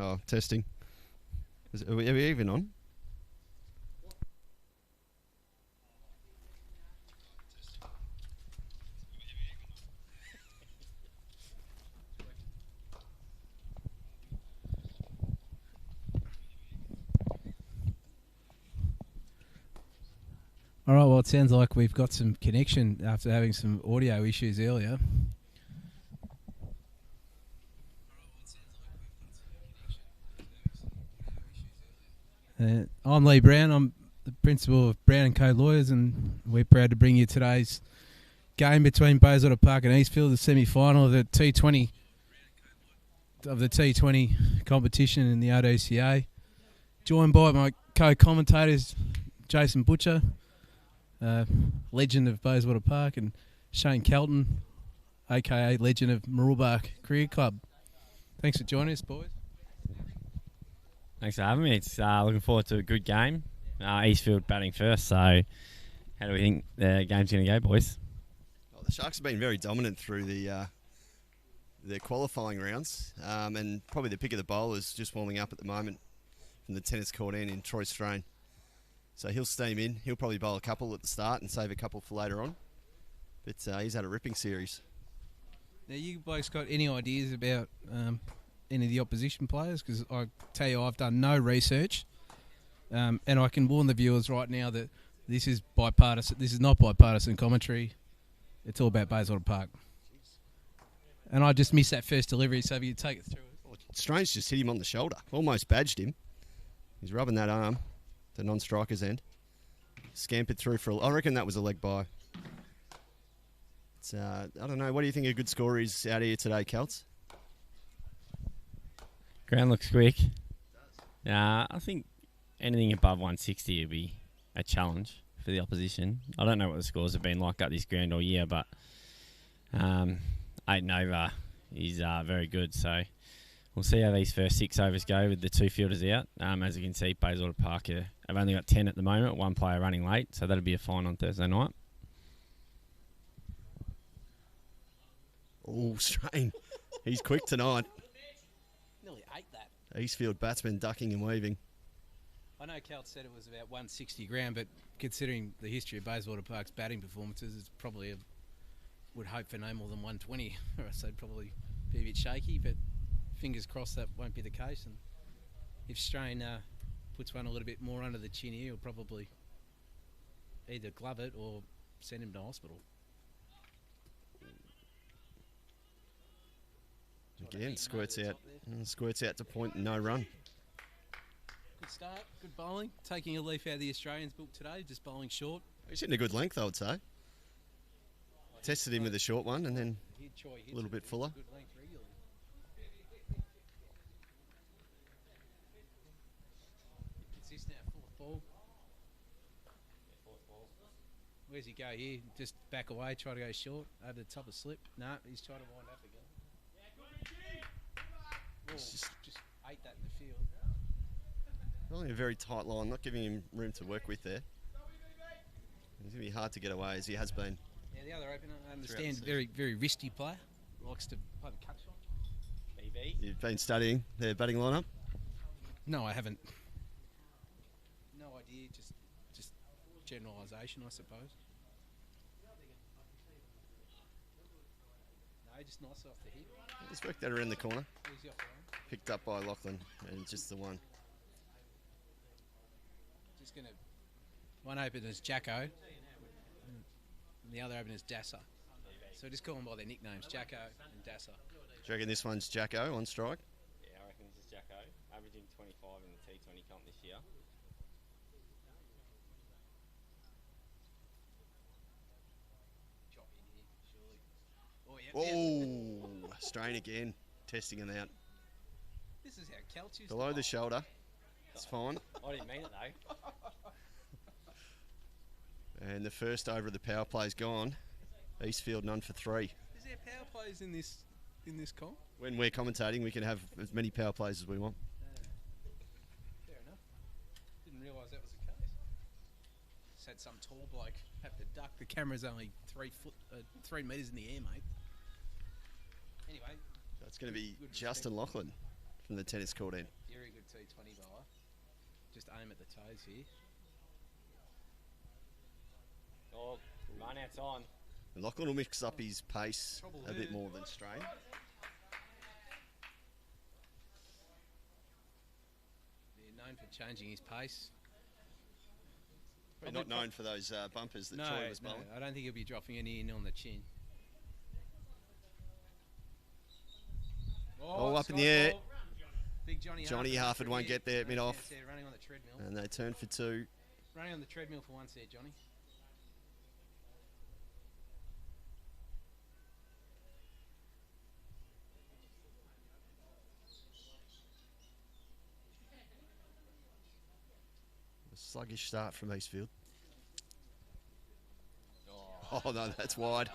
Oh, testing. Are we even on? All right, well, it sounds like we've got some connection after having some audio issues earlier. I'm Lee Brown. I'm the principal of Brown & Co Lawyers, and we're proud to bring you today's game between Bayswater Park and Eastfield, the semi-final of the T20 competition in the RDCA. Joined by my co-commentators, Jason Butcher, legend of Bayswater Park, and Shane Kelton, aka legend of Mooroolbark Cricket Club. Thanks for joining us, boys. Thanks for having me. It's looking forward to a good game. Eastfield batting first, so how do we think the game's going to go, boys? Well, the Sharks have been very dominant through their qualifying rounds, and probably the pick of the bowlers just warming up at the moment from the tennis court end in Troy Strain. So he'll steam in. He'll probably bowl a couple at the start and save a couple for later on. But he's had a ripping series. Now, you boys got any ideas about any of the opposition players? Because I tell you, I've done no research, and I can warn the viewers right now that this is bipartisan. This is not bipartisan commentary. It's all about Bayswater Park. And I just missed that first delivery, so if you take it through. Strange just hit him on the shoulder. Almost badged him. He's rubbing that arm, the non-striker's end. Scampered through for I reckon that was a leg by. It's, I don't know. What do you think a good score is out here today, Celts? Ground looks quick. I think anything above 160 will be a challenge for the opposition. I don't know what the scores have been like at this ground all year, but 8 and over is very good. So we'll see how these first 6 overs go with the 2 fielders out. As you can see, Bayswater Park have only got 10 at the moment, 1 player running late, so that'll be a fine on Thursday night. Oh, Strain. He's quick tonight. Nearly ate that. Eastfield batsman ducking and weaving. I know Cal said it was about 160 ground, but considering the history of Bayswater Park's batting performances, it's probably would hope for no more than 120, or else they'd probably be a bit shaky, but fingers crossed that won't be the case. And if Strain puts one a little bit more under the chin here, he'll probably either glove it or send him to hospital. Again, squirts out to point and no run. Good start, good bowling. Taking a leaf out of the Australians' book today, just bowling short. He's hitting a good length, I would say. Tested him with a short one and then a little bit fuller. It's this now, 4th ball. Where's he go here? Just back away, try to go short, over the top of slip. No, he's trying to wind up again. Oh, just ate that in the field. Only a very tight line, not giving him room to work with there. He's going to be hard to get away, as he has been. Yeah, the other opener, I understand, very, very wristy player. Likes to play the cut shot. BB. You've been studying their batting lineup? No, I haven't. No idea, just generalisation, I suppose. No, just nice off the hip. Just worked that around the corner. Easy off the run. Picked up by Lachlan, and just the one. Just going to... One opener is Jacko, and the other opener is Dasser. So just call them by their nicknames, Jacko and Dasser. Do you reckon this one's Jacko on strike? Yeah, I reckon this is Jacko, averaging 25 in the T20 comp this year. Chop in here, surely. Oh, Strain again, testing him out. This is how Celts used Below to the shoulder, it's fine. I didn't mean it though. And the first over of the power play's gone. Eastfield none for 3. Is there power plays in this comp? When we're commentating, we can have as many power plays as we want. Fair enough. Didn't realise that was the case. Just had some tall bloke have to duck. The camera's only 3 metres in the air, mate. Anyway. That's going to be Justin Lachlan from the tennis court end. Very good T20 bowler. Just aim at the toes here. Oh, run out's on. And Lachlan will mix up his pace a bit more than Strain. They're known for changing his pace. But not known for those bumpers that Troy was bowling. No, I don't think he'll be dropping any in on the chin. Oh, up in the air. Ball. Big Johnny Harford won't get there at mid-off. Running on the treadmill. And they turn for 2. Running on the treadmill for once there, Johnny. A sluggish start from Eastfield. Oh no, that's wide.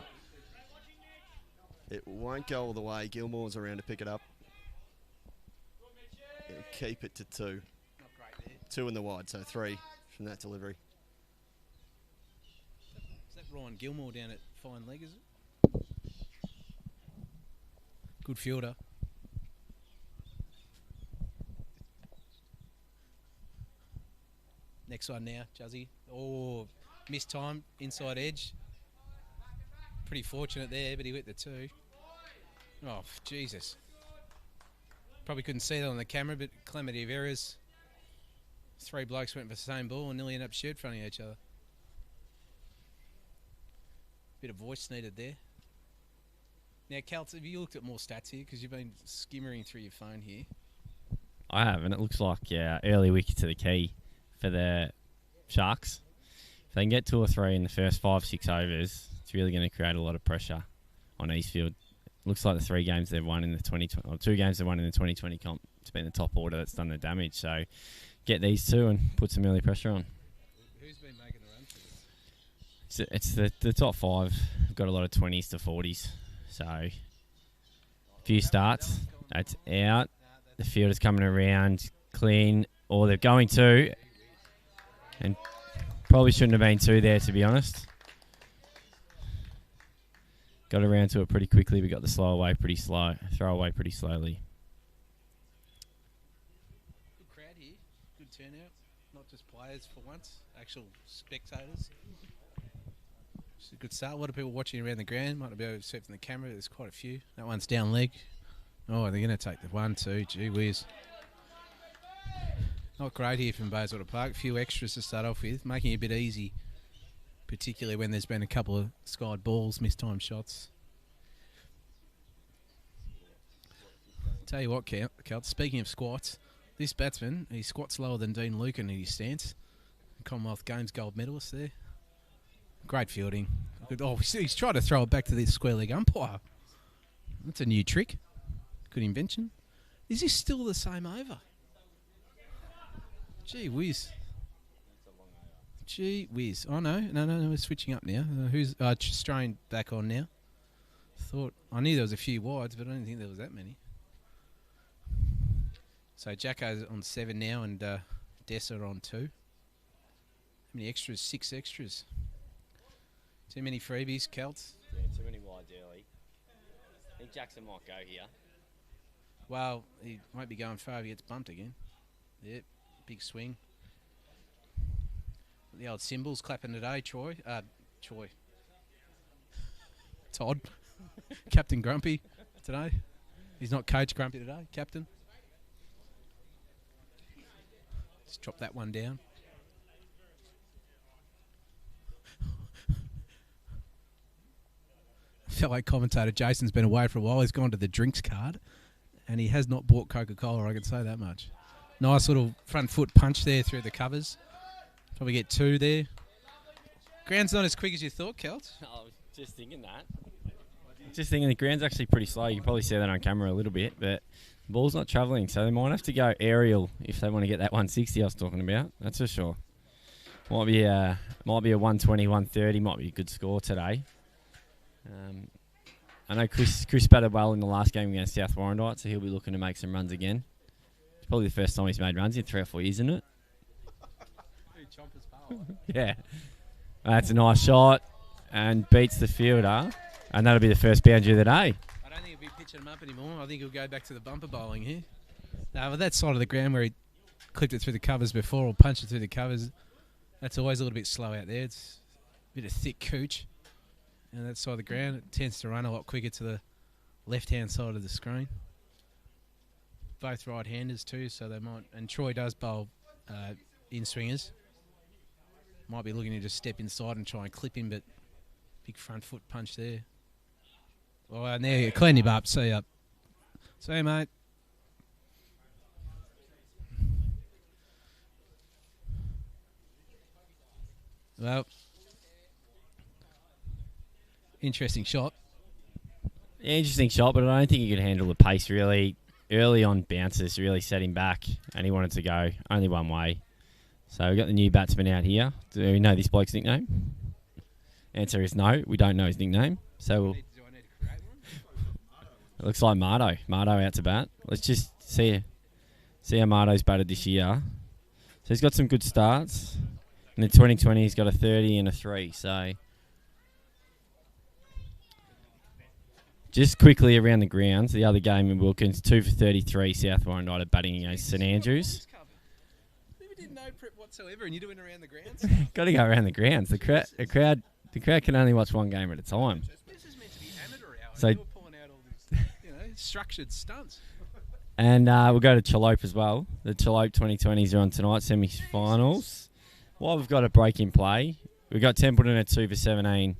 It won't go all the way. Gilmore's around to pick it up. And keep it to 2. Not great there. 2 in the wide, so 3 from that delivery. Is that Ryan Gilmore down at fine leg, is it? Good fielder. Next one now, Juzzy. Oh, missed time, inside edge. Pretty fortunate there, but he went the 2. Oh, Jesus. Probably couldn't see that on the camera, but calamity of errors. 3 blokes went for the same ball and nearly ended up shirt fronting each other. Bit of voice needed there. Now, Cal, have you looked at more stats here? Because you've been skimmering through your phone here. I have, and it looks like early wicket to the key for the Sharks. If they can get 2 or 3 in the first 5-6 overs, it's really going to create a lot of pressure on Eastfield. Looks like the 3 games they've won in the 2020, or 2 games they've won in the 2020 comp, it's been the top order that's done the damage. So get these 2 and put some early pressure on. Who's been making the run for this? It's the top 5. Got a lot of 20s to 40s. So a few starts. That's out. The fielder's coming around clean, or they're going to, and probably shouldn't have been 2 there, to be honest. Got around to it pretty quickly. We got the throw away pretty slowly. Good crowd here. Good turnout. Not just players for once, actual spectators. It's a good start. A lot of people watching around the ground. Might not be able to see it from the camera. There's quite a few. That one's down leg. Oh, they're going to take the 1, 2. Gee whiz. Not great here from Bayswater Park. A few extras to start off with, making it a bit easy, particularly when there's been a couple of skied balls, mistimed shots. Tell you what, Cal, speaking of squats, this batsman, he squats lower than Dean Lucan in his stance. Commonwealth Games gold medalist there. Great fielding. Oh, he's trying to throw it back to this square leg umpire. That's a new trick. Good invention. Is this still the same over? Gee whiz. Gee whiz. Oh, no, we're switching up now. Who's Strain back on now? I knew there was a few wides, but I didn't think there was that many. So Jacko's on 7 now and Dessa on 2. How many extras? 6 extras. Too many freebies, Celts. Yeah, too many wides early. I think Jackson might go here. Well, he won't be going far if he gets bumped again. Yep, big swing. The old cymbals clapping today, Troy. Todd. Captain Grumpy today. He's not Coach Grumpy today, Captain. Just drop that one down. Fellow commentator Jason's been away for a while. He's gone to the drinks card and he has not bought Coca-Cola, I can say that much. Nice little front foot punch there through the covers. Probably get 2 there. Ground's not as quick as you thought, Kelt. I was just thinking that. Just thinking the ground's actually pretty slow. You can probably see that on camera a little bit, but the ball's not travelling, so they might have to go aerial if they want to get that 160 I was talking about. That's for sure. Might be a 120, 130. Might be a good score today. I know Chris batted well in the last game against South Warrandyte, so he'll be looking to make some runs again. It's probably the first time he's made runs in 3 or 4 years, isn't it? Yeah. That's a nice shot and beats the fielder, and that'll be the first boundary of the day. I don't think he'll be pitching him up anymore. I think he'll go back to the bumper bowling here. But that side of the ground where he clipped it through the covers before or punched it through the covers, that's always a little bit slow out there. It's a bit of thick cooch. And that side of the ground, it tends to run a lot quicker to the left-hand side of the screen. Both right-handers too, so they might... And Troy does bowl in-swingers. Might be looking to just step inside and try and clip him, but big front foot punch there. Oh, and there you go. Clean him up. See ya. See you, mate. Well, interesting shot. Yeah, interesting shot, but I don't think he could handle the pace really. Early on bounces really set him back, and he wanted to go only one way. So we've got the new batsman out here. Do we know this bloke's nickname? Answer is no. We don't know his nickname. So we'll... Do I need to create one? It looks like Mardo. Mardo out to bat. Let's just see how Mardo's batted this year. So he's got some good starts. In the 2020, he's got a 30 and a 3. So just quickly around the grounds, the other game in Wilkins, 2 for 33, South Warrandyte batting against St Andrews. We did no prep whatsoever, and you're doing around the grounds? Got to go around the grounds. The crowd can only watch one game at a time. This is meant to be amateur hour. So- You were pulling out all these, structured stunts. And we'll go to Chalope as well. The Chalope 2020s are on tonight, semi-finals. While we've got a break in play, we've got Templeton at 2 for 17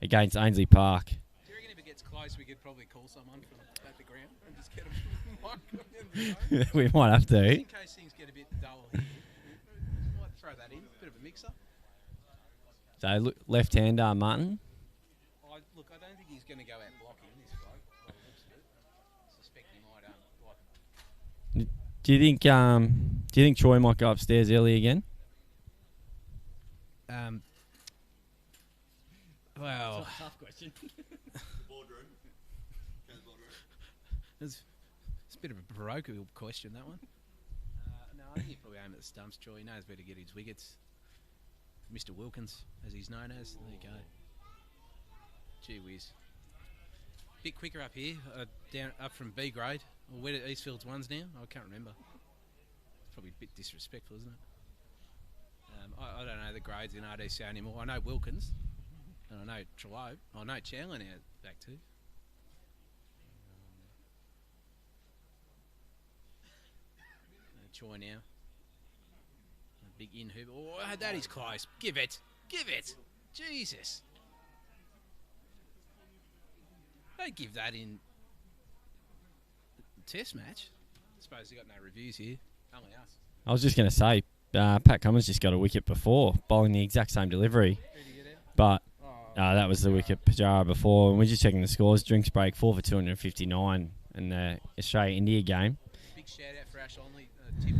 against Ainsley Park. Do you reckon if it gets close, we could probably call someone from at the ground and just get them mic? We might have to. In case things get a bit dull here, might throw that in. Bit of a mix-up. So left-hander Martin. I don't think he's going to go out blocking this bloke. By the looks of it. I suspect he might block. Do you think Troy might go upstairs early again? Well, Tough question. Boardroom. it's a bit of a parochial question, that one. No, I think he'd probably aim at the stumps, Troy. He knows where to get his wickets. Mr. Wilkins, as he's known as. There you go. Gee whiz. Bit quicker up here, down up from B grade. Or where do Eastfield's ones now? I can't remember. It's probably a bit disrespectful, isn't it? I don't know the grades in RDCA anymore. I know Wilkins, and I know Trellope. I know Chandler now back too. Troy now. A big in hoop. Oh, that is close. Give it. Give it. Jesus. Don't give that in the test match. I suppose they got no reviews here. Only us. I was just going to say, Pat Cummins just got a wicket before, bowling the exact same delivery. But that was the wicket Pajara before. And we're just checking the scores. Drinks break, 4 for 259 in the Australia-India game. Big shout out for Ash Onley. Tip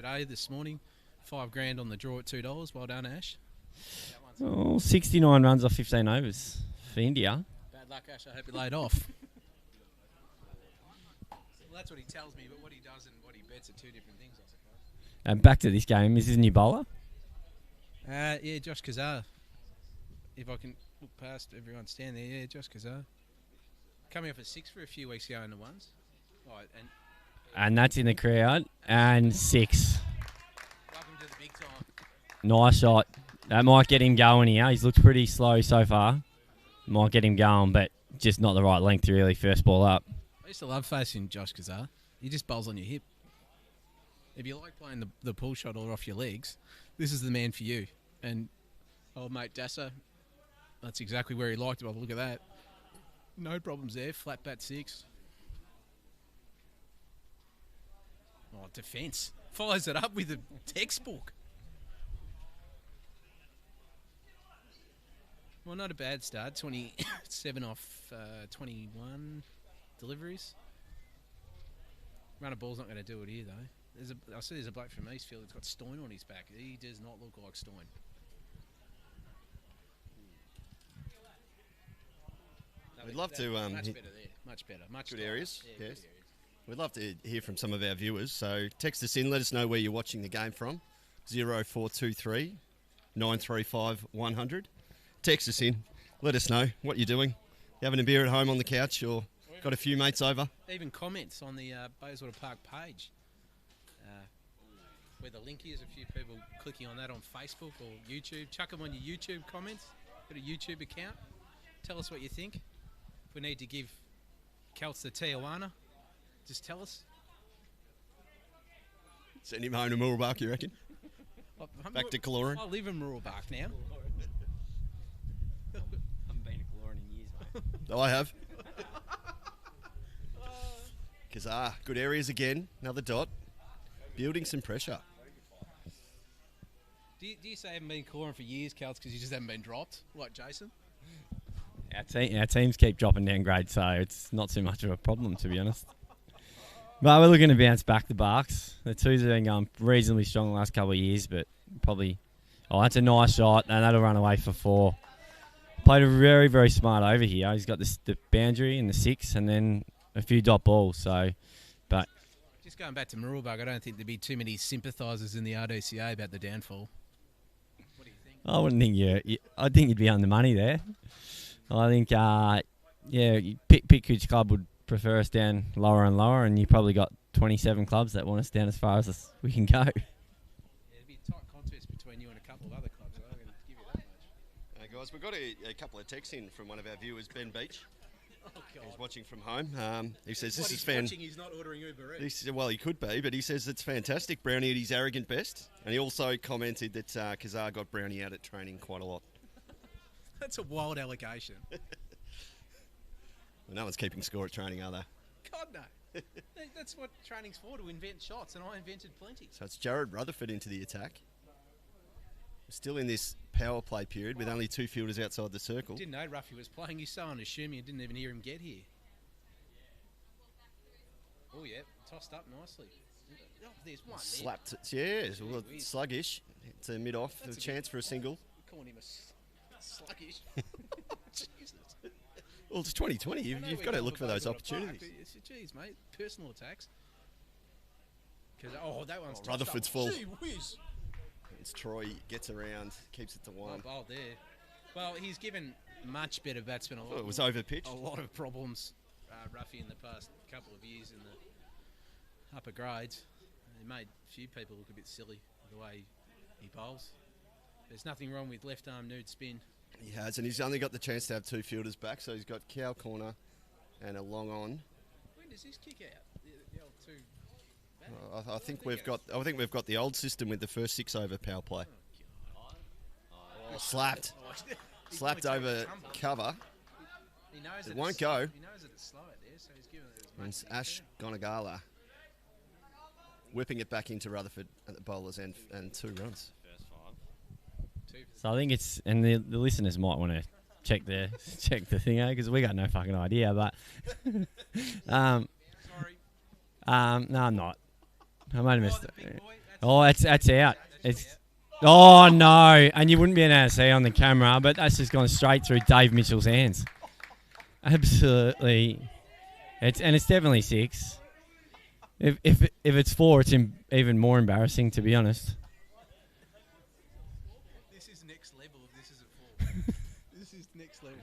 earlier this morning. $5,000 on the draw at $2. Well done, Ash. 69 runs off 15 overs for India. Bad luck, Ash. I hope you laid off. Well, that's what he tells me, but what he does and what he bets are two different things, I suppose. And back to this game, is his new bowler? Yeah, Josh Kazar. If I can look past everyone stand there, yeah, Josh Kazar. Coming off a 6 for a few weeks ago in the ones. Right, And that's in the crowd. And 6. welcome to the big time. Nice shot. That might get him going here. He's looked pretty slow so far. Might get him going, but just not the right length really, first ball up. I used to love facing Josh Kazar. He just bowls on your hip. If you like playing the pull shot or off your legs, this is the man for you. And old mate Dasser, that's exactly where he liked it. Well, look at that. No problems there. Flat bat 6. Oh, defence. Follows it up with a textbook. Well, not a bad start. 27 off 21 deliveries. Run of ball's not going to do it here, though. I see there's a bloke from Eastfield that's got Stoin on his back. He does not look like Stoin. We'd love to... much better there. Much better. Much Good taller. areas, Yeah, yes. good areas. We'd love to hear from some of our viewers, so text us in, let us know where you're watching the game from. 0423 935 100. Text us in, let us know what you're doing. You having a beer at home on the couch or got a few mates over? Even comments on the Bayswater Park page. where the link is. A few people clicking on that on Facebook or YouTube. Chuck them on your YouTube comments. Got a YouTube account. Tell us what you think. If we need to give Celts the Tijuana, just tell us. Send him home to Moorabah, you reckon? Back to Kaloran. I live in Moorabah now. Haven't been to Kaloran in years, mate. Oh, I have. Kazar, good areas again. Another dot. Building some pressure. Do you say I haven't been Kaloran for years, Celts, because you just haven't been dropped, like Jason? Our teams keep dropping down grade, so it's not too much of a problem, to be honest. But we're looking to bounce back the Barks. The twos have been going reasonably strong the last couple of years, but probably... Oh, that's a nice shot, and that'll run away for 4. Played a very, very smart over here. He's got the boundary and the 6, and then a few dot balls, so... But... Just going back to Moorabah, I don't think there'd be too many sympathisers in the RDCA about the downfall. What do you think? I wouldn't think I think you'd be on the money there. I think, pick which club would prefer us down lower and lower, and you probably got 27 clubs that want us down as far as we can go. Yeah, it'd be a tight contest between you and a couple of other clubs. I'm going to give you that much. Guys, we've got a couple of texts in from one of our viewers, Ben Beach. Oh, God. He's watching from home. He says What, this is watching, he's not ordering Uber Eats. Well, he could be, but he says it's fantastic. Brownie at his arrogant best. And he also commented that Kazar got Brownie out at training quite a lot. That's a wild allegation. Well, no one's keeping score at training, are they? God, no. That's what training's for, to invent shots, and I invented plenty. So it's Jared Rutherford into the attack. We're still in this power play period with only 2 fielders outside the circle. Didn't know Ruffy was playing. He's so unassuming, I didn't even hear him get here. Oh, yeah, tossed up nicely. Oh, there's one. Slapped it. Yeah, well, sluggish. It's a mid-off. A chance for a single. We're calling him a sluggish. Jesus. Well, it's 2020. You've got to look for those opportunities. Jeez, mate. Personal attacks. Oh, that one's Rutherford's full. Gee whiz. It's Troy gets around, keeps it to 1. Oh, there. Well, he's given much better batsmen It was overpitched. a lot of problems, Ruffy, in the past couple of years in the upper grades. He made a few people look a bit silly the way he bowls. There's nothing wrong with left arm nude spin. He has, and he's only got the chance to have 2 fielders back, so he's got cow corner and a long on. When does this kick out? The old 2 batting? I think we've got the old system with the first 6 over power play. Slapped. Slapped over cover. He knows It won't go. He knows that it's slow out there, so he's giving it as much. And it's Ash Gonagala whipping it back into Rutherford at the bowler's end and 2 runs. So I think it's, and the listeners might want to check the thing out because we got no fucking idea. But Sorry. no, I'm not. I might have missed the it. big boy, That's out. It's oh no, and you wouldn't be able to see on the camera, but that's just gone straight through Dave Mitchell's hands. Absolutely, it's definitely 6. If it's 4, it's even more embarrassing, to be honest. This is next level if this isn't 4. This is next level.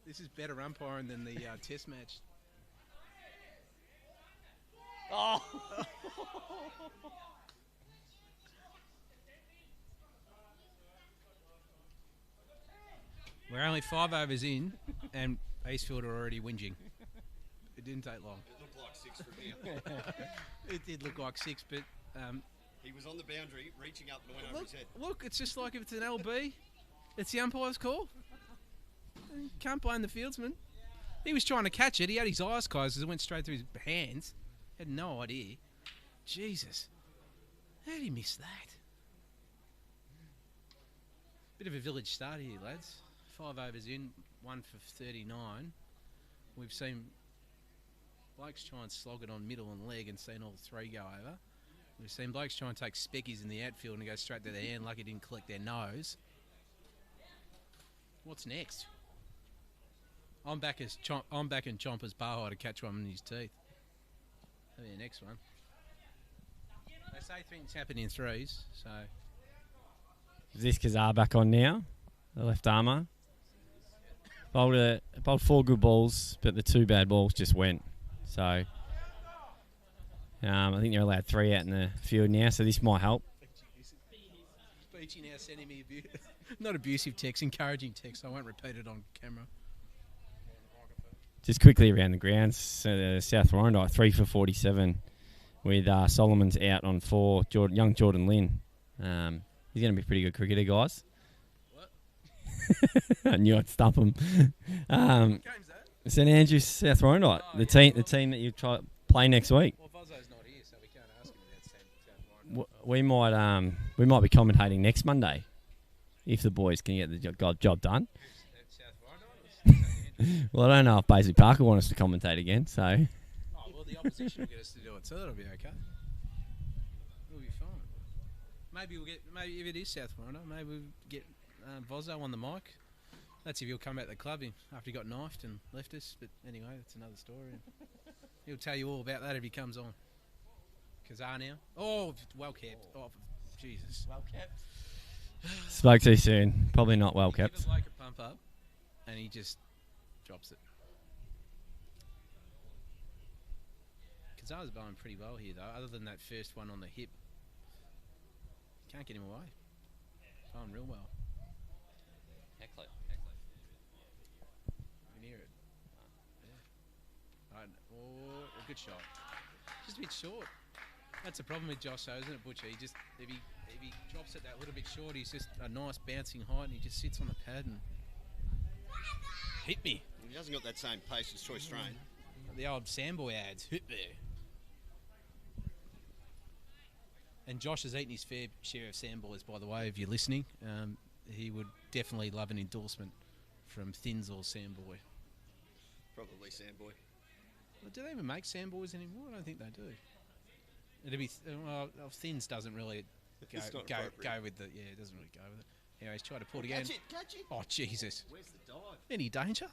This is better umpiring than the test match. Oh! We're only 5 overs in, and Eastfield are already whinging. It didn't take long. It looked like 6 from here. It did look like 6, but... He was on the boundary, reaching up and went over his head. Look, it's just like if it's an LB, it's the umpire's call. You can't blame the fieldsman. He was trying to catch it. He had his eyes closed as it went straight through his hands. Had no idea. Jesus. How did he miss that? Bit of a village start here, lads. 5 overs in, 1 for 39. We've seen blokes try and slog it on middle and leg and seen all 3 go over. We've seen blokes try and take speckies in the outfield and go straight to their hand like it didn't collect their nose. What's next? I'm back in Chompers Baha to catch one in his teeth. That'll be the next one. They say things happen in 3s, so... Is this Kazar back on now? The left armour. Bowled 4 good balls, but the 2 bad balls just went. So, I think they're allowed 3 out in the field now, so this might help. Beachy now sending me not abusive text, encouraging text. I won't repeat it on camera. Just quickly around the grounds, so the South Warrandyte 3 for 47 with Solomon's out on 4. Young Jordan Lynn. He's going to be a pretty good cricketer, guys. What? I knew I'd stump him. Game's that? St Andrews, South Warrandyte, the team that you try play next week. Well, Vozzo's not here, so we can't ask him about South Warrandyte. We might be commentating next Monday if the boys can get the job done. South Warrandyte or St Andrews? Well, I don't know if Bayswater Park will want us to commentate again, so. Oh, well, the opposition will get us to do it, so that'll be okay. We'll be fine. Maybe if it is South Warrandyte, maybe we'll get Vozzo on the mic. That's if he'll come out the club after he got knifed and left us. But anyway, that's another story. He'll tell you all about that if he comes on. Kazar now. Oh, well kept. Oh, Jesus. Well kept. Spoke too soon. Probably not well kept. Give a bloke a pump up, and he just drops it. Kazar's bowling pretty well here, though, other than that first one on the hip. Can't get him away. Bowling real well. Heckler. You can hear it. Yeah. Right. Oh, a good shot. Just a bit short. That's the problem with Josh, though, isn't it, Butcher? He just if he drops it that little bit short, he's just a nice bouncing height, and he just sits on the pad and hit me. He hasn't got that same pace as Troy Strain. The old Sandboy ads, hit me. And Josh has eaten his fair share of Sandboys, by the way, if you're listening. He would definitely love an endorsement from Thins or Sandboy. Probably Sandboy. Well, do they even make Sandboys anymore? I don't think they do. It'd be Thins doesn't really go with the it doesn't really go with it. Anyway, he's tried to pull it again. Catch it. Oh Jesus! Where's the dive? Any danger?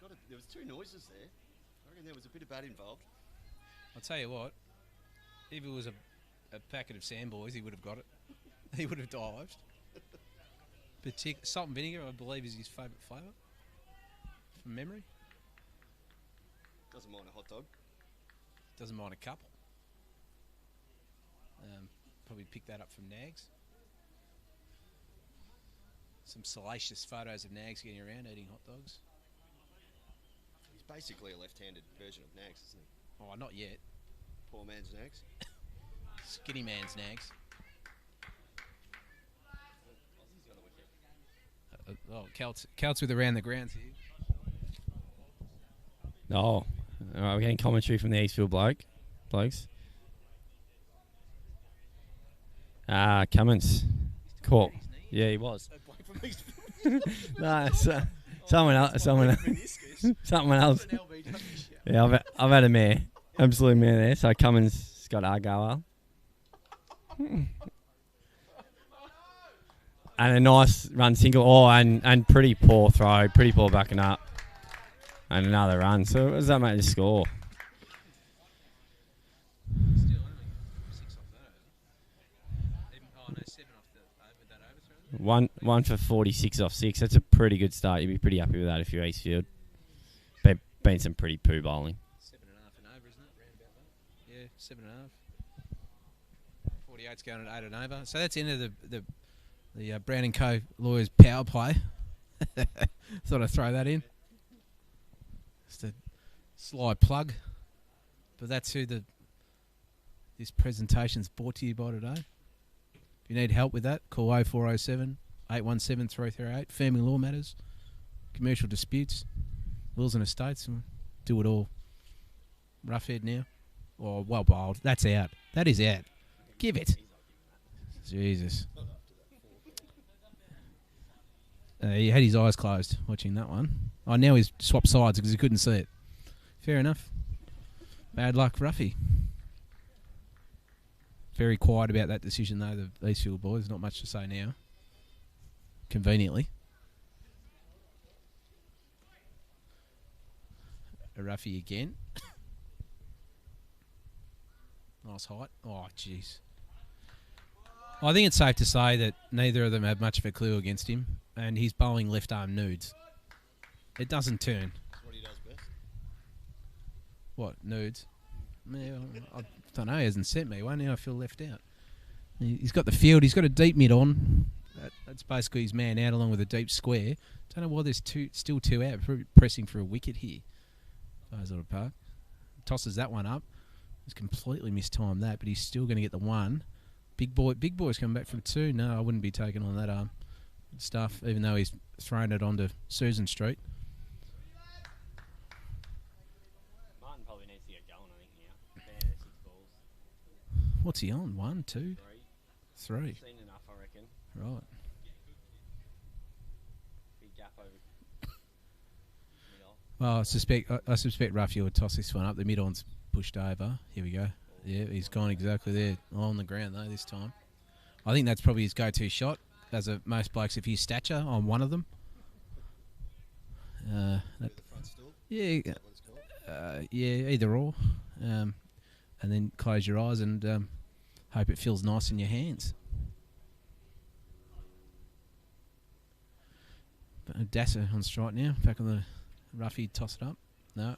There was 2 noises there. I reckon there was a bit of bat involved. I'll tell you what. If it was a packet of Sandboys, he would have got it. He would have dived. Salt and vinegar, I believe, is his favourite flavour. From memory. Doesn't mind a hot dog. Doesn't mind a couple. Probably picked that up from Nags. Some salacious photos of Nags getting around eating hot dogs. He's basically a left-handed version of Nags, isn't he? Oh, not yet. Poor man's Nags. Skinny man's Nags. Celts with around the grounds here. Oh, we're getting commentary from the Eastfield blokes. Cummins caught. Yeah, he was. No, someone else. Yeah, I've had a mare, absolute mare there. So Cummins got our goal. And a nice run single. Oh, and pretty poor throw, pretty poor backing up. And another run. So what does that make the score? Still only 6 off that. 7 off with that overthrow. One for 46 off 6. That's a pretty good start. You'd be pretty happy with that if you're Eastfield. Been some pretty poo bowling. 7.5 and over, isn't it? Round about that. Yeah, 7.5. 48's going at 8 and over. So that's the end of the Brown & Co. Lawyers power play. Thought I'd throw that in. Just a sly plug. But that's who this presentation's brought to you by today. If you need help with that, call 0407 817 338. Family law matters, commercial disputes, wills and estates, and do it all. Roughhead now. Or well bowled. That's out. That is out. Give it. Jesus. He had his eyes closed watching that one. Oh, now he's swapped sides because he couldn't see it. Fair enough. Bad luck, Ruffy. Very quiet about that decision, though, the Eastfield boys. Not much to say now. Conveniently. A Ruffy again. Nice height. Oh, jeez. I think it's safe to say that neither of them have much of a clue against him, and he's bowling left arm nudes. It doesn't turn. That's what he does best. What, nudes? Yeah, I don't know. He hasn't sent me one. Now I feel left out. He's got the field. He's got a deep mid on. That's basically his man out along with a deep square. Don't know why there's still two out. Pressing for a wicket here. Bayswater Park. Tosses that one up. He's completely mistimed that, but he's still going to get the one. Big boy's coming back from two. No, I wouldn't be taking on that stuff, even though he's thrown it onto Susan Street. Martin probably needs to get going, I think, now. Yeah, 6 balls. What's he on? 1, 2, 3. Seen enough, I reckon. Right. Big gap over middle. Well, I suspect Ruffy will toss this one up. The mid-on's pushed over. Here we go. Yeah, he's gone exactly there. On the ground, though, this time. I think that's probably his go-to shot. As most blokes of his stature on one of them. Yeah, either or. And then close your eyes and hope it feels nice in your hands. But Dasser on strike now. Back on the Ruffy, toss it up. No.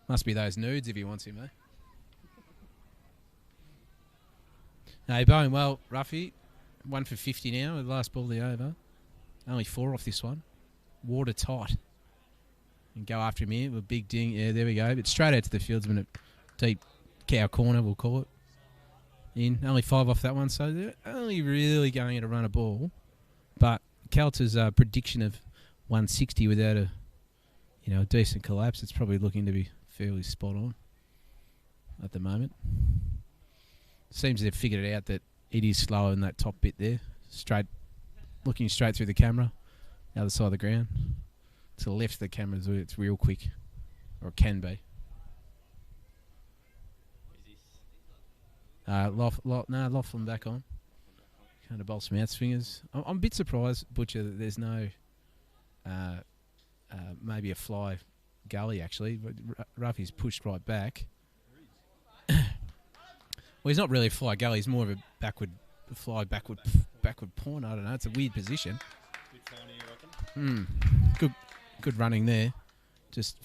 Must be those nudes if he wants him, eh? No, bowling well, Ruffy. 1 for 50 now with the last ball of the over. Only 4 off this one. Watertight. And go after him here with a big ding. Yeah, there we go. But straight out to the fieldsman at deep cow corner, we'll call it. In. Only 5 off that one, so they're only really going at a run of ball. But Celta's prediction of 160 without a decent collapse, it's probably looking to be fairly spot on at the moment. Seems they've figured it out that it is slower in that top bit there. Looking straight through the camera. The other side of the ground. To the left of the camera, it's real quick. Or it can be. Laughlin back on. Kind of bolt some out swingers. I'm a bit surprised, Butcher, that there's no maybe a fly gully, actually. But Ruffy's pushed right back. Well, he's not really a fly gully. He's more of a backward point. I don't know. It's a weird position. Bit tiny, you reckon? Good running there. Just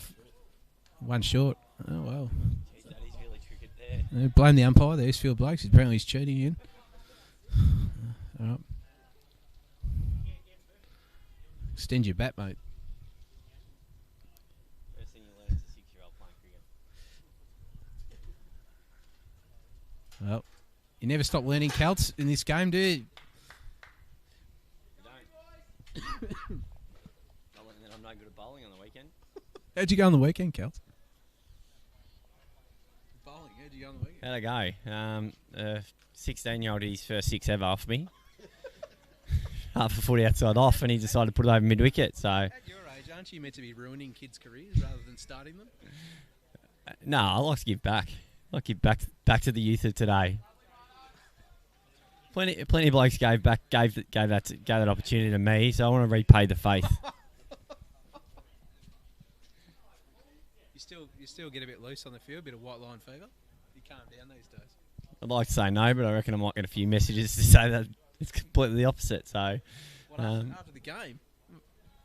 one short. Oh, well. Jeez, that is really tricky there. Blame the umpire, the Eastfield blokes. Apparently he's cheating in. All right. Extend your bat, mate. First thing you learn as a 6-year-old playing cricket. Well, you never stop learning, Celts, in this game, do you? You don't. I'm no good at bowling on the weekend. How'd you go on the weekend, Celts? Bowling, how'd you go on the weekend? How'd I go? 16-year-old, his first 6 ever off me. Half a footy outside off, and he decided to put it over mid-wicket. So at your age, aren't you meant to be ruining kids' careers rather than starting them? No, I like to give back. I like to give back to the youth of today. Plenty of blokes gave that opportunity to me, so I want to repay the faith. You still get a bit loose on the field, a bit of white line fever. You calm down these days. I'd like to say no, but I reckon I might get a few messages to say that it's completely the opposite. So, after the game?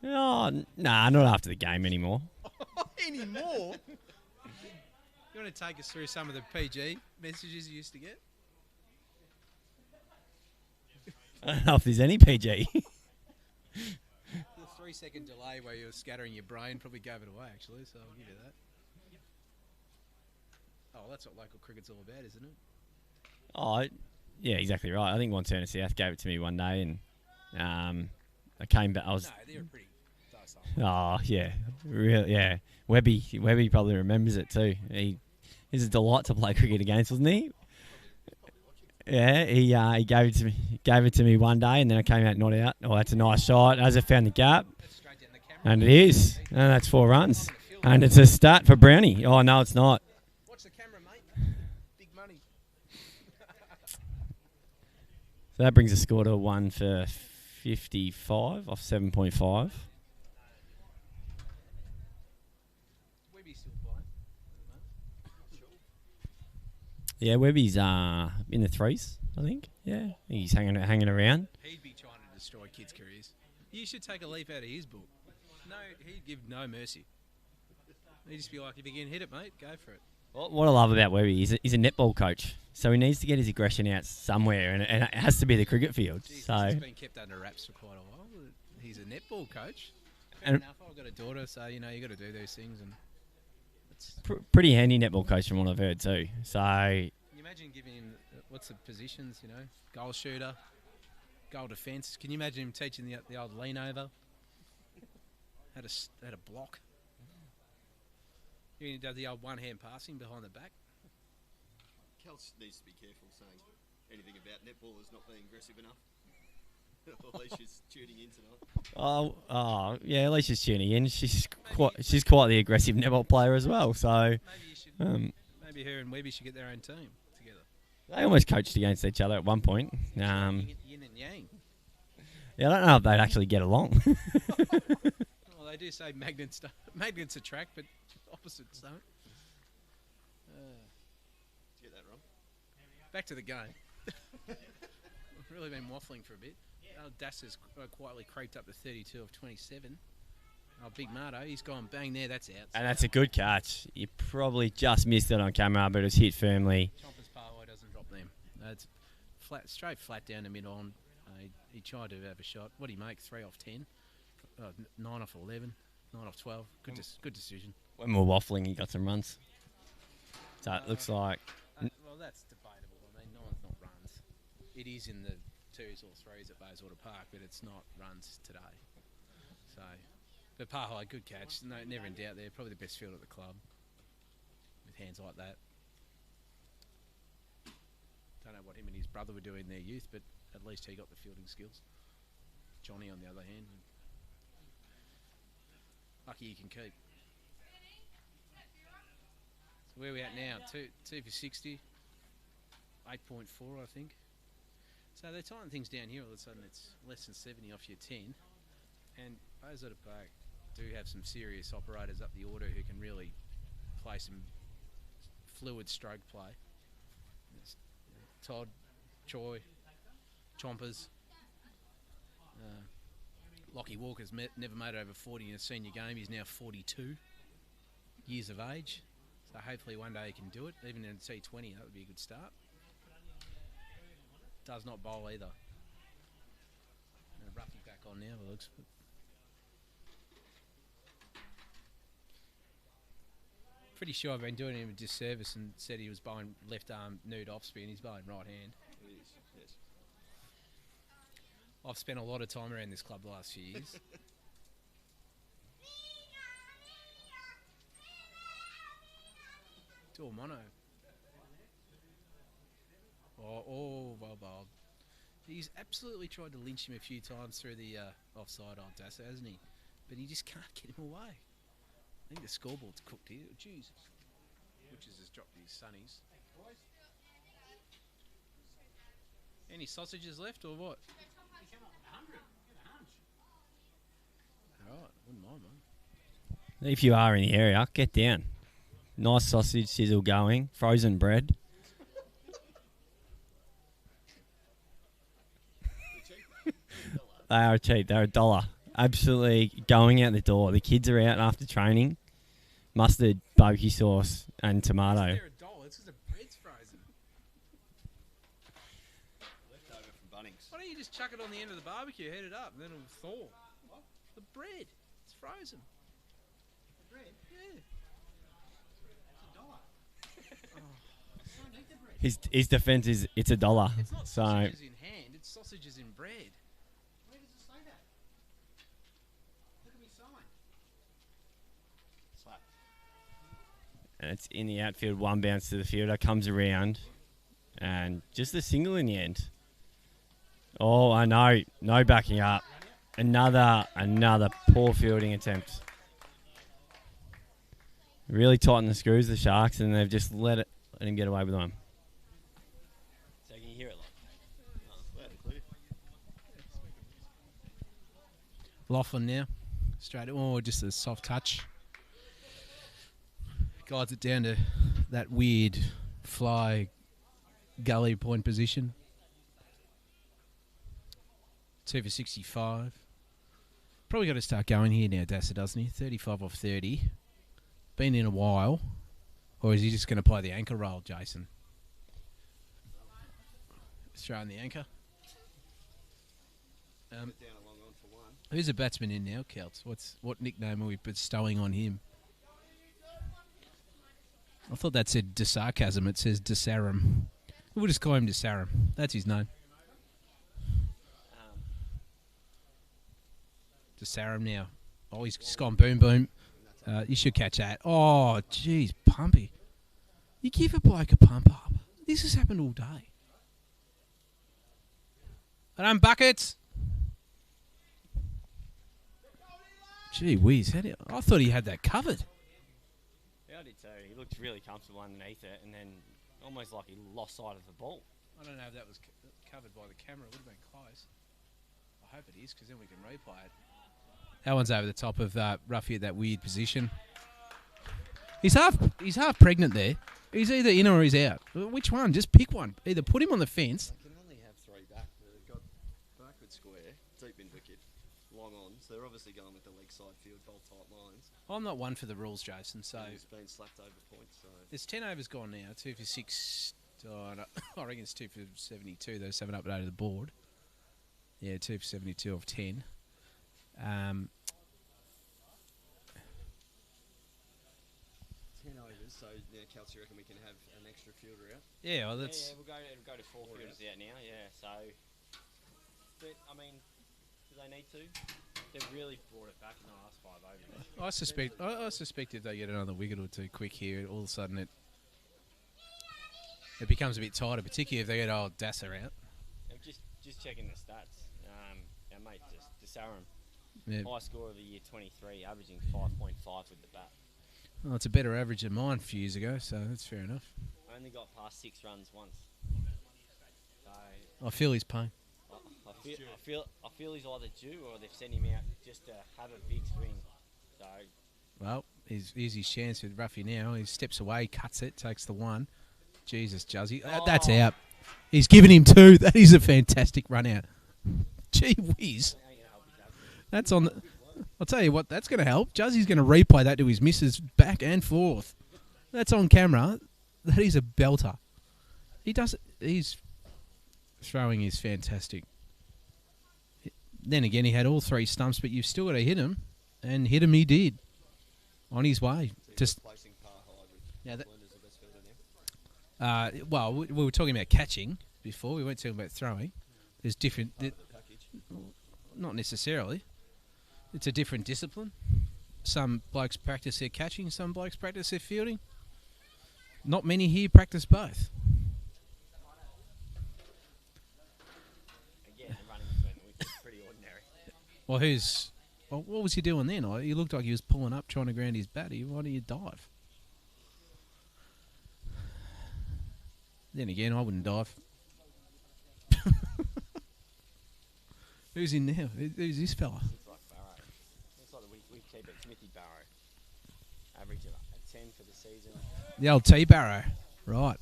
Nah, not after the game anymore. Anymore? You want to take us through some of the PG messages you used to get? I don't know if there's any PG. The 3-second delay where you were scattering your brain probably gave it away, actually, so I'll give you that. Oh, well, that's what local cricket's all about, isn't it? Oh, yeah, exactly right. I think One Turner South gave it to me one day, and I came back. No, they were pretty docile. Oh, yeah. Really, yeah. Webby probably remembers it too. He's a delight to play cricket against, wasn't he? Yeah, he gave it to me one day, and then I came out not out. Oh, that's a nice shot. As I found the gap, and it is, and that's 4 runs, and it's a stat for Brownie. Oh no, it's not. Watch the camera, mate. Big money. So that brings the score to 1 for 55 off 7.5. Yeah, Webby's in the 3s, I think. Yeah, he's hanging around. He'd be trying to destroy kids' careers. You should take a leaf out of his book. No, he'd give no mercy. You just be like, if you can hit it, mate, go for it. What I love about Webby, he's a netball coach, so he needs to get his aggression out somewhere, and it has to be the cricket field. Jeez, so it's been kept under wraps for quite a while. He's a netball coach. Fair enough. I've got a daughter, so you got to do those things, and it's pretty handy netball coach from what I've heard too. So can you imagine giving him what's the positions? Goal shooter, goal defence. Can you imagine him teaching the old lean over? How to block. You does the old one-hand passing behind the back. Cal needs to be careful saying anything about netballers not being aggressive enough. Alicia's tuning in tonight. Oh, yeah, Alicia's tuning in. She's quite the aggressive netball player as well. So maybe you should, maybe her and Webby should get their own team together. They almost coached against each other at one point. Yin and yang. Yeah, I don't know if they'd actually get along. Well, they do say magnets attract, but opposites don't. Did you get that wrong? Back to the game. We've really been waffling for a bit. Das has quietly creeped up to 32 of 27. Oh, Big Marto, he's gone bang there, that's out. And that's a good catch. You probably just missed it on camera, but it was hit firmly. Chompers Parway doesn't drop them. It's straight flat down the mid-on. He tried to have a shot. What did he make? 3 off 10? 9 off 11? 9 off 12? Good decision. When we were waffling, he got some runs. So it looks like... Well, that's debatable. I mean, 9's not runs. It is in the 2s or 3s at Bayswater Park, but it's not runs today. So, but Parhai, good catch. No, never in doubt there. Probably the best field at the club with hands like that. Don't know what him and his brother were doing in their youth, but at least he got the fielding skills. Johnny, on the other hand, lucky he can keep. So where are we at now? 2 for 60. 8.4, I think. So they tighten things down here all of a sudden. It's less than 70 off your 10. And Bayswater Park do have some serious operators up the order who can really play some fluid stroke play. It's Todd, Choi, Chompers. Lockie Walker's never made it over 40 in a senior game. He's now 42 years of age. So hopefully one day he can do it. Even in T20, that would be a good start. Does not bowl either. Ruffy back on now, it looks. Pretty sure I've been doing him a disservice and said he was bowling left arm nude off spin. He's bowling right hand. It is, yes. I've spent a lot of time around this club the last few years. Dual mono. Oh, well bowled. He's absolutely tried to lynch him a few times through the offside old Dassa, hasn't he? But he just can't get him away. I think the scoreboard's cooked here. Jesus. Butchers has dropped his sunnies. Any sausages left or what? Alright, wouldn't mind, mate. If you are in the area, get down. Nice sausage sizzle going. Frozen bread. They are cheap. They're $1. Absolutely going out the door. The kids are out after training. Mustard, barbecue sauce, and tomato. They're $1. It's because the bread's frozen. Leftover from Bunnings. Why don't you just chuck it on the end of the barbecue, heat it up, and then it'll thaw? What? The bread. It's frozen. The bread? Yeah. His defence is it's $1. It's not so sausages in hand, it's sausages in bread. Where does it say that? Look at me sign. Slap. and it's in the outfield. One bounce to the fielder, comes around, and just a single in the end. Oh, I know, no backing up. Another poor fielding attempt. Really tighten the screws, the Sharks, and they've just let him get away with one. So can you hear it? Laughlin now. Straight. Oh, just a soft touch. Guides it down to that weird fly gully point position. 2 for 65. Probably got to start going here now, Dassa, doesn't he? 35 off 30. Been in a while. Or is he just going to play the anchor role, Jason? Throwing the anchor. Who's the batsman in now, Celts? What nickname are we bestowing on him? I thought that said sarcasm. It says Desarum. We'll just call him Desarum. That's his name. Desarum now. Oh, he's just gone boom, boom. You should catch that. Oh, jeez, pumpy. You give a bloke a pump up. This has happened all day. And buckets. Gee whiz. I thought he had that covered. Yeah, I did too. He looked really comfortable underneath it, and then almost like he lost sight of the ball. I don't know if that was covered by the camera. It would have been close. I hope it is, because then we can replay it. That one's over the top of Ruffy at that weird position. He's half pregnant there. He's either in or he's out. Which one? Just pick one. Either put him on the fence. They can only have three back. They've got backward square, deep in wicket, long on. So they're obviously going with the leg side field, bowl tight lines. I'm not one for the rules, Jason. So It's been slapped over points. So there's 10 overs gone now. 2 for 6. Oh, no, I reckon it's 2 for 72. Those 7 up to the board. Yeah, 2 for 72 of 10. 10 overs, so now, Kelsey, you reckon we can have an extra fielder out? Yeah, well, that's... Yeah, we'll go to 4 fielders out now, yeah, so... But, I mean, do they need to? They've really brought it back in the last 5 overs. I suspect if they get another wicket or two quick here, all of a sudden it becomes a bit tighter, particularly if they get old Dasser out. Just checking the stats. Our mate, Desarum, Yeah. high score of the year 23, averaging 5.5 with the bat. Well, it's a better average than mine a few years ago, so that's fair enough. Only got past 6 runs once. So I feel his pain. I feel he's either due or they've sent him out just to have a big swing. So Well, here's his chance with Ruffy now. He steps away, cuts it, takes the one. Jesus, Juzzy. That's out. He's given him 2. That is a fantastic run out. Gee whiz. That's on the... I'll tell you what, that's going to help. Juzzy's going to replay that to his missus back and forth. That's on camera. That is a belter. His throwing is fantastic. Then again, he had all 3 stumps, but you've still got to hit him. And hit him he did. On his way. Just Replacing par high with Yeah, that- Glenn as the best fielder now. well, we were talking about catching before. We weren't talking about throwing. There's different... Part of the package. Not necessarily. It's a different discipline. Some blokes practice their catching, some blokes practice their fielding. Not many here practice both. again, the running between the wickets is pretty ordinary. Well, what was he doing then? He looked like he was pulling up, trying to ground his bat. Why do you dive? Then again, I wouldn't dive. Who's in now? Who's this fella? Looks like Barrow. Looks like the wicketkeeper, Smithy Barrow. Average of a 10 for the season. The old T-Barrow. Right.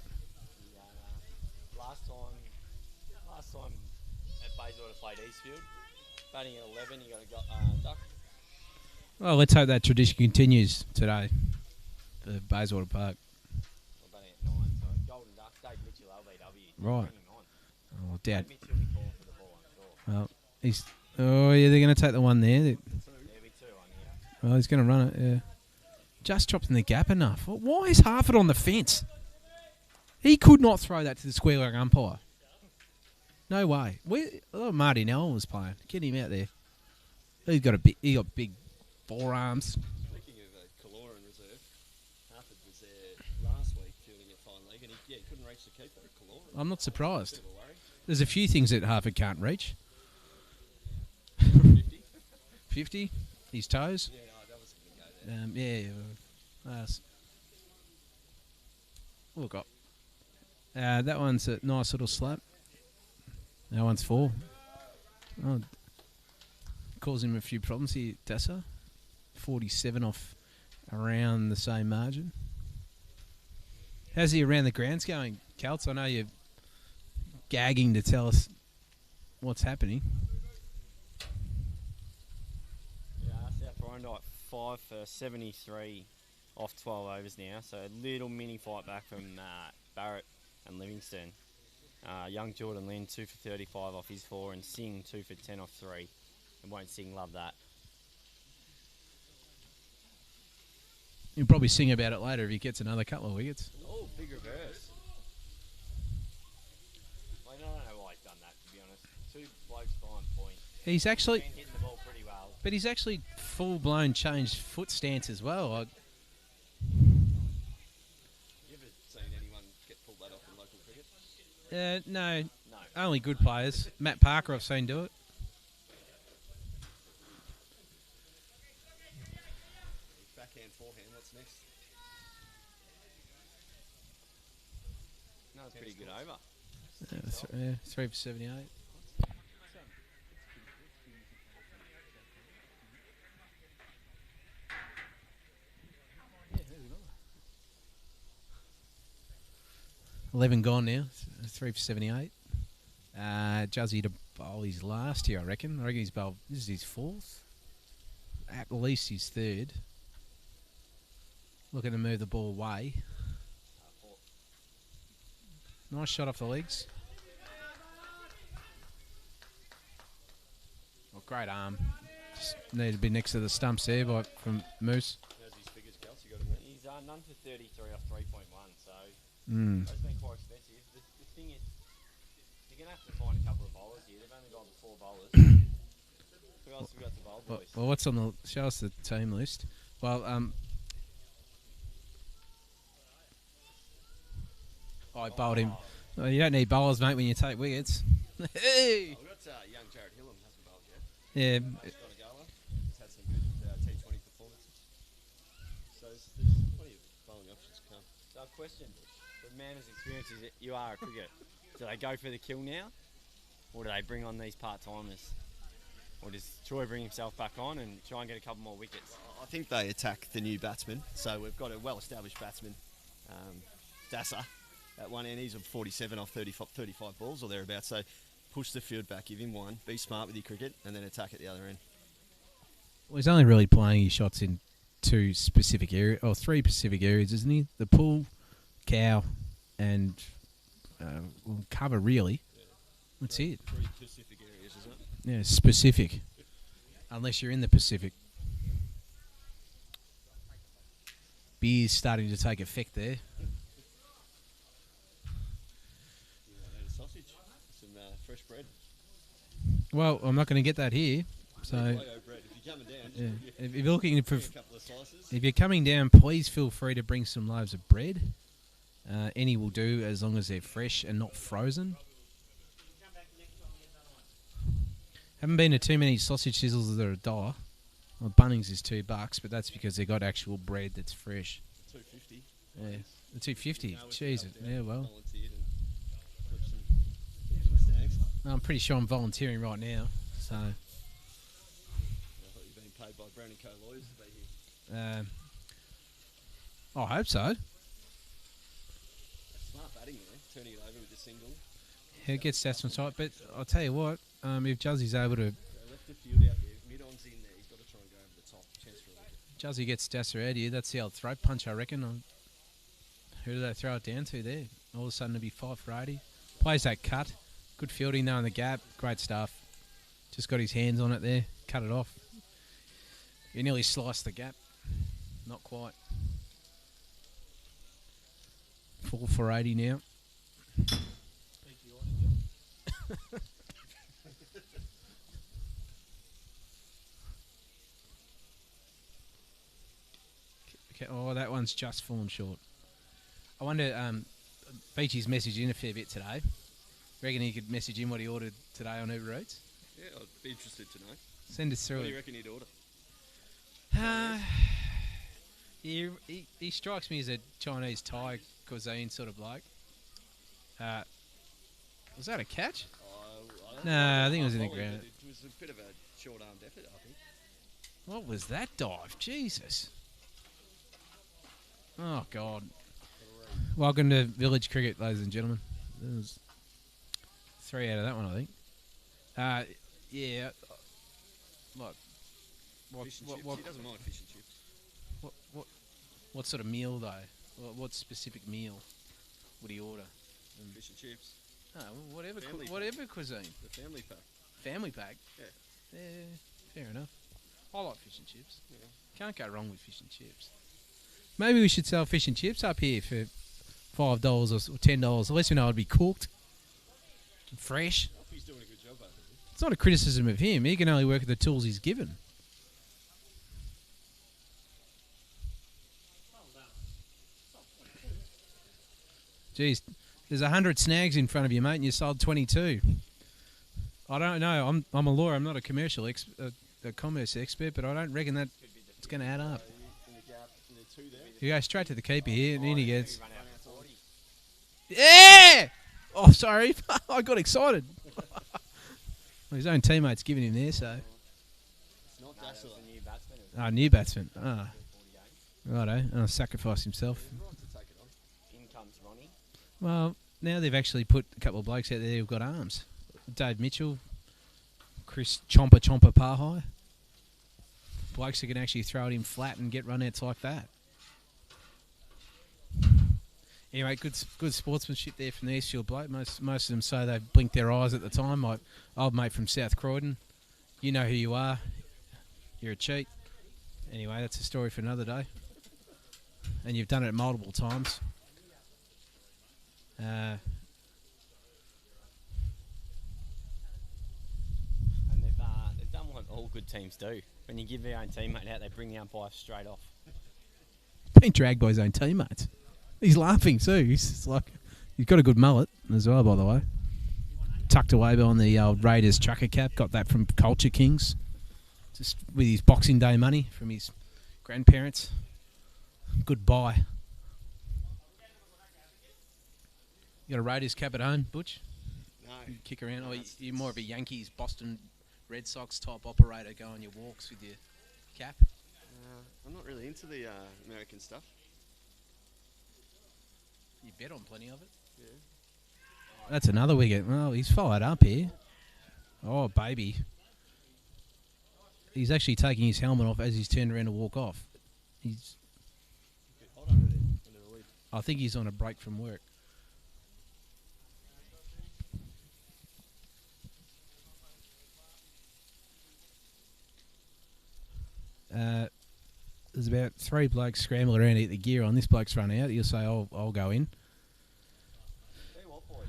Last time at Bayswater played Eastfield, batting at 11, you got a duck. Well, let's hope that tradition continues today for Bayswater Park. Or batting at 9, so Golden Duck, Dave Mitchell, LBW. Right. Bringing on. Oh, Dad. Dave Mitchell will be calling for the ball, I'm sure. Well, yeah, they're going to take the one there. There'll be 2 on here. Oh, he's going to run it, yeah. Just chopped in the gap enough. Why is Harford on the fence? He could not throw that to the square leg umpire. No way. Marty Nell was playing. Get him out there. He got big forearms. Speaking of Kaloran reserve, Harford was there last week fielding at fine leg, and he couldn't reach the keeper at Kaloran. I'm not surprised. Bit of a worry. There's a few things that Harford can't reach. 50. 50, his toes. Yeah, no, that was going to go there. Look up. That one's a nice little slap. That one's 4. Oh, causing him a few problems here, Dasser. 47 off around the same margin. How's he around the grounds going, Celts? I know you're gagging to tell us what's happening. Yeah, South Warrandyte 5 for 73 off 12 overs now, so a little mini fight back from Barrett and Livingston. Young Jordan Lynn 2 for 35 off his 4, and Singh 2 for 10 off 3. And won't Singh love that? He'll probably sing about it later if he gets another couple of wickets. Oh, big reverse. I don't know why he's done that, to be honest. 2 blokes behind point. He's actually, Been hitting the ball pretty well. but he's actually full-blown changed foot stance as well. You ever seen anyone get pulled that off in local cricket? No, No. only good players. Matt Parker I've seen do it. Backhand, forehand, what's next? Another pretty good over. 3 for 78. 11 gone now. 3 for 78. Juzzy to bowl his last here, I reckon. I reckon he's bowled. This is his 4th. At least his 3rd. Looking to move the ball away. Nice shot off the legs. Oh, great arm. Just needed to be next to the stumps there from Moose. How's his figures, Kels? You got him there? He's none for 33 off 3.1, so Mm. that's been quite expensive. The thing is, you're going to have to find a couple of bowlers here. They've only got 4 bowlers. Who else have we got to bowl, boys? Well, what's on the... Show us the team list. Well, I bowled him. Well, you don't need bowlers, mate, when you take wickets. Hey! We've got young Jared Hillam, hasn't bowled yet. Yeah. He's got a goer. He's had some good T20 performances. So there's plenty of bowling options to come. So, question. The man whose experience is you are a cricket. Do they go for the kill now? Or do they bring on these part-timers? Or does Troy bring himself back on and try and get a couple more wickets? I think they attack the new batsman. So we've got a well-established batsman, Dasser, at one end. He's on 47 off 35 balls or thereabouts. So push the field back, give him one, be smart with your cricket, and then attack at the other end. Well, he's only really playing his shots in 2 specific areas, or 3 specific areas, isn't he? The pool, cow, and cover, really. Yeah. That's it. 3 specific areas, isn't it? Yeah, specific. Unless you're in the Pacific. Beer's starting to take effect there. And a sausage, some fresh bread. Well, I'm not going to get that here. So, Mayo bread. If you're coming down, yeah. If you're looking for, a couple of slices. if you're coming down, please feel free to bring some loaves of bread. Any will do as long as they're fresh and not frozen. Haven't been to too many sausage sizzles that are $1. Well, Bunnings is $2, but that's because they got actual bread that's fresh. $2.50. Yeah, the $2.50. Jesus. Yeah, well, Volunteered and put some snags. I'm pretty sure I'm volunteering right now. So, I thought you were being paid by Brown & Co lawyers to be here. I hope so. Smart batting there, turning it over with a single. He gets stats on site, but I'll tell you what, if Juzzy's able to... They left the field out there. Mid-on's in there. He's got to try and go over the top. Chance for a wicket. Juzzy gets Dasser out here, that's the old throat punch, I reckon. Who do they throw it down to there? All of a sudden it'll be 5 for 80. Plays that cut. Good fielding there in the gap. Great stuff. Just got his hands on it there. Cut it off. He nearly sliced the gap. Not quite. 4 for 80 now. Okay, oh, that one's just fallen short. I wonder, Beachy's messaged in a fair bit today. Reckon he could message in what he ordered today on Uber Eats? Yeah, I'd be interested to know. Send us through What do it. you reckon he'd order? He strikes me as a Chinese Thai cuisine sort of bloke. Was that a catch? No, I think it was in the ground. It was a bit of a short-armed effort, I think. What was that dive? Jesus. Oh, God. Welcome to Village Cricket, ladies and gentlemen. There was 3 out of that one, I think. Yeah. What? Fish and chips. He doesn't mind fish and chips. What sort of meal though? What specific meal would he order? Fish and chips. Oh, whatever, Family whatever cuisine. The family pack. Family pack. Yeah. Yeah, fair enough. I like fish and chips. Yeah. Can't go wrong with fish and chips. Maybe we should sell fish and chips up here for $5 or $10. At least we know it'd be cooked, fresh. He's doing a good job over there. It's not a criticism of him. He can only work with the tools he's given. Jeez, there's 100 snags in front of you, mate, and you sold 22. I don't know. I'm a lawyer. I'm not a commercial a commerce expert, but I don't reckon that it's going to add up. You go straight to the keeper here, and then he gets. Yeah! Oh, sorry. I got excited. Well, his own teammate's giving him there, so. It's not Dassler. Ah, new batsman. Ah. Righto. Oh, sacrifice himself. In comes Ronnie. Well, now they've actually put a couple of blokes out there who've got arms. Dave Mitchell, Chris Chomper Pahai. Blokes who can actually throw it in flat and get run-outs like that. Anyway, good sportsmanship there from the Eastfield bloke. Most of them say they blinked their eyes at the time. My old mate from South Croydon, you know who you are. You're a cheat. Anyway, that's a story for another day. And you've done it multiple times. And they've done what all good teams do. When you give your own teammate out, they bring the umpire straight off. Been dragged by his own teammates. He's laughing too. He's like, he's got a good mullet as well, by the way. Tucked away behind the old Raiders trucker cap. Got that from Culture Kings. Just with his Boxing Day money from his grandparents. Good buy. You got a Raiders cap at home, Butch? No. You kick around, or you're more of a Yankees, Boston Red Sox type operator, go on your walks with your cap? I'm not really into the American stuff. You bet on plenty of it. Yeah. That's another wicket. Well, he's fired up here. Oh, baby. He's actually taking his helmet off as he's turned around to walk off. He's. Hold over there. I think he's on a break from work. There's about 3 blokes scrambling around to get the gear on. This bloke's run out. He'll say, I'll go in. Tell you what, boys.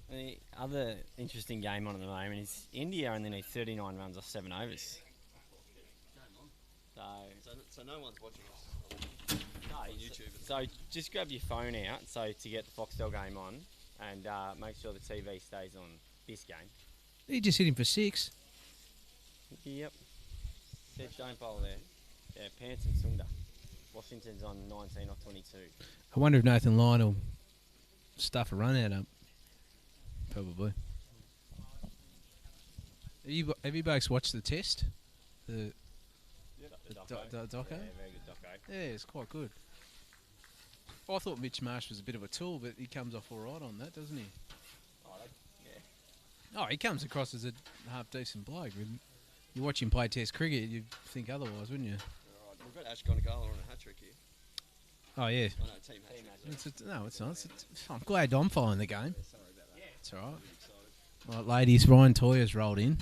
The other interesting game on at the moment is India only need 39 runs off 7 overs. So no one's watching us on YouTube. So just grab your phone out to get the Foxtel game on and make sure the TV stays on this game. He just hit him for 6. Yep. Said don't bowl there. Yeah, Pants and Sunda. Washington's on 19 off 22. I wonder if Nathan Lyon will stuff a run out up. Probably. Have you folks watched the test? The doco? Yeah, very good doco. Yeah, it's quite good. I thought Mitch Marsh was a bit of a tool, but he comes off all right on that, doesn't he? Yeah. Oh, he comes across as a half-decent bloke. You watch him play test cricket, you'd think otherwise, wouldn't you? Right, we've got Ash Gonagala on a hat-trick here. Oh, yeah. Oh, no, team hat-trick. No, it's not. I'm glad I'm following the game. Sorry about that. It's all right. Right, ladies, Ryan Toyer's rolled in.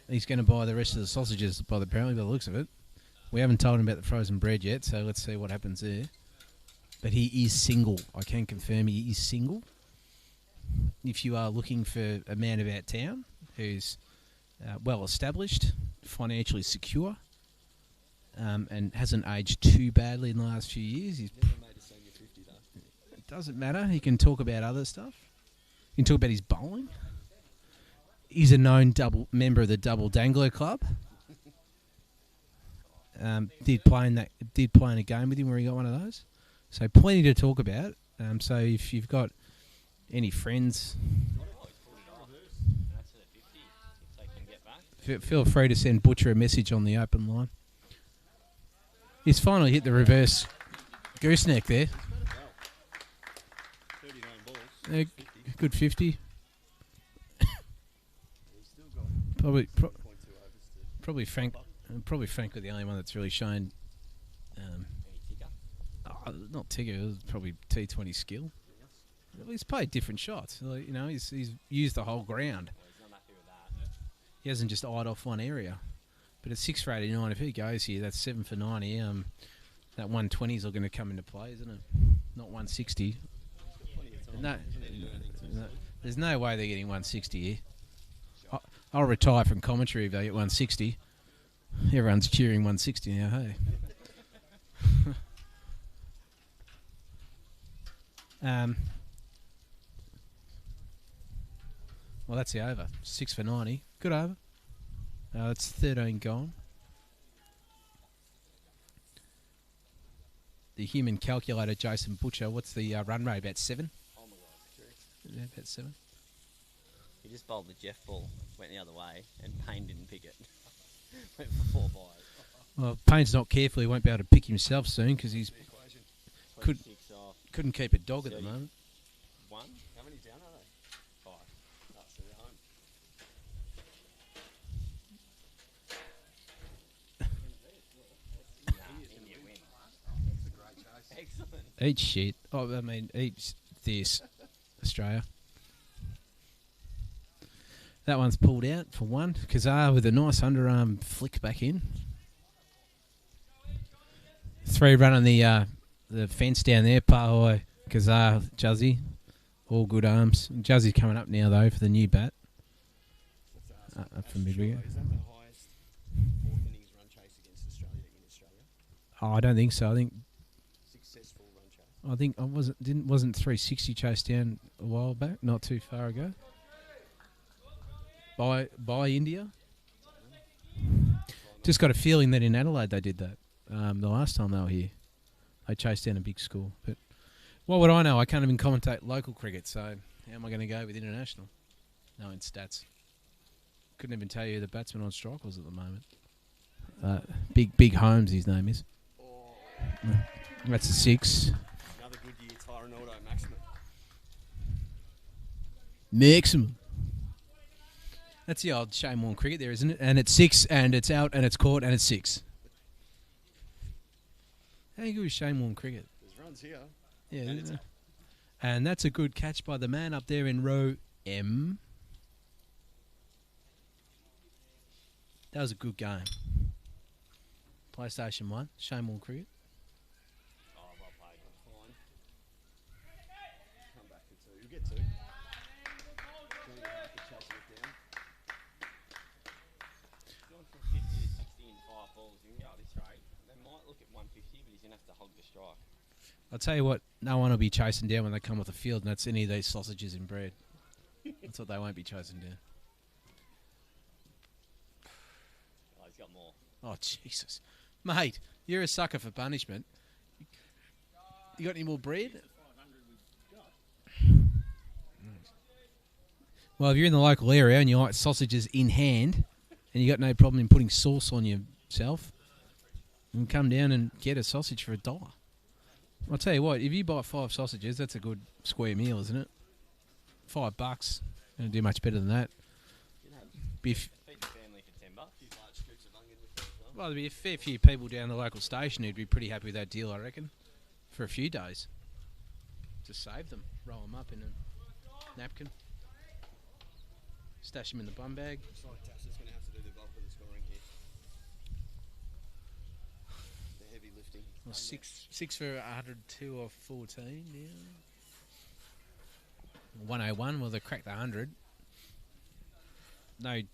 He's going to buy the rest of the sausages, apparently, by the looks of it. We haven't told him about the frozen bread yet, so let's see what happens there. But he is single. I can confirm he is single. If you are looking for a man about town who's well established, financially secure, and hasn't aged too badly in the last few years, he's Never made a senior 50 though. it doesn't matter. He can talk about other stuff. He can talk about his bowling. He's a known member of the Double Dangler Club. Did play in a game with him where he got one of those. So plenty to talk about. So if you've got any friends, feel free to send Butcher a message on the open line. He's finally hit the reverse gooseneck there. 39 balls. Good 50. Probably Frank was the only one that's really shown not Tigger, it was probably T20 skill. He's played different shots. Like, you know, he's used the whole ground. He hasn't just eyed off one area. But at 6 for 89, if he goes here, that's 7 for 90. That 120 is all going to come into play, isn't it? Not 160. No, there's no way they're getting 160 here. I'll retire from commentary if they get 160. Everyone's cheering 160 now, hey? Well, that's the over. 6 for 90. Good over. It's 13 gone. The human calculator, Jason Butcher, what's the run rate? About 7? Oh my God, correct. Yeah, about 7. He just bowled the Jeff ball, went the other way, and Payne didn't pick it. Went for 4 byes. Well, if Payne's not careful, he won't be able to pick himself soon because he's couldn't keep a dog at the moment. 1? How many down are they? 5. That's at home. India win. That's a great chase. Excellent. Eat shit. Oh, I mean, eat this, Australia. That one's pulled out for 1. Kazar with a nice underarm flick back in. 3 running the fence down there. Pahoy, Kazar, Juzzy. All good arms. Juzzy's coming up now, though, for the new bat. From midwicket. Is that the highest 4th innings run chase against Australia in Australia? Oh, I don't think so. I think Successful run chase. I wasn't 360 chased down a while back, not too far ago. By India. Just got a feeling that in Adelaide they did that. The last time they were here, they chased down a big score. But what would I know? I can't even commentate local cricket, so how am I going to go with international? No, in stats. Couldn't even tell you who the batsman on strike was at the moment. Big Holmes, his name is. That's a 6. Another good year, Tyronaldo, maximum. Maximum. That's the old Shane Warne cricket there, isn't it? And it's 6, and it's out, and it's caught, and it's 6. How good is Shane Warne cricket? There's runs here. Yeah, and that's a good catch by the man up there in row M. That was a good game. PlayStation 1, Shane Warne cricket. Oh, well played. Fine. Come back for 2. You'll get 2. Johnny Harper chasing it down. Going from 50 to 60 in 5 balls, you can go this rate. They might look at 150, but he's going to have to hog the strike. I'll tell you what, no one will be chasing down when they come off the field, and that's any of these sausages in bread. That's what they won't be chasing down. Oh, he's got more. Oh, Jesus. Mate, you're a sucker for punishment. You got any more bread? Well, if you're in the local area and you like sausages in hand and you got no problem in putting sauce on yourself, you can come down and get a sausage for $1. I'll tell you what, if you buy 5 sausages, that's a good square meal, isn't it? $5. Don't do much better than that. Biff. Feed the family for $10. Large scoops of onion with it as well. Well, there'd be a fair few people down the local station who'd be pretty happy with that deal, I reckon, for a few days. Just save them, roll them up in a napkin, stash them in the bum bag. Looks like Tassa's going to have to do the bulk of the scoring here. The heavy lifting. Well, six for 102 or 14, yeah. 101, well, they cracked the 100.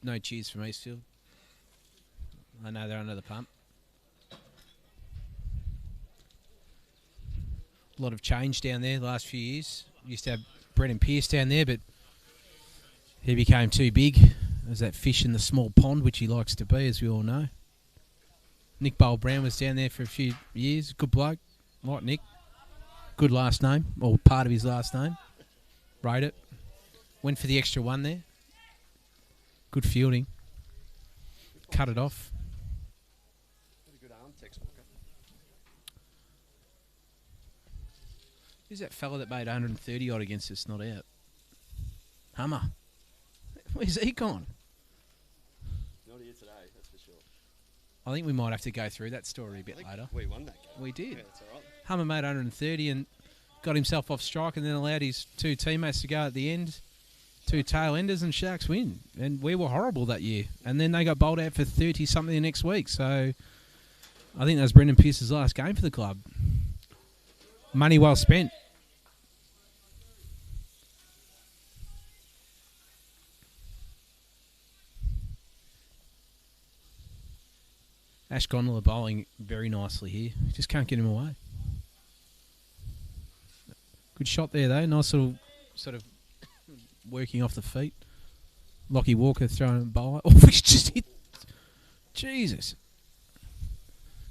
No cheers from Eastfield. I know they're under the pump. A lot of change down there the last few years. Used to have Brendan Pearce down there, but he became too big. There's that fish in the small pond, which he likes to be, as we all know. Nick Bowl-Brown was down there for a few years. Good bloke. Like Nick. Good last name, or part of his last name. Rate it. Went for the extra 1 there. Good fielding. Cut it off. Pretty good arm, Tex Walker. Who's that fella that made 130 odd against us not out? Hummer. Where's he gone? Not here today, that's for sure. I think we might have to go through that story a bit I think later. we won that game. We did. Yeah, that's all right. Hummer made 130 and got himself off strike, and then allowed his two teammates to go at the end, two tail enders, and Sharks win. And we were horrible that year. And then they got bowled out for 30-something the next week. So I think that was Brendan Pearce's last game for the club. Money well spent. Ash Gondola bowling very nicely here. Just can't get him away. Good shot there, though. Nice little sort of working off the feet. Lockie Walker throwing a bowler. Oh, he's just hit. Jesus.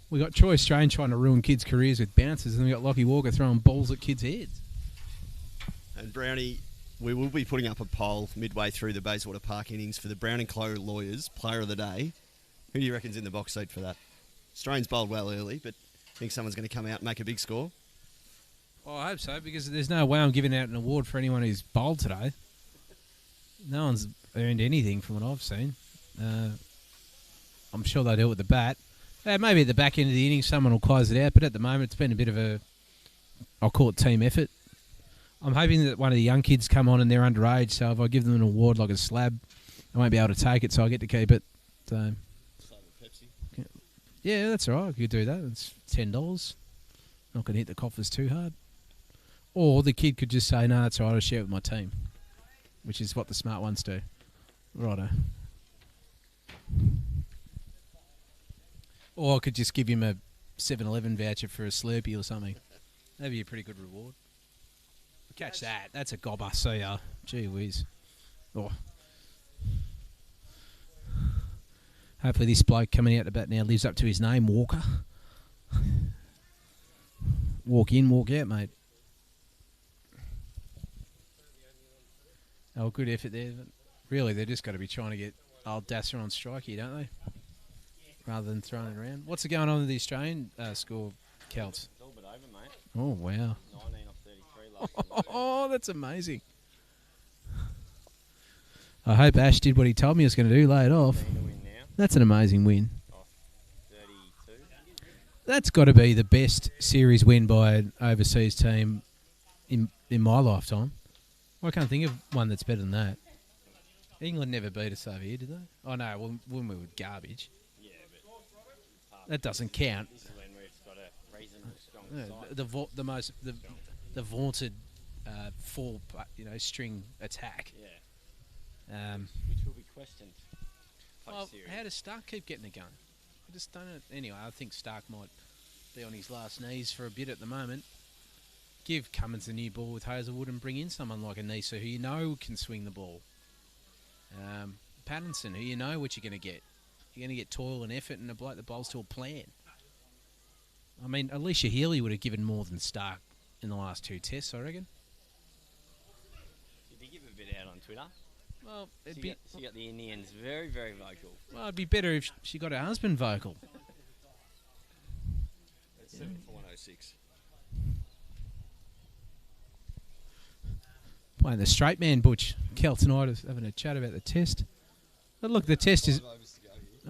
We got Troy Strain trying to ruin kids' careers with bounces, and we got Lockie Walker throwing balls at kids' heads. And Brownie, we will be putting up a poll midway through the Bayswater Park innings for the Brown and Clough Lawyers Player of the Day. Who do you reckon's in the box seat for that? Strain's bowled well early, but I think someone's going to come out and make a big score. Well, I hope so, because there's no way I'm giving out an award for anyone who's bowled today. No one's earned anything from what I've seen. I'm sure they'll do it with the bat. Maybe at the back end of the inning someone will close it out, but at the moment it's been a bit of a, I'll call it team effort. I'm hoping that one of the young kids come on and they're underage, so if I give them an award like a slab, I won't be able to take it, so I get to keep it. So, yeah, that's all right. I could do that. It's $10. Not going to hit the coffers too hard. Or the kid could just say, no, it's all right, I'll share it with my team, which is what the smart ones do. Righto. Or I could just give him a 7-Eleven voucher for a Slurpee or something. That'd be a pretty good reward. Catch that. That's a gobber. See ya. Gee whiz. Oh. Hopefully this bloke coming out the bat now lives up to his name, Walker. Walk in, walk out, mate. Oh, good effort there. Really, they're just got to be trying to get old Dasser on strike here, don't they? Rather than throwing it around. What's going on with the Australian score, Celts? It's all but over, mate. Oh, wow. 19 off 33 last Oh, that's amazing. I hope Ash did what he told me he was going to do, lay it off. That's an amazing win. Off 32. That's got to be the best series win by an overseas team in my lifetime. I can't think of one that's better than that. England never beat us over here, did they? Oh, no, when we were garbage. Yeah, but that doesn't count. This is when we've got a reasonable strong side. The vaunted string attack. Yeah. Which will be questioned. Well, how does Stark keep getting it going? I just don't know. Anyway, I think Stark might be on his last knees for a bit at the moment. Give Cummins a new ball with Hazelwood and bring in someone like Anissa who you know can swing the ball. Pattinson, who you know what you're going to get. You're going to get toil and effort and a bloke that bowls to a plan. I mean, Alicia Healy would have given more than Stark in the last two tests, I reckon. Did he give a bit out on Twitter? Well, she got the Indians very, very vocal. Well, it'd be better if she got her husband vocal. That's 7-4-1-06. Playing the straight man, Butch. Kel tonight is having a chat about the test. But look, the test is...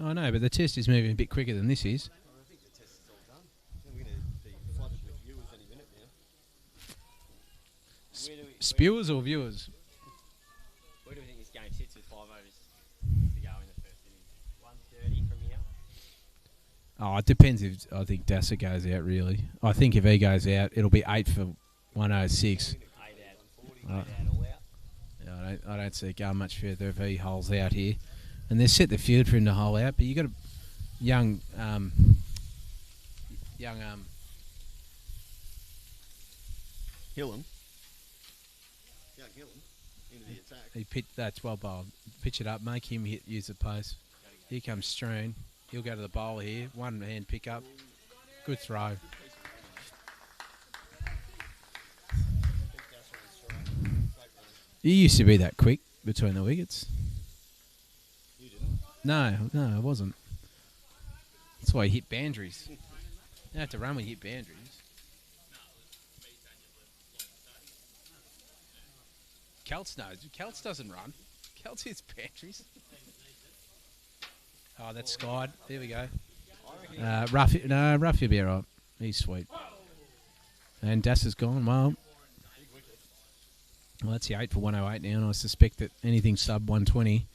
I know, but the test is moving a bit quicker than this is. I think the test is all done. We're going to be flooded with viewers any minute now. Spewers or viewers? Where do we think this game sits with 5 overs to go in the first innings? 130 from here? Oh, it depends if I think Dasser goes out, really. I think if he goes out, it'll be 8 for 106. 8 out, 8 out all out. Yeah, I don't see it going much further if he holes out here. And they've set the field for him to hole out, but you got a young Hillam into the attack. That's well bowled. Pitch it up, make him use the post. Here comes Strain. He'll go to the bowler here. One hand pick up. Good throw. You used to be that quick between the wickets. You didn't? No, it wasn't. That's why he hit boundaries. You don't have to run when you hit boundaries. Celts knows. Celts doesn't run. Celts hits boundaries. Oh, that's skied. There we go. Ruff, you'll be all right. He's sweet. And Das is gone. Well, that's the 8 for 108 now, and I suspect that anything sub 120,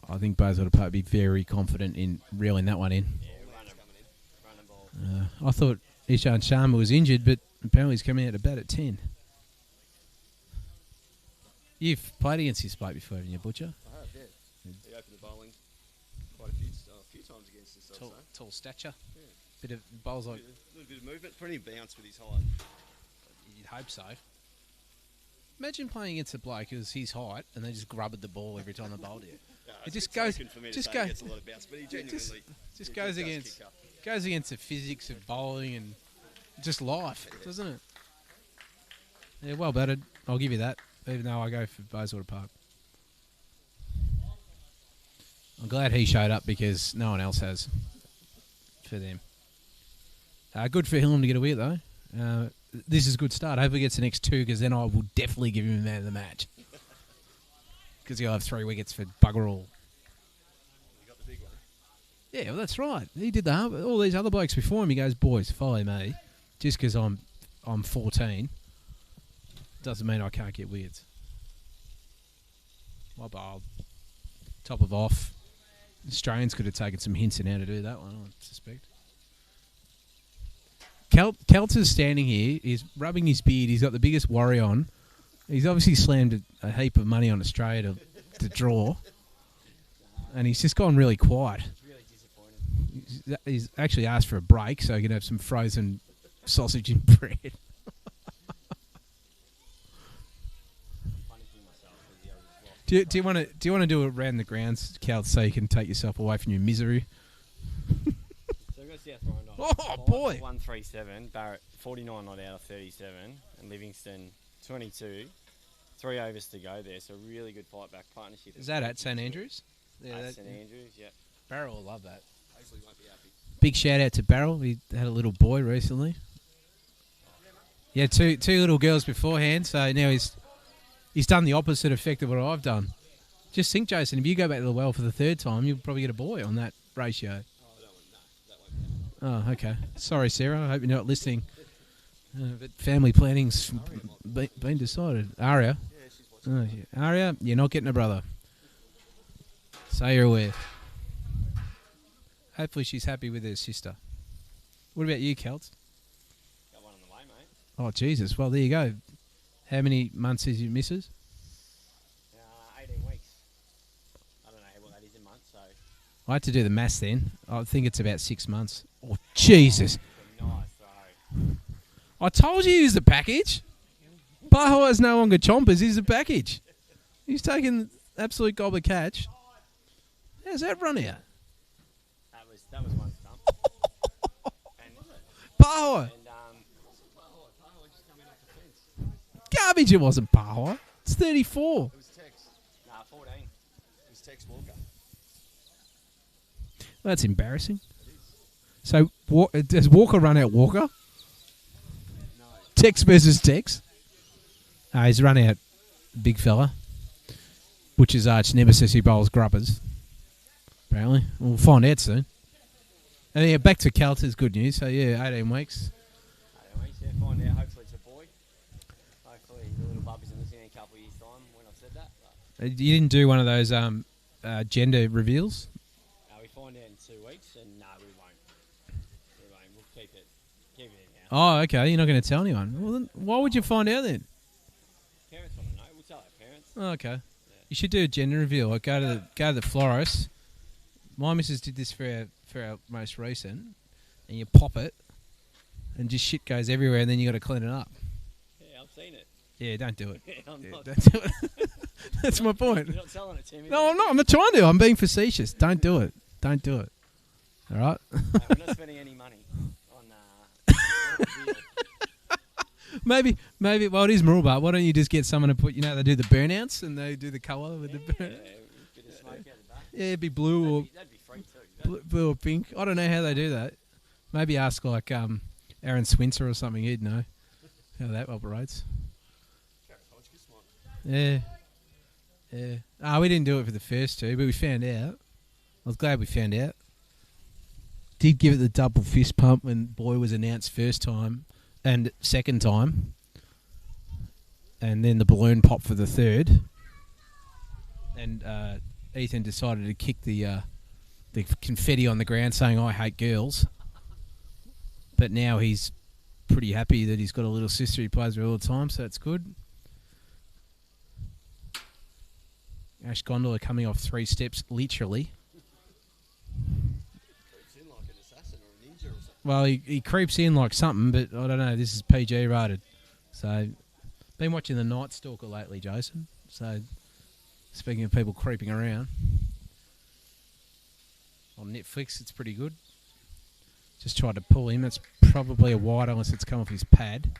I think Bayswater Park would be very confident in reeling that one in. I thought Ishan Sharma was injured, but apparently he's coming out to bat at 10. You've played against this bloke before, haven't you, Butcher? I have, yeah. He opened the bowling quite a few times against us. Tall stature. Yeah. Bit of bowls like... A little bit of movement, plenty of bounce with his height. You'd hope so. Imagine playing against a bloke who's his height and they just grub at the ball every time they bowled you. It just goes... Just go, gets a lot of bounce, but he genuinely... Just goes against the physics of bowling and just life, doesn't it? Yeah, well batted. I'll give you that, even though I go for Bayswater Park. I'm glad he showed up because no one else has for them. Good for Hillam to get a win, though. This is a good start. Hopefully he gets the next 2 because then I will definitely give him man of the match. Because he'll have 3 wickets for bugger all. You got the big one. Yeah, well, that's right. He did all these other blokes before him. He goes, boys, follow me. Just because I'm 14 doesn't mean I can't get weirds. Well bowled. Top of off. Australians could have taken some hints on how to do that one, I suspect. Kelts is standing here. He's rubbing his beard. He's got the biggest worry on. He's obviously slammed a heap of money on Australia to draw. And he's just gone really quiet. Really disappointed. He's actually asked for a break so he can have some frozen sausage and bread. Do you want to do it around the grounds, Cal, so you can take yourself away from your misery? So we've got South Ryan. Oh boy! 137, Barrett 49 not out of 37, and Livingston 22. 3 overs to go there, so really good fight back partnership. Is that at St Andrews? Yeah, at St Andrews, yep. Barrel will love that. Hopefully won't be happy. Big shout out to Barrel. He had a little boy recently. Yeah, two little girls beforehand, so now he's done the opposite effect of what I've done. Just think, Jason, if you go back to the well for the 3rd time, you'll probably get a boy on that ratio. Oh, okay. Sorry, Sarah. I hope you're not listening. But family planning's been decided. Aria. Aria, you're not getting a brother. So you're aware. Hopefully she's happy with her sister. What about you, Celts? Got one on the way, mate. Oh, Jesus. Well, there you go. How many months is your missus? 18 weeks. I don't know what that is in months, so... I had to do the maths then. I think it's about 6 months. Oh, Jesus. Nice, though. I told you he's the package. Baho is no longer chompers. He's the package. He's taking absolute gobbler catch. How's that run out? That was one stump. Baho. Garbage, it wasn't Baho. It's 34. It was Tex. Nah, 14. It was Tex Walker. Well, that's embarrassing. So, does Walker run out Walker? No. Tex versus Tex? He's run out big fella. Butcher's arch nemesis who bowls grubbers. Apparently. We'll find out soon. And yeah, back to Calter's good news. So, yeah, 18 weeks. 18 weeks, yeah, find out. Hopefully it's a boy. Hopefully the little bubby's in the in a couple of years' time when I've said that. But You didn't do one of those gender reveals? we find out in 2 weeks, and no, we won't. We won't. We'll keep it in-house. Oh, okay. You're not going to tell anyone. Well, then why would you find out then? Parents want to know. We'll tell our parents. Oh, okay. You should do a gender reveal. Like go to the florist. My missus did this for our most recent, and you pop it, and just shit goes everywhere, and then you got to clean it up. Yeah, I've seen it. Yeah, don't do it. I'm not. Don't do it. That's my point. You're not selling it to me. No, I'm not. I'm not trying to. I'm being facetious. Don't do it. Don't do it. All right. No, we're not spending any money on a reveal. Maybe. Well, it is Mooroolbar. Why don't you just get someone to put? You know, they do the burnouts and they do the colour with the burn. Yeah, bit of smoke out the back. Yeah, it'd be blue or That'd be free too. blue or pink. I don't know how they do that. Maybe ask like Aaron Swincer or something. He'd know how that operates. Yeah. We didn't do it for the first 2, but we found out. I was glad we found out. Did give it the double fist pump when boy was announced first time, and second time, and then the balloon popped for the third, and Ethan decided to kick the confetti on the ground, saying "I hate girls." But now he's pretty happy that he's got a little sister he plays with all the time, so that's good. Ash Gondola coming off 3 steps, literally. Creeps in like an assassin or a ninja or something. Well, he creeps in like something, but I don't know. This is PG rated. So, been watching The Night Stalker lately, Jason. So, speaking of people creeping around, on Netflix, it's pretty good. Just tried to pull him. It's probably a wide unless it's come off his pad.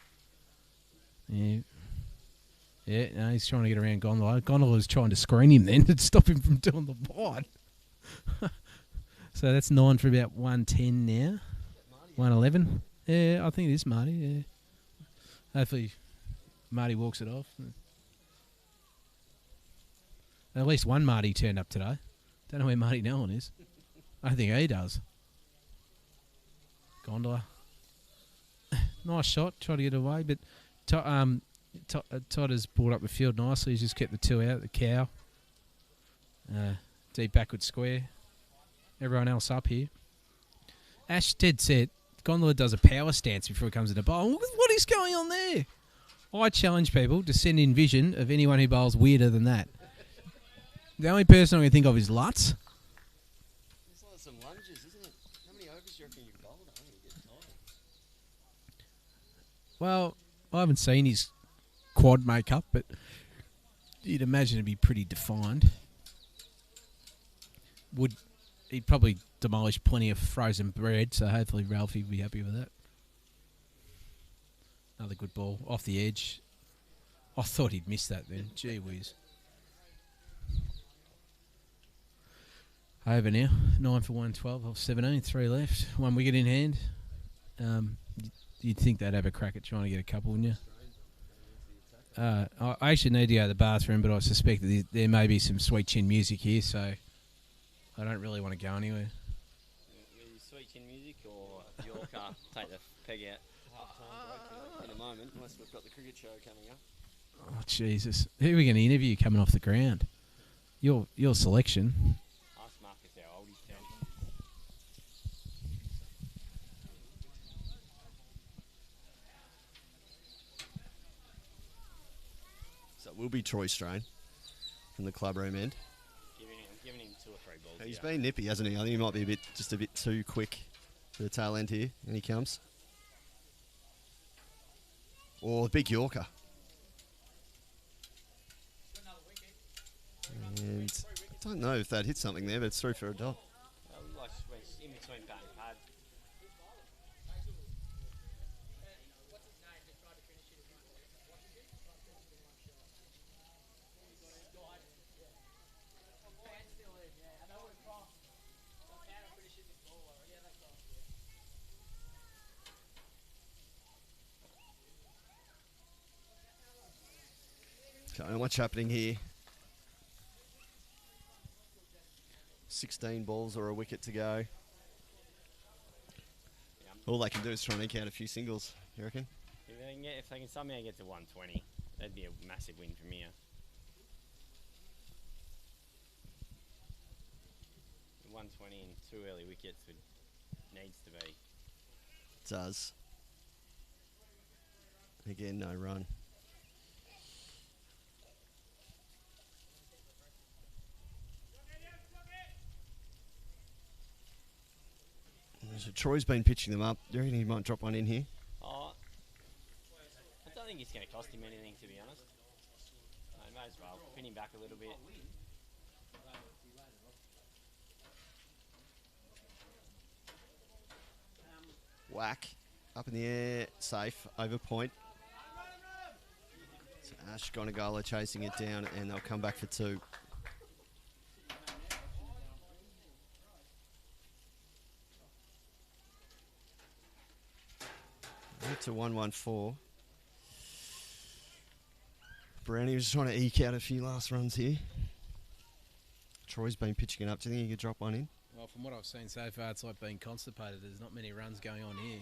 Yeah. Yeah, no, he's trying to get around Gondola. Gondola's trying to screen him then to stop him from doing the wide. So that's 9 for about 110 now. 111. Yeah, I think it is Marty, yeah. Hopefully Marty walks it off. At least one Marty turned up today. Don't know where Marty Nellen is. I think he does. Gondola. Nice shot. Try to get away, but Todd has brought up the field nicely. He's just kept the 2 out. The cow. Deep backward square. Everyone else up here. Ash dead set. Gondola does a power stance before he comes in the bowl. What is going on there? I challenge people to send in vision of anyone who bowls weirder than that. The only person I can think of is Lutz. It's like some lunges, isn't it? How many overs do you reckon you can bowl? I don't think you get tired. Well, I haven't seen his quad makeup, but you'd imagine it'd be pretty defined. He'd probably demolish plenty of frozen bread, so hopefully Ralphie will be happy with that. Another good ball off the edge. I thought he'd miss that then. Gee whiz. Over now. 9 for 112 off 17. 3 left. 1 wicket in hand. You'd think they'd have a crack at trying to get a couple, wouldn't you? I actually need to go to the bathroom, but I suspect that there may be some sweet chin music here, so I don't really want to go anywhere. Sweet chin music or Yorker take the peg out In a moment, unless we've got the cricket show coming up. Oh, Jesus. Who are we going to interview coming off the ground? Your selection. Ask Marcus how old he's telling. So it will be Troy Strain from the clubroom end. Giving him 2 or 3 balls. He's been nippy, hasn't he? I think he might be just a bit too quick for the tail end here. And he comes. Or big Yorker. And I don't know if that hit something there, but it's through for a dot. Like in between bat and pad. Okay, not much happening here. 16 balls or a wicket to go. All they can do is try and eke out a few singles, you reckon? If they can somehow get to 120, that'd be a massive win from here. 120 and 2 early wickets needs to be. It does. Again, no run. So Troy's been pitching them up. Do you reckon he might drop one in here? Oh, I don't think it's going to cost him anything, to be honest. I may as well pin him back a little bit. Whack. Up in the air. Safe. Over point. So Ash Gonagala chasing it down, and they'll come back for 2. To 114. Brownie was trying to eke out a few last runs here. Troy's been pitching it up. Do you think he could drop one in? Well, from what I've seen so far, it's like being constipated. There's not many runs going on here.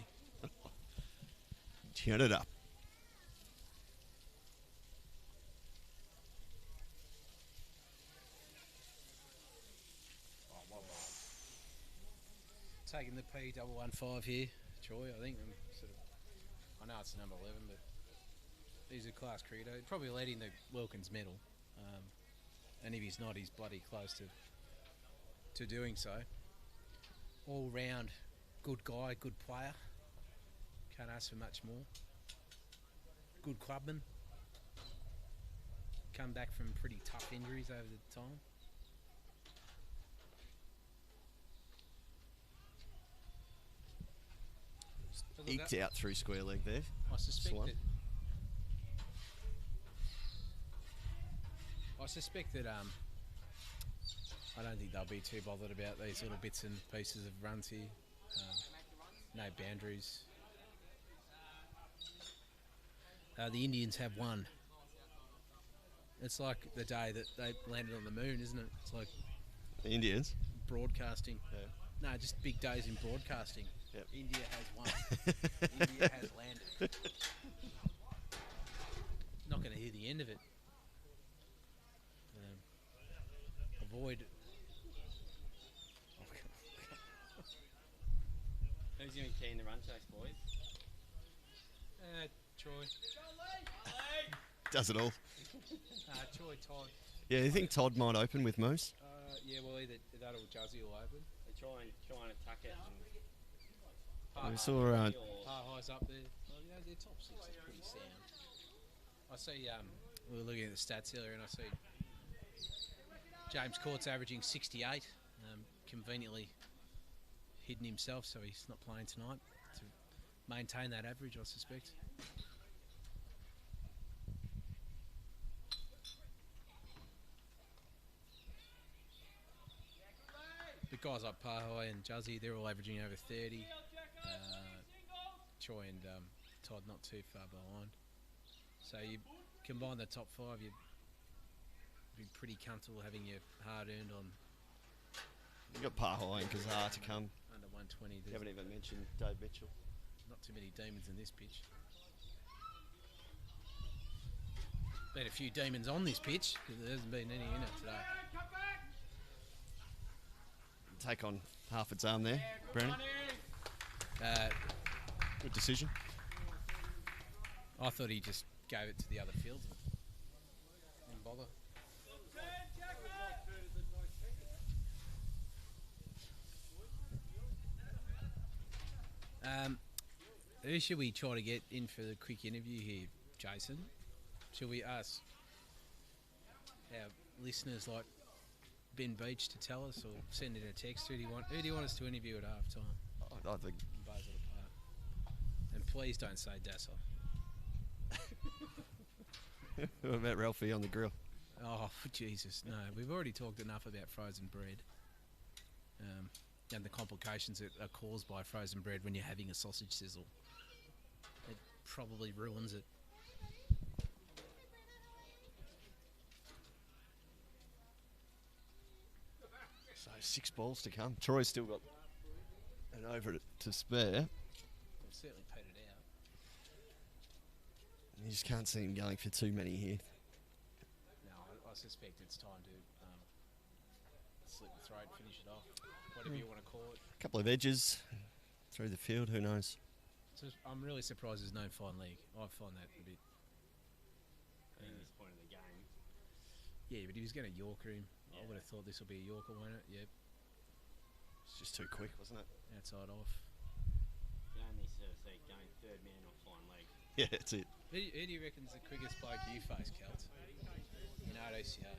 Turn it up. Taking the P115 here, Troy. I think I'm sort of. I know it's number 11, but he's a class cricketer. Probably leading the Wilkins medal, and if he's not, he's bloody close to doing so. All round, good guy, good player. Can't ask for much more. Good clubman. Come back from pretty tough injuries over the time. Eked out through square leg there. I suspect Swan. that. I suspect that I don't think they'll be too bothered about these little bits and pieces of runs here. No boundaries. The Indians have won. It's like the day that they landed on the moon, isn't it? It's like The Indians. broadcasting. Yeah. No, just big days in broadcasting. Yep. India has won. India has landed. Not going to hear the end of it. Avoid. Who's going to be key in the run chase, boys? Troy. Does it all. Troy, Todd. Yeah, you think Todd might open with Moose? Yeah, well, either that or Juzzy will open. They try and attack it. We saw High's up there. Well, you know, their top six is pretty sound. I see, we were looking at the stats earlier, and I see James Court's averaging 68, conveniently hidden himself, so he's not playing tonight to maintain that average, I suspect. The guys like Pahoi and Juzzy, they're all averaging over 30. Troy and Todd not too far behind. So you combine the top five, you'd be pretty comfortable having your hard earned on We've got Pahoi and Kazar to come. under 120. You There's haven't even mentioned Dave Mitchell. not too many demons in this pitch. Been a few demons on this pitch, because there hasn't been any in it today. Take on Harford's arm there, Brennan. Good decision. I thought he just gave it to the other field and didn't bother. Who should we try to get in for the quick interview here, Jason? Should we ask our listeners like Ben Beach to tell us, or send in a text? Who do you want us to interview at half time? I think Bayswater Park. And please don't say Dasser. what about Ralphie on the grill? Oh, Jesus, no. We've already talked enough about frozen bread. And the complications that are caused by frozen bread when you're having a sausage sizzle. It probably ruins it. So 6 balls to come. Troy's still got an over to spare. They've certainly petered out. You just can't see him going for too many here. No, I suspect it's time to slit the throat, finish it off. Whatever you want to call it. A couple of edges through the field, who knows? So I'm really surprised there's no fine leg. I find that a bit... At this point of the game. Yeah, but he was going to Yorker him. I would have thought this would be a Yorker, won't it? Yep. It's just too quick, wasn't it? Outside off. You only sort of see going third man or fine leg. Yeah, that's it. Who do you reckon's the quickest bloke you face, Kelt? In RDCA.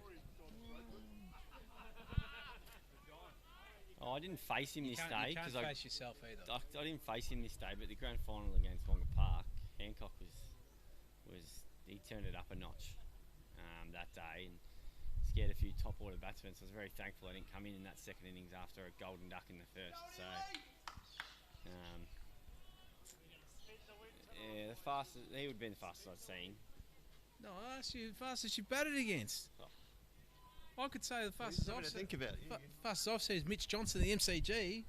Oh, I didn't face him this day. You can't 'cause face yourself either. I didn't face him this day, but the grand final against Wonga Park, Hancock was he turned it up a notch that day and scared a few top order batsmen. So I was very thankful I didn't come in that second innings after a golden duck in the first. So yeah, the fastest he would have been the fastest I'd seen. No, I asked you the fastest you batted against. I could say the fastest I've seen. Think about it. Fastest I've seen is Mitch Johnson, the MCG.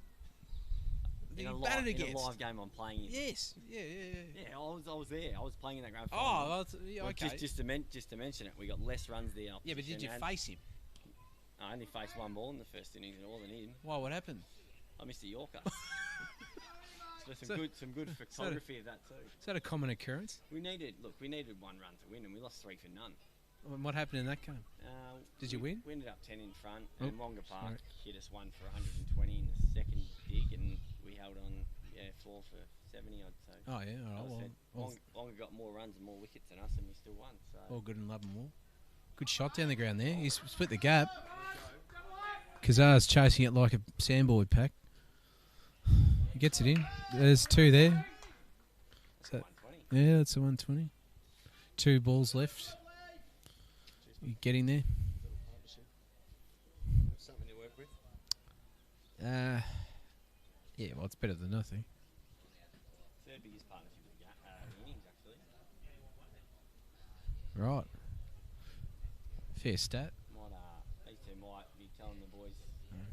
In you a batted live, in a against. live game I'm playing in. Yes. Yeah. Yeah, I was there. I was playing in that grand Oh, final. well, yeah, Well, okay. just to mention it, we got less runs there. Yeah, but did you face him? I only faced one ball in the first innings and all and in. Why? What happened? I missed a Yorker. So some good photography of that too. Is that a common occurrence? We needed one run to win and we lost 3 for none. And what happened in that game? Did you win? We ended up 10 in front, Oh, and Wonga Park sorry. hit us 1 for 120 in the second dig, and we held on 4 for 70, I'd say. Oh yeah, all Like I right. said, Well, Wonga got more runs and more wickets than us, and we still won. So all good and love and war. Good shot down the ground there. He split the gap. Kazar's chasing it like a sandboard pack. He gets it in. There's 2 there. Is that, 120. yeah, that's a 120. 2 balls left. You getting there? Something to work with. Yeah, well, it's better than nothing. Third biggest partnership of the innings, actually. Right. Fair stat. These two might be telling the boys.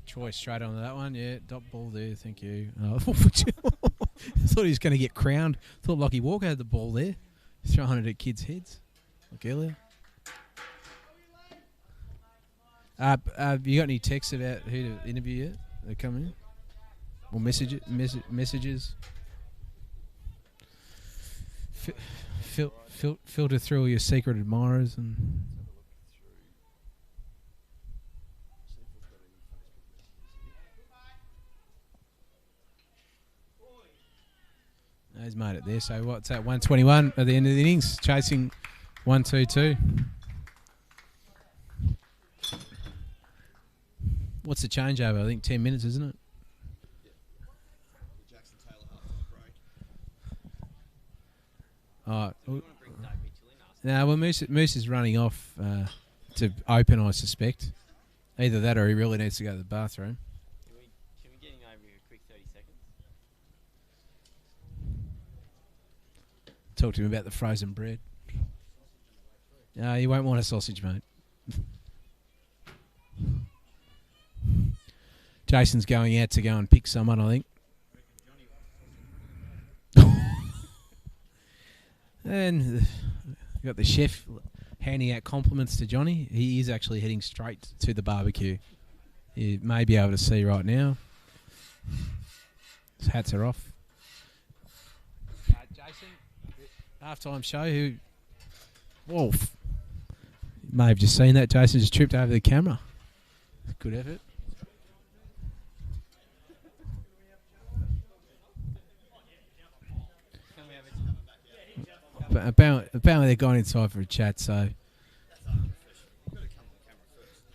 Troy straight onto that one. Yeah, dot ball there. Thank you. I thought he was going to get crowned. Thought Lockie Walker had the ball there. Throwing it at kids' heads. Like earlier. You got any texts about who to interview yet? They come in? Or messages? Filter through all your secret admirers and... He's made it there. So what's that? 121 at the end of the innings, chasing 122. What's the changeover? I think 10 minutes, isn't it? Jackson Taylor after the break. All right. Do you want to bring Dave Mitchell in? Now, well, Moose is running off to open, I suspect. Either that or he really needs to go to the bathroom. Can we get him over here a quick 30 seconds? Talk to him about the frozen bread. You won't want a sausage, mate. Jason's going out to go and pick someone, I think. And got the chef handing out compliments to Johnny. He is actually heading straight to the barbecue. You may be able to see right now. His hats are off. Jason, halftime show. Wolf. You may have just seen that. Jason just tripped over the camera. Good effort. But apparently they've gone inside for a chat, so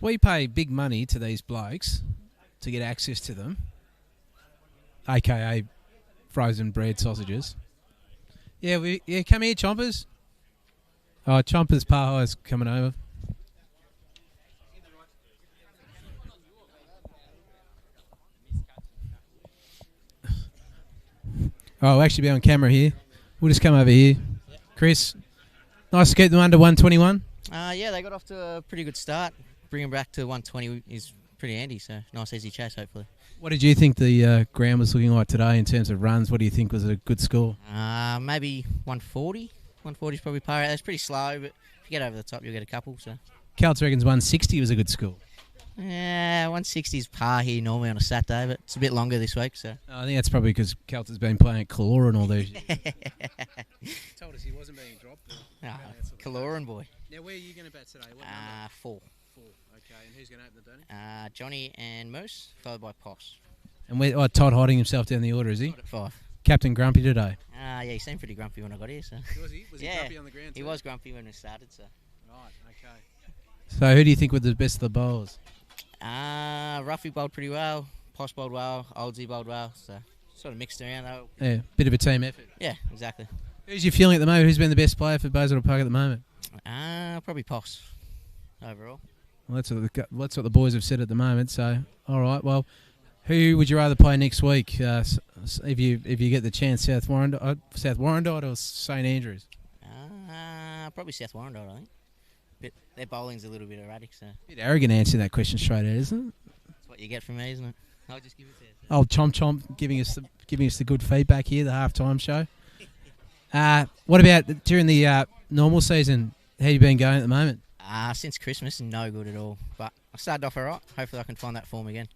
we pay big money to these blokes to get access to them, aka frozen bread sausages. Yeah, come here, Chompers. Oh, Chompers Paho's coming over. Oh, we'll actually be on camera here. We'll just come over here. Chris, nice to keep them under 121. Yeah, they got off to a pretty good start. Bringing them back to 120 is pretty handy, so nice easy chase, hopefully. What did you think the ground was looking like today in terms of runs? What do you think was a good score? Maybe 140. 140 is probably par. That's pretty slow, but if you get over the top, you'll get a couple. So. Celts reckons 160 was a good score. Yeah, 160 is par here normally on a Saturday, but it's a bit longer this week. So. I think that's probably because Celts has been playing at Calora all these years. Told us he wasn't being dropped. Caloran boy. Now, where are you going to bat today? What 4. 4. Okay, and who's going to open the batting? Johnny and Moose, followed by Poss. And Todd hiding himself down the order, is he? At 5. Captain Grumpy today. Yeah, he seemed pretty grumpy when I got here. So. Was he? Was he grumpy on the ground? He was grumpy when we started. So. Right, okay. So who do you think were the best of the bowlers? Ruffy bowled pretty well. Poss bowled well. Oldsey bowled well. So sort of mixed around though. Yeah, bit of a team effort. Yeah, exactly. Who's your feeling at the moment? Who's been the best player for Bayswater Park at the moment? Probably Poss overall. Well, that's what the boys have said at the moment. So, all right. Well, who would you rather play next week? If you get the chance, South Warrandyte or St Andrews? Probably South Warrandyte, I think. But their bowling's a little bit erratic, so. Bit arrogant answering that question straight out, isn't it? That's what you get from me, isn't it? I'll just give it there. Old Chomp Chomp giving us the good feedback here, the halftime show. What about during the normal season? How you been going at the moment? Since Christmas, no good at all. But I started off alright. Hopefully I can find that form again.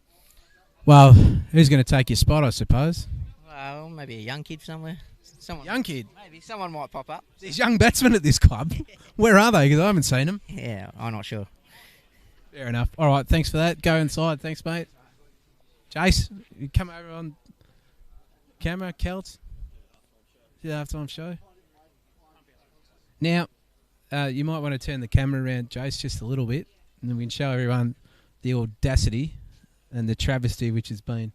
Well, who's going to take your spot, I suppose? Well, maybe a young kid somewhere. Someone, Young kid. Maybe someone might pop up. These young batsmen at this club. Where are they? Because I haven't seen them. Yeah, I'm not sure. Fair enough. All right, thanks for that. Go inside. Thanks, mate. Jace, you come over on camera, Celts. The halftime show. Now, you might want to turn the camera around, Jace, just a little bit, and then we can show everyone the audacity and the travesty which has been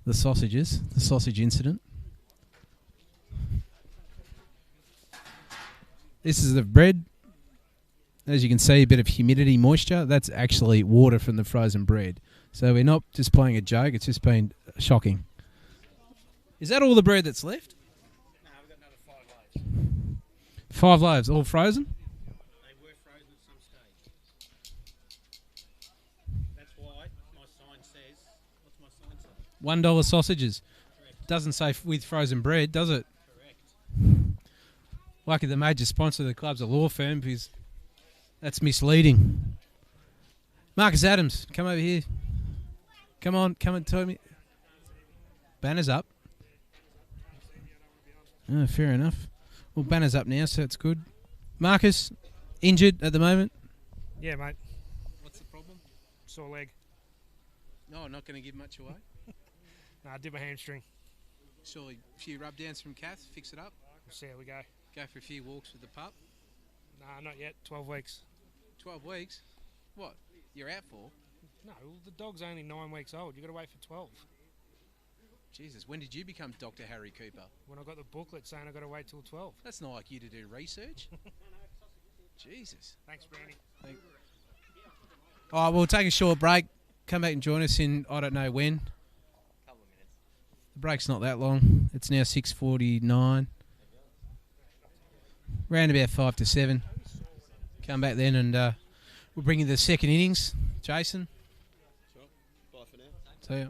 the sausages, the sausage incident. This is the bread. As you can see, a bit of humidity, moisture. That's actually water from the frozen bread. So we're not just playing a joke. It's just been shocking. Is that all the bread that's left? No, we've got another 5 loaves. 5 loaves, all frozen? They were frozen at some stage. That's why my sign says, what's my sign say? $1 sausages. Correct. Doesn't say with frozen bread, does it? Correct. Lucky the major sponsor of the club's a law firm, because that's misleading. Marcus Adams, come over here. Come on, come and tell me. Banner's up. Oh, fair enough. Well, banner's up now, so it's good. Marcus, injured at the moment. Yeah, mate. What's the problem? Sore leg. No, not going to give much away. No, I did my hamstring. Surely a few rub downs from Kath, fix it up. We'll see how we go. Go for a few walks with the pup. Nah, not yet. 12 weeks. 12 weeks? What? You're out for? No, the dog's only 9 weeks old. You've got to wait for 12. Jesus, when did you become Dr. Harry Cooper? When I got the booklet saying I've got to wait till 12. That's not like you to do research. Jesus. Thanks, Brownie. All right, we'll take a short break. Come back and join us in, I don't know when. Couple of minutes. The break's not that long. It's now 6:49. Round about 5 to 7. Come back then and we'll bring you the second innings. Jason. Sure. Bye for now. See ya.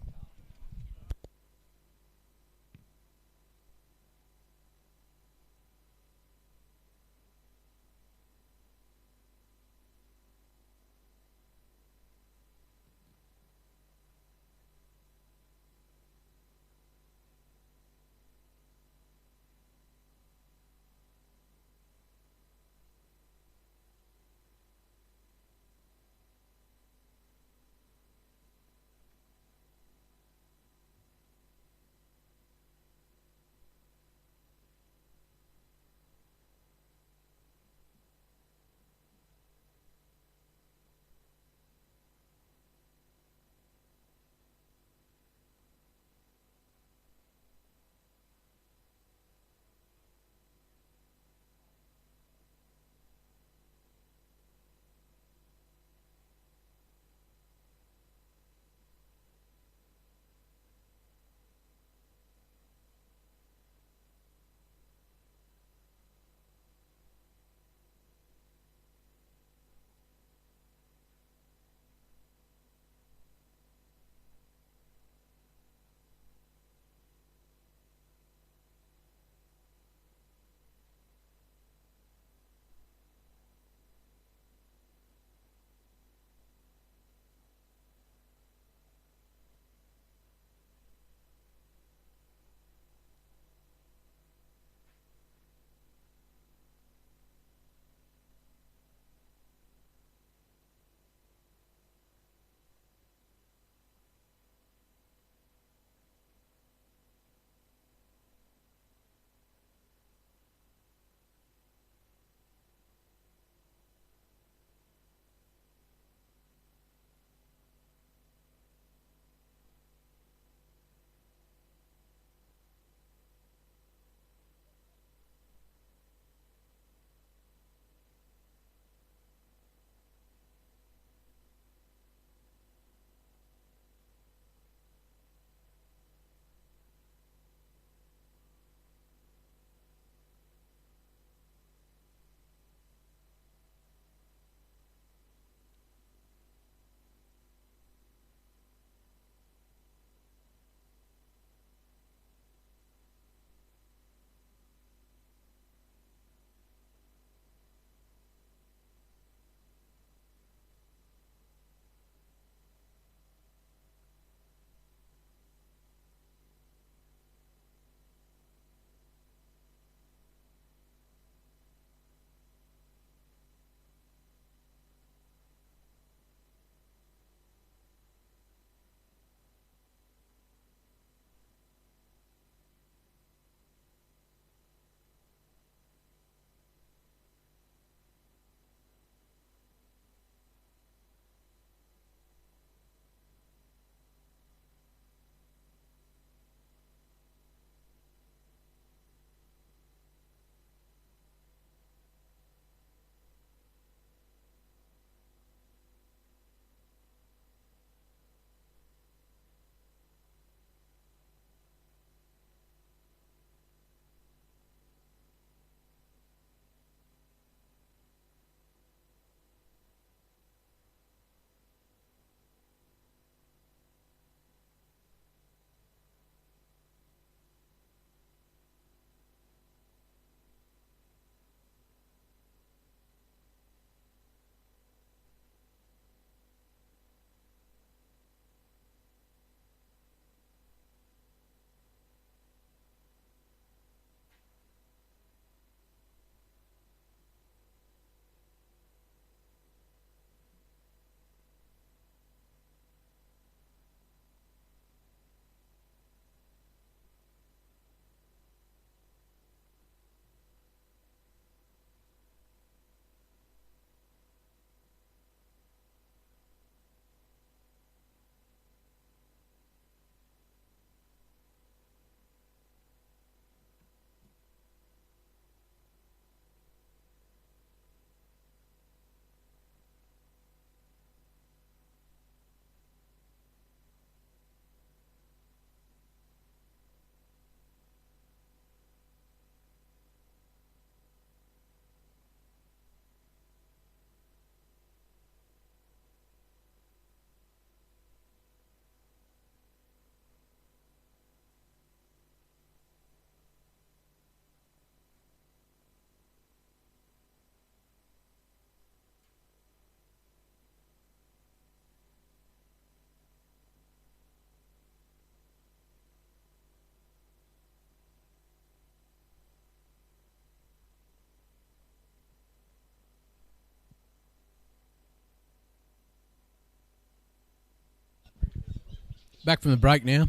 Back from the break now.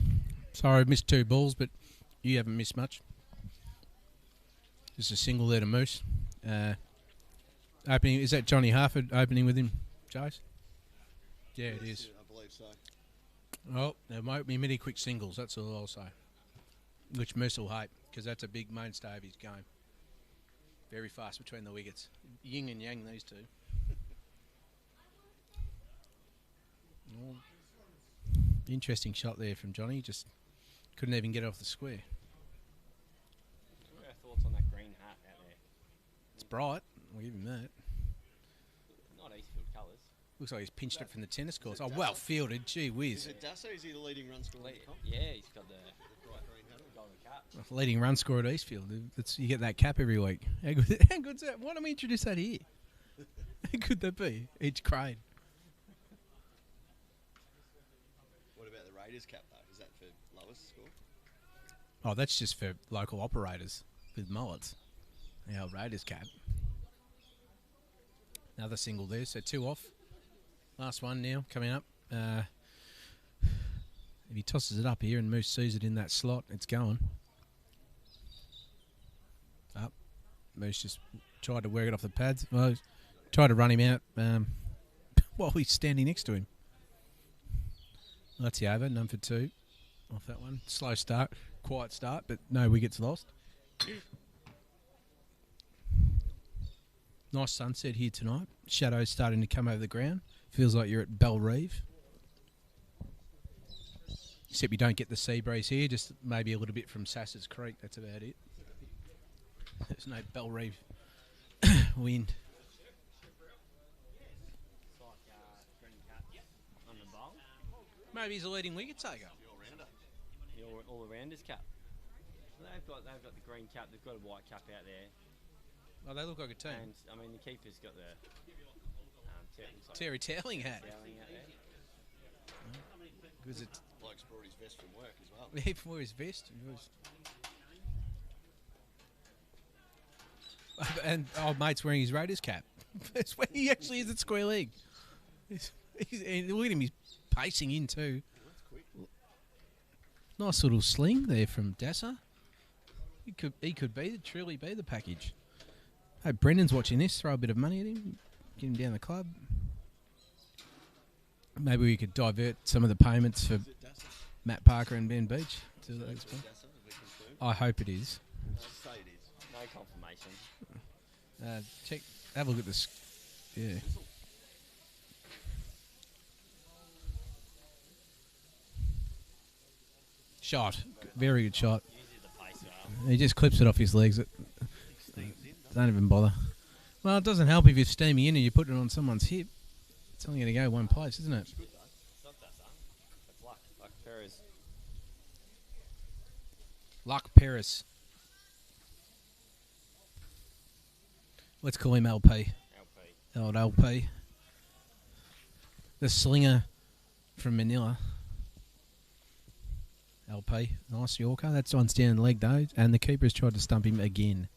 Sorry, I missed 2 balls, but you haven't missed much. Just a single there to Moose. Opening, is that Johnny Harford opening with him, Jace? Yeah, it is. I believe so. Oh, there won't be many quick singles, that's all I'll say. Which Moose will hate, because that's a big mainstay of his game. Very fast between the wickets. Yin and yang, these two. Oh. Interesting shot there from Johnny, just couldn't even get it off the square. What are our thoughts on that green hat out there? It's bright, I'll give him that. Not Eastfield colours. Looks like he's pinched it from the tennis courts. Oh, well fielded, gee whiz. Is it Dasso? Is he the leading run scorer in the comp? Yeah, he's got the golden cap. Leading run scorer at Eastfield. You get that cap every week. How good's that? Why don't we introduce that here? How could that be? Each crane. What about the Raiders cap, though? Is that for lowest score? Oh, that's just for local operators with mullets. Our Raiders cap. Another single there, so 2 off. Last one now, coming up. If he tosses it up here and Moose sees it in that slot, it's going. Up. Moose just tried to work it off the pads. Well, tried to run him out while he's standing next to him. Well, that's the over, none for 2 off that one. Slow start, quiet start, but no wickets lost. Nice sunset here tonight. Shadows starting to come over the ground. Feels like you're at Bell Reeve. Except you don't get the sea breeze here, just maybe a little bit from Sass's Creek. That's about it. There's no Bell Reeve wind. Maybe he's a leading wicket taker. The all-rounders cap. So they've got the green cap. They've got a white cap out there. Oh, they look like a team. And I mean, the keeper's got the Terry Towling hat. Towling out there. Because it's Bloke's brought his vest from work as well. he wore his vest. And old mate's wearing his Raiders cap. That's where he actually is at square leg. And look at him, he's pacing in too. Nice little sling there from Dasser. He could truly be the package. Hey, Brendan's watching this. Throw a bit of money at him. Get him down the club. Maybe we could divert some of the payments for Matt Parker and Ben Beach to the next one. I hope it is. Say it is. No confirmation. Check. Have a look at this. Yeah. Shot. Very good shot. He just clips it off his legs. Don't even bother. Well, it doesn't help if you're steaming in and you put it on someone's hip. It's only going to go one place, isn't it? It's not that, son. It's luck. Luck Perez. Luck Paris. Let's call him LP. LP. Old LP. The slinger from Manila. LP. Nice Yorker. That's one's down the leg though. And the keeper's tried to stump him again.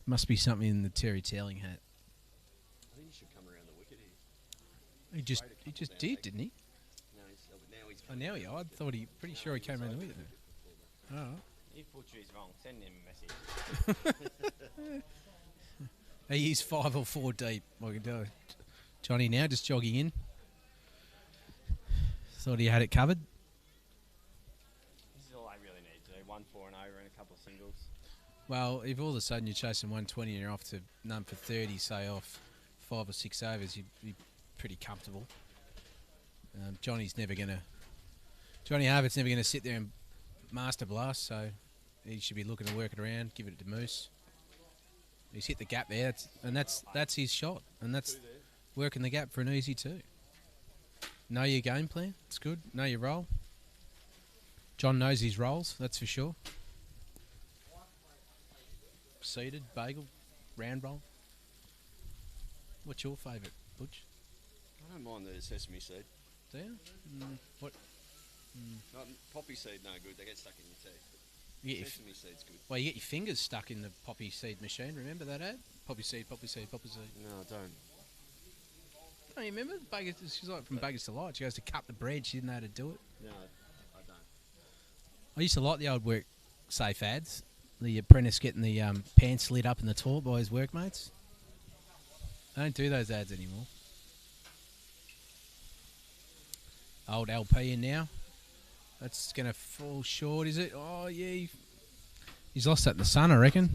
Must be something in the Terry Towling hat. I think he should come around the wicket here. He just did, didn't he? Now he's Oh, now he. I thought pretty sure he came around the wicket. Oh. If Butcher's wrong, send him a message. He is 5 or 4 deep. I can tell you. Johnny now just jogging in. Thought he had it covered. This is all I really need to do. 1 4 and over and a couple of singles. Well, if all of a sudden you're chasing 120 and you're off to none for 30, say off 5 or 6 overs, you'd be pretty comfortable. Johnny Harvett's never going to sit there and master blast, so he should be looking to work it around, give it to Moose. He's hit the gap there, that's his shot, and that's working the gap for an easy 2. Know your game plan, it's good. Know your role. John knows his roles, that's for sure. Seeded, bagel, round roll. What's your favourite, Butch? I don't mind the sesame seed. Do you? What? Poppy seed, no good. They get stuck in your teeth. You get your Sesame seed's good. Well, you get your fingers stuck in the poppy seed machine. Remember that ad? Poppy seed, poppy seed, poppy seed. No, I don't. Don't you remember? She's like from Buggers to Light. She goes to cut the bread. She didn't know how to do it. No, I don't. I used to like the old work safe ads. The apprentice getting the pants lit up in the toilet by his workmates. I don't do those ads anymore. Old LP in now. That's going to fall short, is it? Oh, yeah. He's lost that in the sun, I reckon.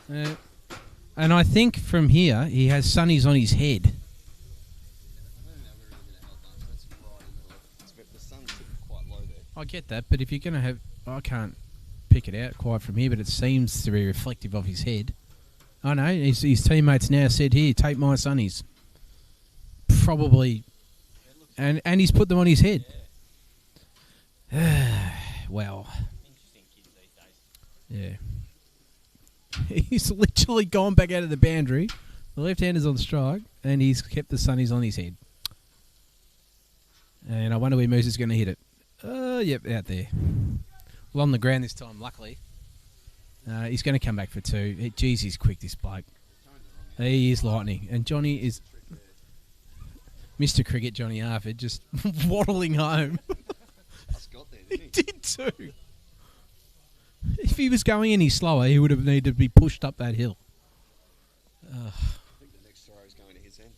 And I think from here, he has sunnies on his head. The sun's quite low there. I get that, but if you're going to have... I can't pick it out quite from here, but it seems to be reflective of his head. I know, his teammates now said, here, take my sunnies. Probably... And he's put them on his head. Well... Interesting kids these days. Yeah. He's literally gone back out of the boundary. The left-hander's on strike, and he's kept the sunnies on his head. And I wonder where Moose is going to hit it. Yep, out there. Well, on the ground this time, luckily. He's going to come back for two. Jeez, he's quick, this bloke. He is lightning. And Johnny is... Mr. Cricket, Johnny Harford, just waddling home. Got there, He didn't he? did too. If he was going any slower, he would have needed to be pushed up that hill. I think the next throw is going to his end.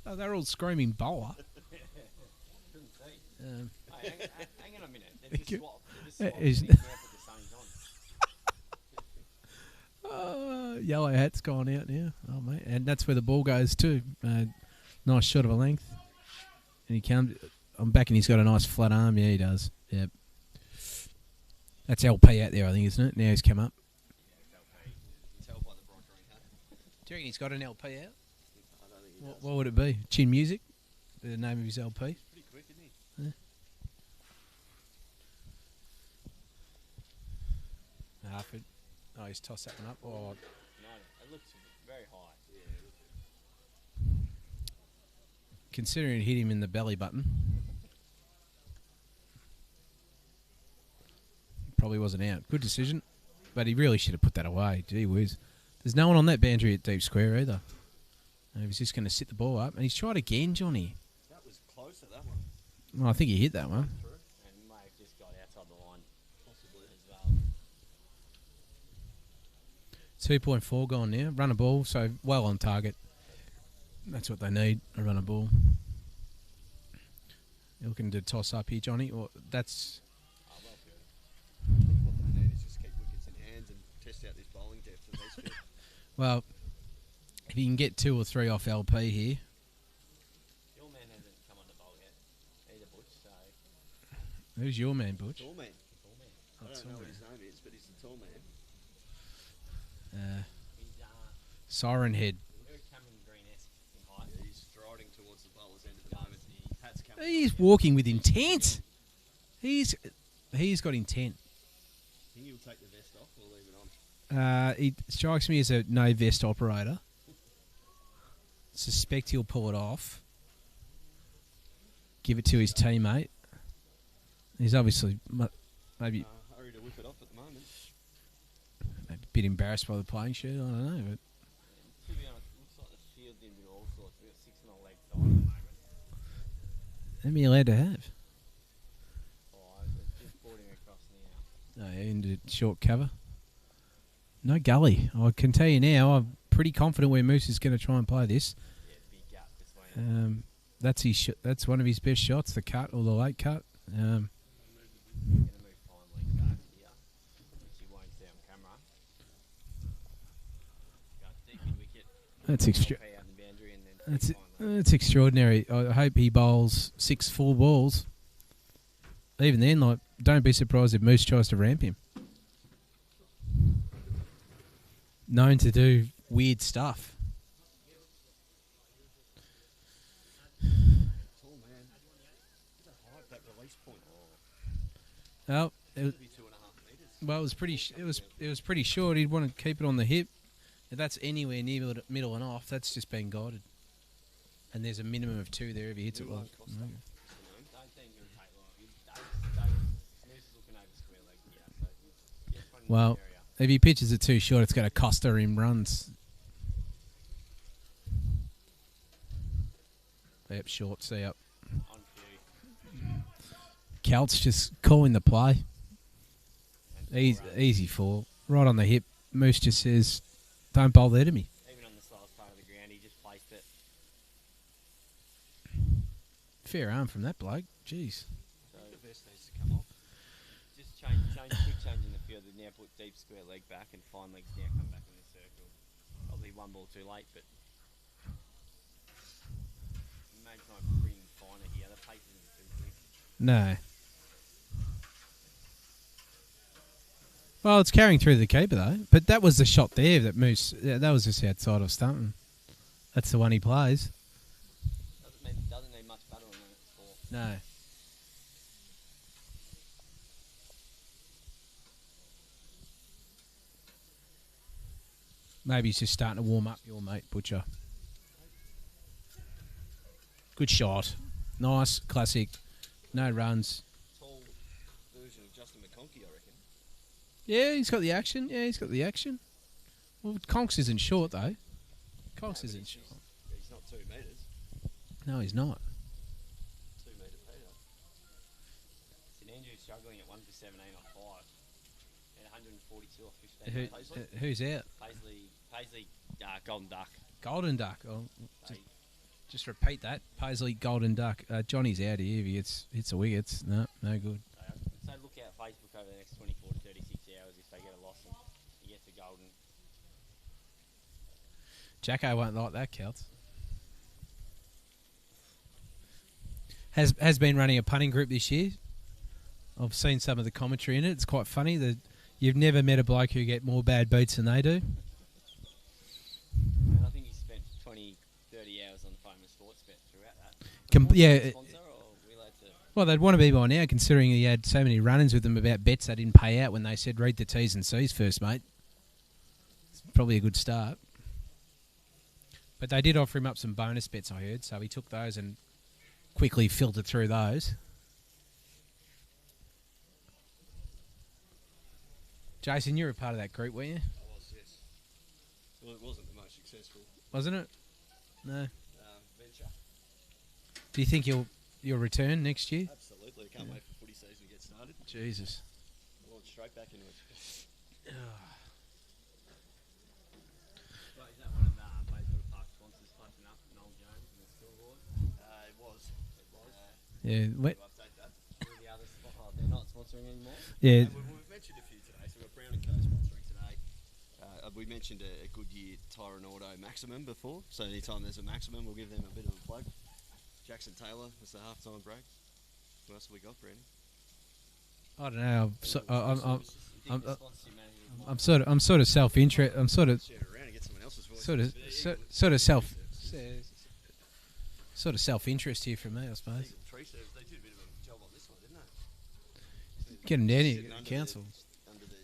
Oh, they're all screaming bowler. Hey, hang on a minute. They're just swapped. Is- Now put the sunnies on. Yellow hat's gone out now. Oh, mate. And that's where the ball goes too. Nice shot of a length. And he comes... I'm back and he's got a nice flat arm. Yeah, he does. Yep. That's LP out there, I think, isn't it? Now he's come up. Tell by the bright green hat. Do you reckon he's got an LP out? I don't think he does. What would it be? Chin Music? The name of his LP? Pretty quick, isn't he? Harford. Oh, he's tossed that one up. Oh, No, it looks very high. considering it hit him in the belly button. Probably wasn't out. Good decision. But he really should have put that away. Gee whiz. There's no one on that boundary at deep square either. He was just going to sit the ball up. And he's tried again, Johnny. That was closer, that one. Well, I think he hit that one. And may have just got outside the line. Possibly as well. 2.4 gone now. Run a ball, so well on target. That's what they need, a run a ball. You're looking to toss up here, Johnny. Or that's... I think what they need is just keep wickets in hands and test out this bowling depth of Eastfield. Well, if you can get 2 or 3 off LP here. Your man hasn't come on the bowl yet. Either Butch, so... Who's your man, Butch? Tall man. I don't know what his name is, but he's the tall man. He's Siren Head. very Cameron Green-esque in height. Yeah, he's striding towards the bowler's end at the moment. His hat's coming. He's walking with intent. He's got intent. Think he'll take the vest off or leave it on? He strikes me as a no vest operator. Suspect he'll pull it off. Give it to his teammate. He's obviously maybe Hurry to whip it off at the moment. a bit embarrassed by the playing shirt. I don't know, but To be honest, it looks like the field's in with all sorts. We've got 6 on the leg side at the moment. how many allowed to have? 5, it's just boarding across now. No, into short cover. No gully. I can tell you now. I'm pretty confident where Moose is going to try and play this. Yeah, big gap between That's his. That's one of his best shots. The cut or the late cut. Going to move finally back here, which you won't see on camera. Got deep mid wicket. That's extra. Pay out in the boundary and then That's finally. it's extraordinary. I hope he bowls 6 full balls. Even then, like, don't be surprised if Moose tries to ramp him. Known to do weird stuff. Tall man. Get a height, that release point. Oh, it was, Maybe 2.5 metres. well, it was pretty. It was pretty short. He'd want to keep it on the hip. If that's anywhere near middle and off, that's just been guided. And there's a minimum of 2 there if he hits it well. Don't think he'll take long. Smooth is looking over square leg here, so he's finding Well, the area. if he pitches it too short, it's going to cost her him runs. Yep, short. See up. On cue. Celts just calling the play. Easy fall. Right on the hip. Moose just says, don't bowl there to me. Even on the slowest part of the ground, he just placed it. Fair arm from that bloke. Jeez. So the vest needs to come off. Just keep changing the field. Now put deep square leg back and fine legs now come back in the circle. Probably one ball too late, but maybe try and bring finer here. The pace isn't too quick. No. Well, it's carrying through the keeper though. But that was the shot there that Moose. Yeah, that was just outside of Stunton. That's the one he plays. Doesn't need much butter on it for. No. Maybe he's just starting to warm up your mate, Butcher. Good shot. Nice, classic. No runs. Tall version of Justin McConkey, I reckon. Yeah, he's got the action. Yeah, he's got the action. Well, Conks isn't short, though. Conks isn't short. He's not 2 metres. No, he's not. 2 metre Peter. St Andrew's struggling at 1 for 17 on 5. And 142 off 15. Who's out? Paisley, Golden Duck. Golden Duck. Oh, just repeat that. Paisley, Golden Duck. Johnny's out here. If he hits a wickets. No good. So look out Facebook over the next 24 to 36 hours if they get a loss and he gets a golden. Jacko won't like that, Celts. Has been running a punting group this year. I've seen some of the commentary in it. It's quite funny that you've never met a bloke who get more bad beats than they do. And I think he spent 20, 30 hours on the phone with Sportsbet throughout that. Yeah. Sponsor, or are we allowed to? Well, they'd want to be by now, considering he had so many run-ins with them about bets they didn't pay out when they said read the T's and C's first, mate. It's probably a good start. But they did offer him up some bonus bets, I heard, so he took those and quickly filtered through those. Jason, you were a part of that group, weren't you? I was, yes. Well, it wasn't the most successful Wasn't it? No. venture. Do you think you'll return next year? Absolutely. Can't wait for footy season to get started. Jesus. Launch straight back into it. Right, is that one of the Bayswater Park sponsors punching up Noel Jones and the scoreboard? It was. Yeah. Do I update that? Who are the other they're not sponsoring anymore? Yeah. We've mentioned a few today. So we've got Brown & Co sponsoring today. We mentioned a Goodyear Tyre and Auto Maximum before. So anytime there's a Maximum, we'll give them a bit of a plug. Jackson Taylor was the half-time break. What else have we got, Brandon? I don't know. I'm Sort I'm sort of self-interest. I'm sort of Share it around and get someone else's voice. sort of self-interest here from me, I suppose. Tree service, they did a bit of a job on this one, didn't they? Get them down here, Sitting under council. Under the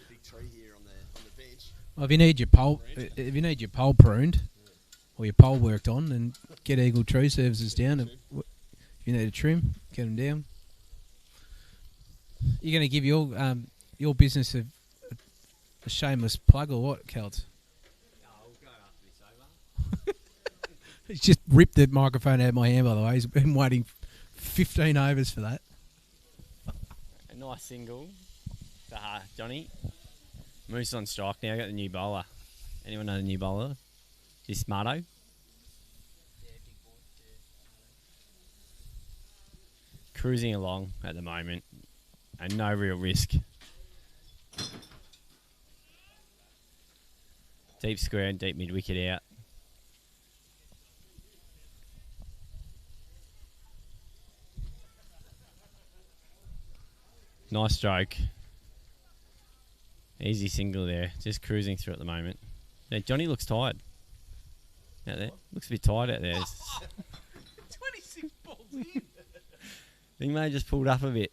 big tree here on the bench. Well, if you need your pole pruned or your pole worked on, then get Eagle Tree Services down. And if you need a trim, get them down. You're going to give your business a shameless plug or what, Celts? No, we'll go after this over. He's just ripped the microphone out of my hand, by the way. He's been waiting 15 overs for that. A nice single for Johnny. Moose on strike now. Got the new bowler. Anyone know the new bowler? This Smarto. Yeah, big boy. Cruising along at the moment. And no real risk. Deep square and deep mid wicket out. Nice stroke. Easy single there. Just cruising through at the moment. Yeah, Johnny looks tired. Out there. Looks a bit tired out there. 26 balls in. I think May just pulled up a bit.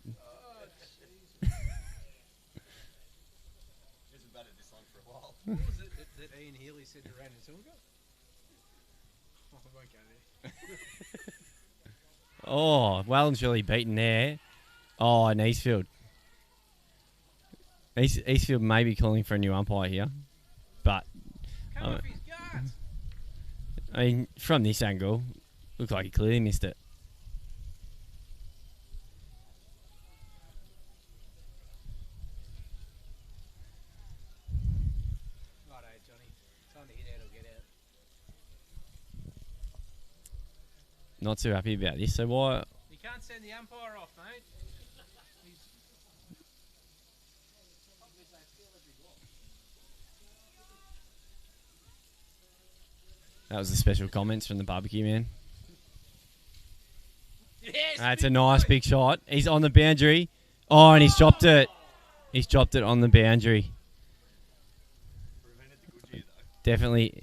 Hasn't batted this one for a while. What was it that Ian Healy said to Brandon Silver? Oh, I won't go there. Oh, well and truly beaten there. Oh, and Eastfield. Eastfield may be calling for a new umpire here. But, Come off his guards. I mean, from this angle, Looked like he clearly missed it. Righto, Johnny. Time to hit out or get out. Not too happy about this. So why? You can't send the umpire off, mate. That was the special comments from the barbecue man. Yes, That's a nice big shot. He's on the boundary. Oh, and he's dropped it. He's dropped it on the boundary. Definitely.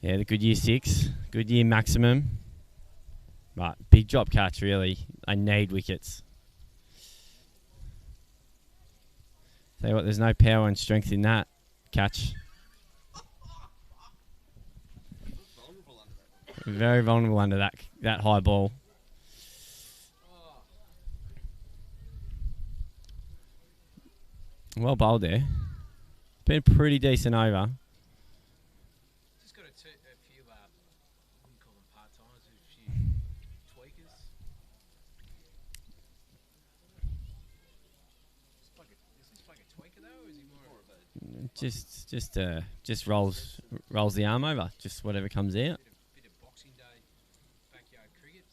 Yeah, the Goodyear 6. Goodyear maximum. But big drop catch, really. I need wickets. Tell you what, there's no power and strength in that catch. Very vulnerable under that high ball. Well bowled there. Been pretty decent over. Just got a few, I wouldn't call them part-timers, a few tweakers. Is this like a tweaker though, or is he more of a... Just rolls the arm over. Just whatever comes out. Bit of Boxing Day backyard cricket?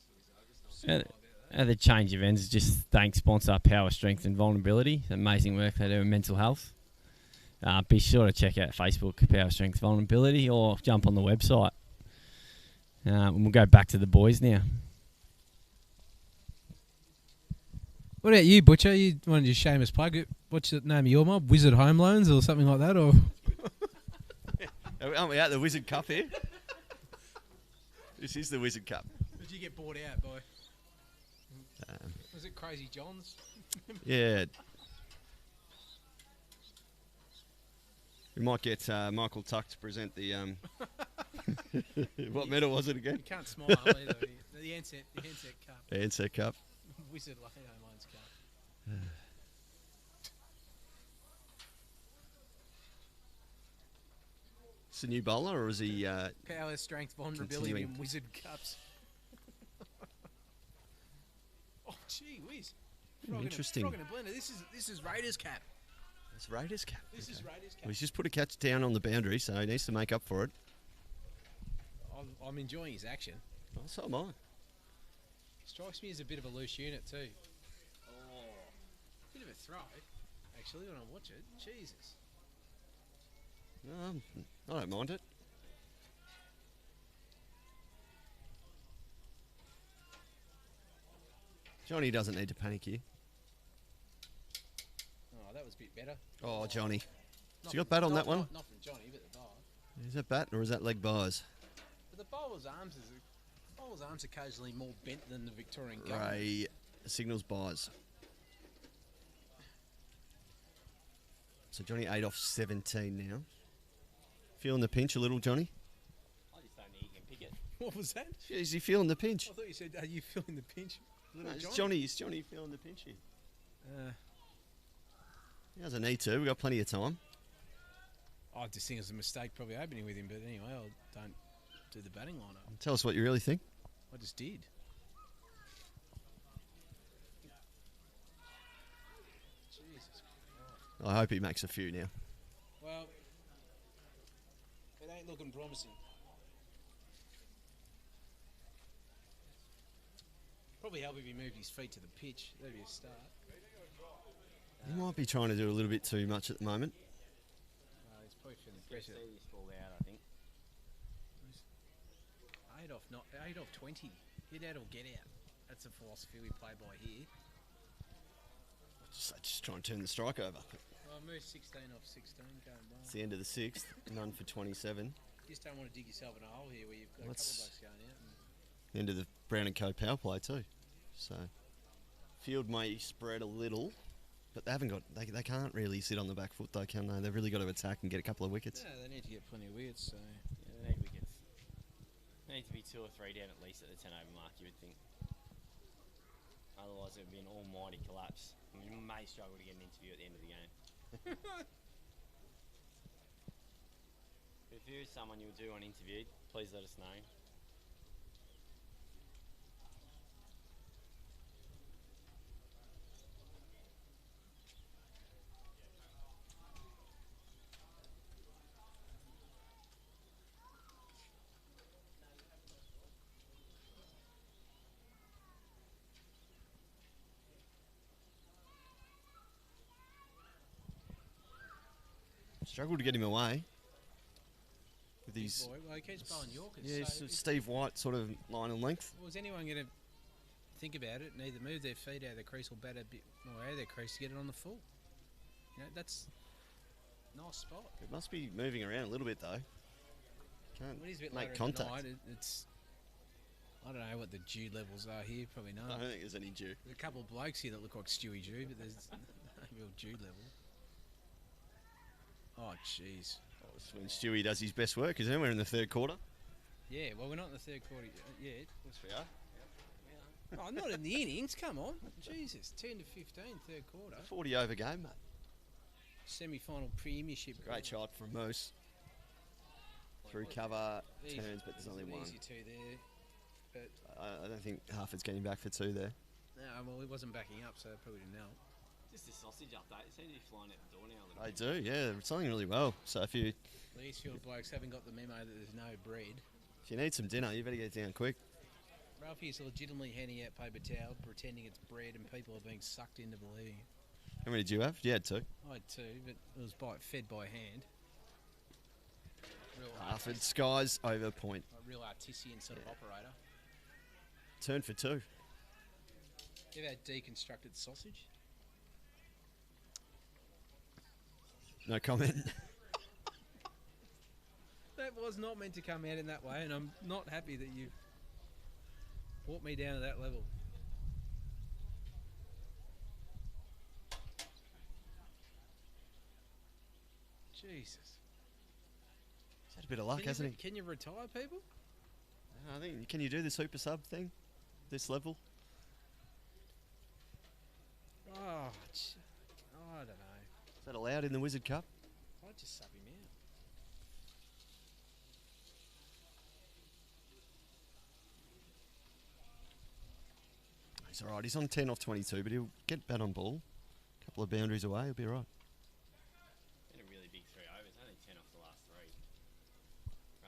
The change of ends, just thank sponsor Power Strength and Vulnerability. Amazing work they do in mental health. Be sure to check out Facebook, Power Strength Vulnerability, or jump on the website. And we'll go back to the boys now. What about you, Butcher? You wanted your shameless plug. What's the name of your mob? Wizard Home Loans or something like that? Or Aren't we at the Wizard Cup here? This is the Wizard Cup. did you get bought out by? Was it Crazy John's? Yeah. We might get Michael Tuck to present the... what medal was it again? You can't smile either. The handset cup. The NSET Cup. Wizard Home Loans Cup. Is he a new bowler or is he... Power, strength, vulnerability Continuing. in Wizard Cups. Oh, gee whiz. Interesting. Frog in a blender. This is Raiders cap. It's Raiders Cap. This is Raiders cap. Well, he's just put a catch down on the boundary, so he needs to make up for it. I'm enjoying his action. Oh, so am I. Strikes me as a bit of a loose unit too. Oh, bit of a throw, actually, when I watch it. Jesus. I don't mind it. Johnny doesn't need to panic here. Oh, that was a bit better. Oh, Johnny. Not So you got from- bat on not- that one? Not from Johnny, but the bowler. Is that bat or is that leg bars? But the bowler's arms occasionally more bent than the Victorian government. Ray signals bars. So Johnny 8 off 17 now. Feeling the pinch a little, Johnny? I just don't think he can pick it. What was that? Is he feeling the pinch? I thought you said, "Are you feeling the pinch?" No, Little is Johnny feeling the pinch here? He doesn't need to. We've got plenty of time. I just think it was a mistake probably opening with him, but anyway, I don't do the batting lineup. Tell us what you really think. I just did. Jesus Christ. I hope he makes a few now. Well, it ain't looking promising. Probably help if he moved his feet to the pitch. That'd be a start. He might be trying to do a little bit too much at the moment. He's probably feeling pressure. this ball out, I think. 8 off 20. Hit out or get out. That's the philosophy we play by here. Just try and turn the strike over. Well, move 16 off 16, going well. It's the end of the 6th. None for 27. You just don't want to dig yourself in a hole here where you've got a couple of bucks going out. And End of the Brown and Co power play too. So field may spread a little, but they haven't got. They can't really sit on the back foot though, can they? They've really got to attack and get a couple of wickets. yeah, they need to get plenty of wickets. So Yeah, they need wickets. There need to be 2 or 3 down at least at the 10 over mark, you would think. Otherwise, it would be an almighty collapse. And we may struggle to get an interview at the end of the game. If there is someone you'll do on interview, please let us know. Struggled to get him away. With Big his, boy. Well, he keeps bowling Yorkers. yeah, so Steve White sort of line and length. was anyone going to think about it and either move their feet out of the crease or bat a bit more out of their crease to get it on the full? You know, that's a nice spot. It must be moving around a little bit though. Can't When he's a bit make later contact. in the night, it's... I don't know what the dew levels are here, probably I not. don't think there's any dew. There's a couple of blokes here that look like Stewie Dew, but there's no real dew level. Oh, jeez. That's when Stewie does his best work, isn't it? We're in the third quarter. Yeah, well, we're not in the third quarter yet. Yes, we are. Oh, not in the innings, come on. Jesus, 10 to 15, third quarter. 40 over game, mate. Semi-final premiership. Great shot from Moose. Through cover, Easy. turns, but there's only one. Easy two there. But, I don't think Harford's getting back for two there. no, well, he wasn't backing up, so probably didn't help. Just the sausage update. It seems to be flying out the door now a little They bit. do, yeah. They're selling really well. So if you The Eastfield blokes haven't got the memo that there's no bread. need some dinner, you better get down quick. Ralphie's legitimately handing out paper towel, pretending it's bread, and people are being sucked into believing it. How many did you have? You had two. I had two, but it was fed by hand. Real Harford, Skies over point. a real artisan sort of operator. Turn for two. You ever had deconstructed sausage? No comment. That was not meant to come out in that way, and I'm not happy that you've brought me down to that level. Jesus. He's had a bit of luck, hasn't he? Can you retire people? I think, can you do the super sub thing? This level? Oh, I don't know. Is that allowed in the Wizard Cup? I'd just sub him out. He's alright. He's on 10 off 22, but he'll get bat on ball. A couple of boundaries away, he'll be alright. Been a really big 3 overs. Only 10 off the last 3.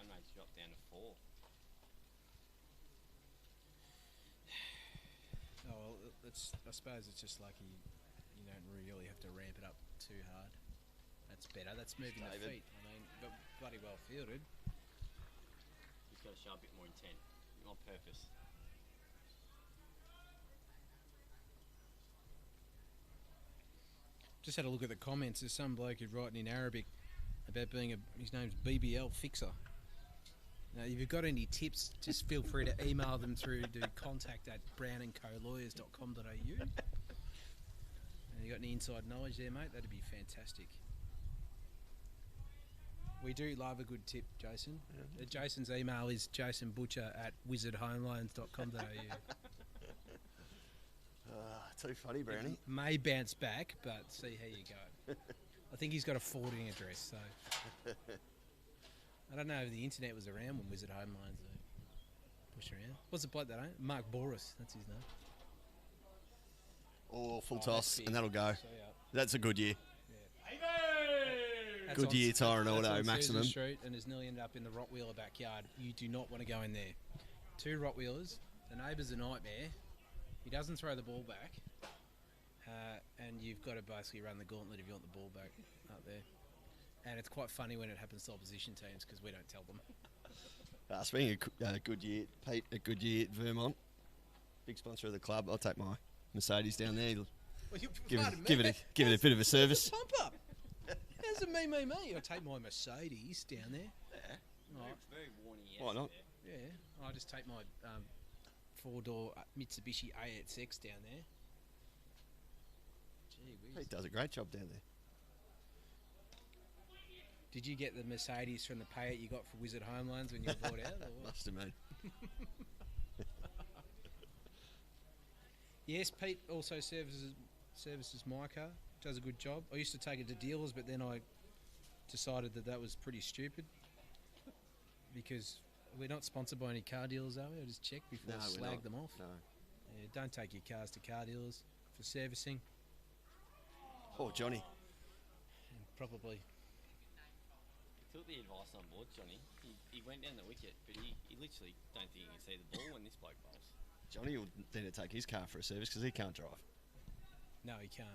Run rate's dropped down to 4. Oh, well, I suppose it's just like you don't really have to ramp it up too hard. That's better. That's moving the David. feet. I mean, but bloody well fielded. He's got to show a bit more intent. On purpose. Just had a look at the comments. There's some bloke who's writing in Arabic about being his name's BBL Fixer. Now, if you've got any tips, just feel free to email them through to contact@brownandcolawyers.com.au. And you got any inside knowledge there, mate? That'd be fantastic. We do love a good tip, Jason. Jason's email is jasonbutcher@wizardhomeloans.com.au. Too funny, Brownie. May bounce back, but see how you go. I think he's got a forwarding address, so I don't know if the internet was around when Wizard Home Loans pushed around. What's the bloke that ain't? Mark Boris, that's his name. Or full Oh, toss, that's big. and that'll go. So, yeah. That's a good year. That's Good on- year, Tyron that's Auto, on Susan maximum. Street and has nearly ended up in the Rottweiler backyard. You do not want to go in there. 2 Rottweilers. The neighbour's a nightmare. He doesn't throw the ball back. And you've got to basically run the gauntlet if you want the ball back up there. And it's quite funny when it happens to opposition teams because we don't tell them. Speaking of good year, Pete, a good year at Vermont. Big sponsor of the club. I'll take my Mercedes down there. Well, you Give pardon me, it a bit of a service. Pump up. How's it me? I'll take my Mercedes down there. Yeah. Right. Very warning. Why not? Yeah, I'll just take my 4-door Mitsubishi AXX down there. Gee whiz. Pete does a great job down there. Did you get the Mercedes from the payout you got for Wizard Home Loans when you bought out? Or what? Must have, mate. Yes, Pete also services my car. Does a good job. I used to take it to dealers, but then I decided that was pretty stupid because we're not sponsored by any car dealers, are we? I just check before I we're slag not. them off. No. Yeah, don't take your cars to car dealers for servicing. Oh, Johnny. And probably. He took the advice on board, Johnny. He went down the wicket, but he literally don't think he can see the ball when this bloke bowls. Johnny will then take his car for a service because he can't drive. No, he can't.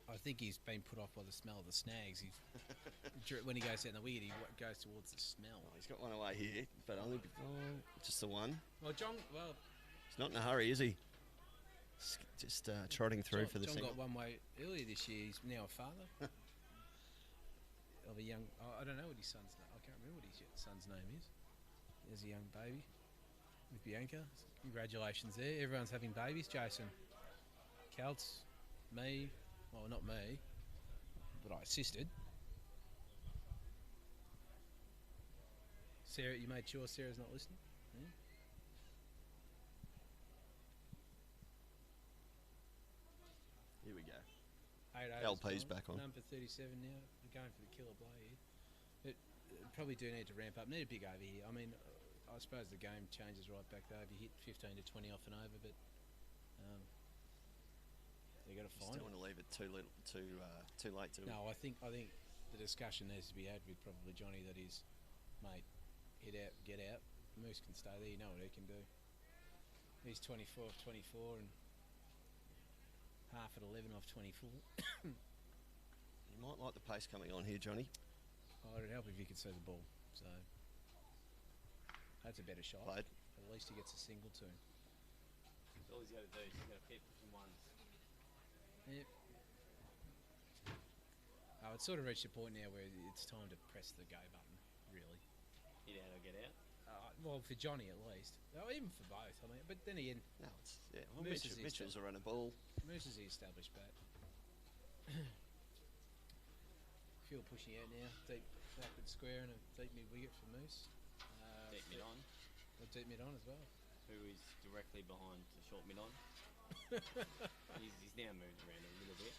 I think he's been put off by the smell of the snags. When he goes out in the wicket, he goes towards the smell. Oh, he's got one away here, but only just the one. Well, John, He's not in a hurry, is he? Just trotting through for the John single. got one way earlier this year. He's now a father of a young. I don't know what his son's name. I can't remember what his son's name is. There's a young baby with Bianca. Congratulations there. Everyone's having babies. Jason, Celts, me. Well, not me, but I assisted. Sarah, you made sure Sarah's not listening? Yeah. Here we go. 8 LP's overs back on. Number 37 now. We're going for the killer blow here. But probably do need to ramp up. Need a big over here. I mean, I suppose the game changes right back there if you hit 15 to 20 off and over, but you got to find Still it. want to leave it too late to. No, I think the discussion needs to be had with probably Johnny. That is, mate, hit out, get out. Moose can stay there. You know what he can do. He's 24 off 24 and half at 11 off 24. You might like the pace coming on here, Johnny. Oh, it'd help if you could see the ball. So that's a better shot. Played. At least he gets a single too. All he's got to do is he's got to keep pushing ones. Yep. Oh, it's sort of reached a point now where it's time to press the go button, really. Hit out or get out. Well, for Johnny at least. Oh, even for both. I mean, but then again, No, it's Well, Moose is Mitchell's around a ball. Moose is the established bat. Feel pushing out now. Deep backward square and a deep mid wicket for Moose. Deep mid on. Deep mid on as well. Who is directly behind the short mid on. he's now moved around a little bit.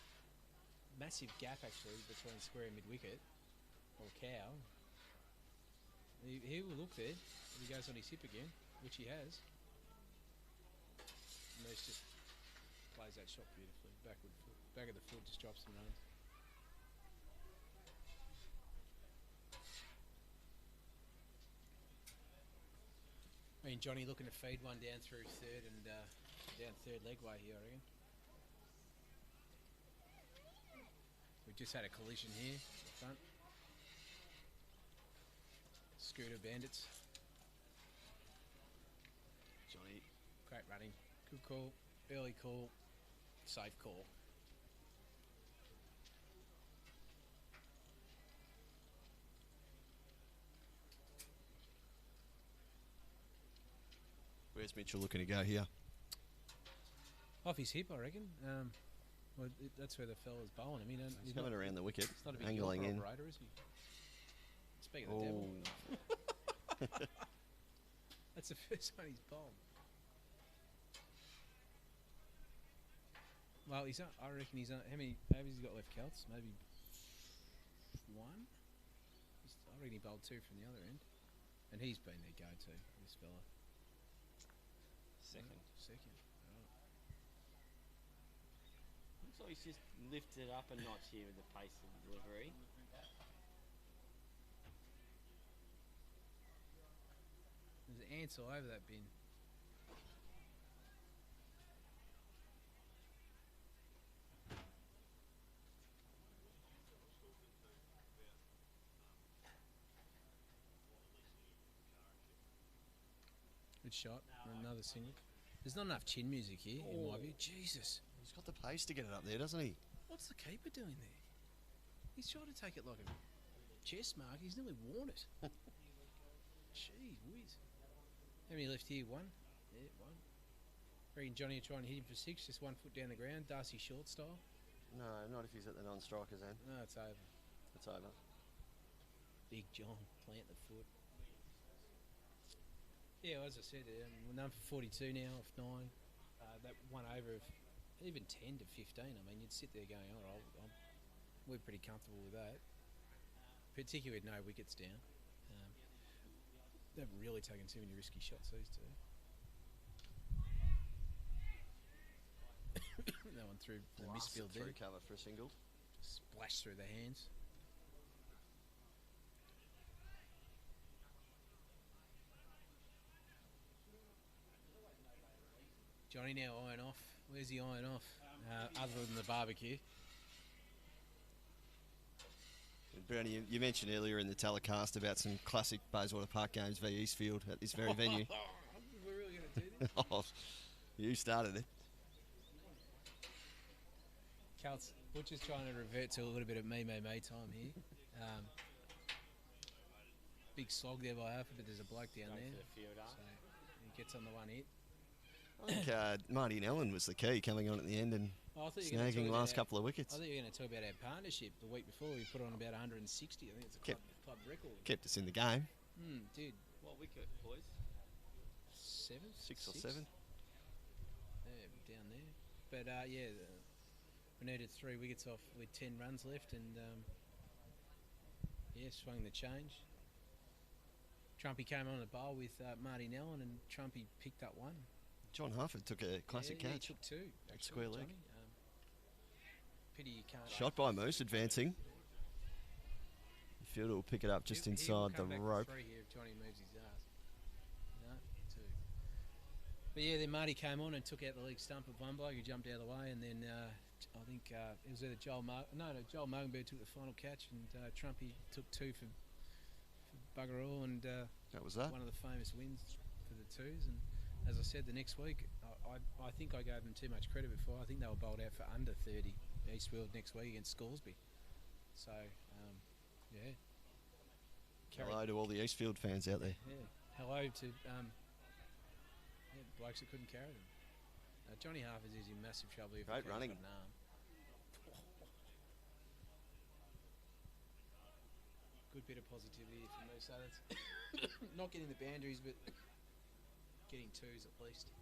Massive gap actually between square and mid wicket, or cow. He will look there if he goes on his hip again, which he has. Moose just plays that shot beautifully. Backward foot, back of the foot, just drops and runs. I mean, Johnny looking to feed one down through third and down third leg way here, I reckon. We've just had a collision here at the front. Scooter Bandits. Johnny. Great running. Good call. Early call. Safe call. Where's Mitchell looking to go here? Off his hip, I reckon. Well, that's where the fella's bowling him. He's coming around the wicket, He's not a big angling in. operator, is he? Speaking of the devil. That's the first one he's bowled. Well, I reckon he's on. How many overs he's got left, Celts? Maybe one? I reckon he bowled two from the other end. And he's been their go-to, this fella. Second. Second. Right. Looks like he's just lifted up a notch here with the pace of the delivery. There's ants all over that bin. Good shot. Another single. There's not enough chin music here, in my view. Jesus. He's got the pace to get it up there, doesn't he? What's the keeper doing there? He's trying to take it like a chest mark. He's nearly worn it. Gee whiz. How many left here? One? Yeah, one. Reckon Johnny will try and hit him for six, just 1 foot down the ground, Darcy Short style. No, not if he's at the non-strikers end. No, it's over. It's over. Big John, plant the foot. Yeah, as I said, we're number 42 now off 9. That one over of even 10 to 15. I mean, you'd sit there going, all right, we're pretty comfortable with that. Particularly with no wickets down. They've really taken too many risky shots, these two. That one through the misfield there. Through cover for a single. Splash through the hands. Johnny now eyeing off. Where's he eyeing off? Other than the barbecue. Brownie, you mentioned earlier in the telecast about some classic Bayswater Park games v Eastfield at this very venue. We're really going to do this? Oh, you started it. Cal's Butcher's trying to revert to a little bit of me time here. Big slog there by Alpha, but there's a bloke down there. So he gets on the one hit. I think Marty and Ellen was the key, coming on at the end and snagging last couple of wickets. I thought you were going to talk about our partnership the week before. We put on about 160. I think it's a club record. Kept us in the game. Did. What wicket, boys? Six or seven. Yeah, down there. But we needed 3 wickets off with 10 runs left, and swung the change. Trumpy came on the bowl with Marty Nellen, and Trumpy picked up 1. John Harford took a classic He catch. took 2. Square leg. Pity you can't. Shot by Moose, advancing. The fielder will pick it up just inside the rope. 3 here if Johnny moves his ass. No, 2. But yeah, then Marty came on and took out the leg stump of one bloke who jumped out of the way, and then I think it was either Joel Mogenberg took the final catch, and Trumpy took 2 for bugger all, and that was that. One of the famous wins for the 2s. And as I said, the next week, I think I gave them too much credit before. I think they were bowled out for under 30 Eastfield next week against Scoresby. So, yeah. Hello to all the Eastfield fans out there. Yeah. Hello to blokes that couldn't carry them. Johnny Harford is in massive trouble if Great running. Got an arm. Good bit of positivity from me. So that's not getting the boundaries, but getting 2s at least.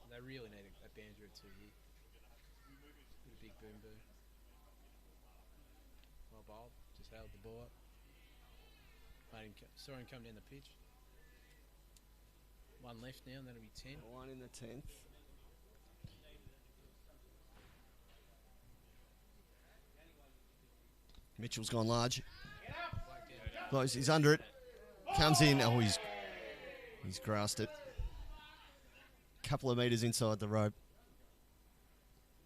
They really need a boundary or 2 here. With a big boom. Well bowled, just held the ball up. Saw him come down the pitch. 1 left now, and that'll be 10. 1 in the 10th. Mitchell's gone large. Close, he's under it. Comes in. Oh, he's grasped it. Couple of metres inside the rope.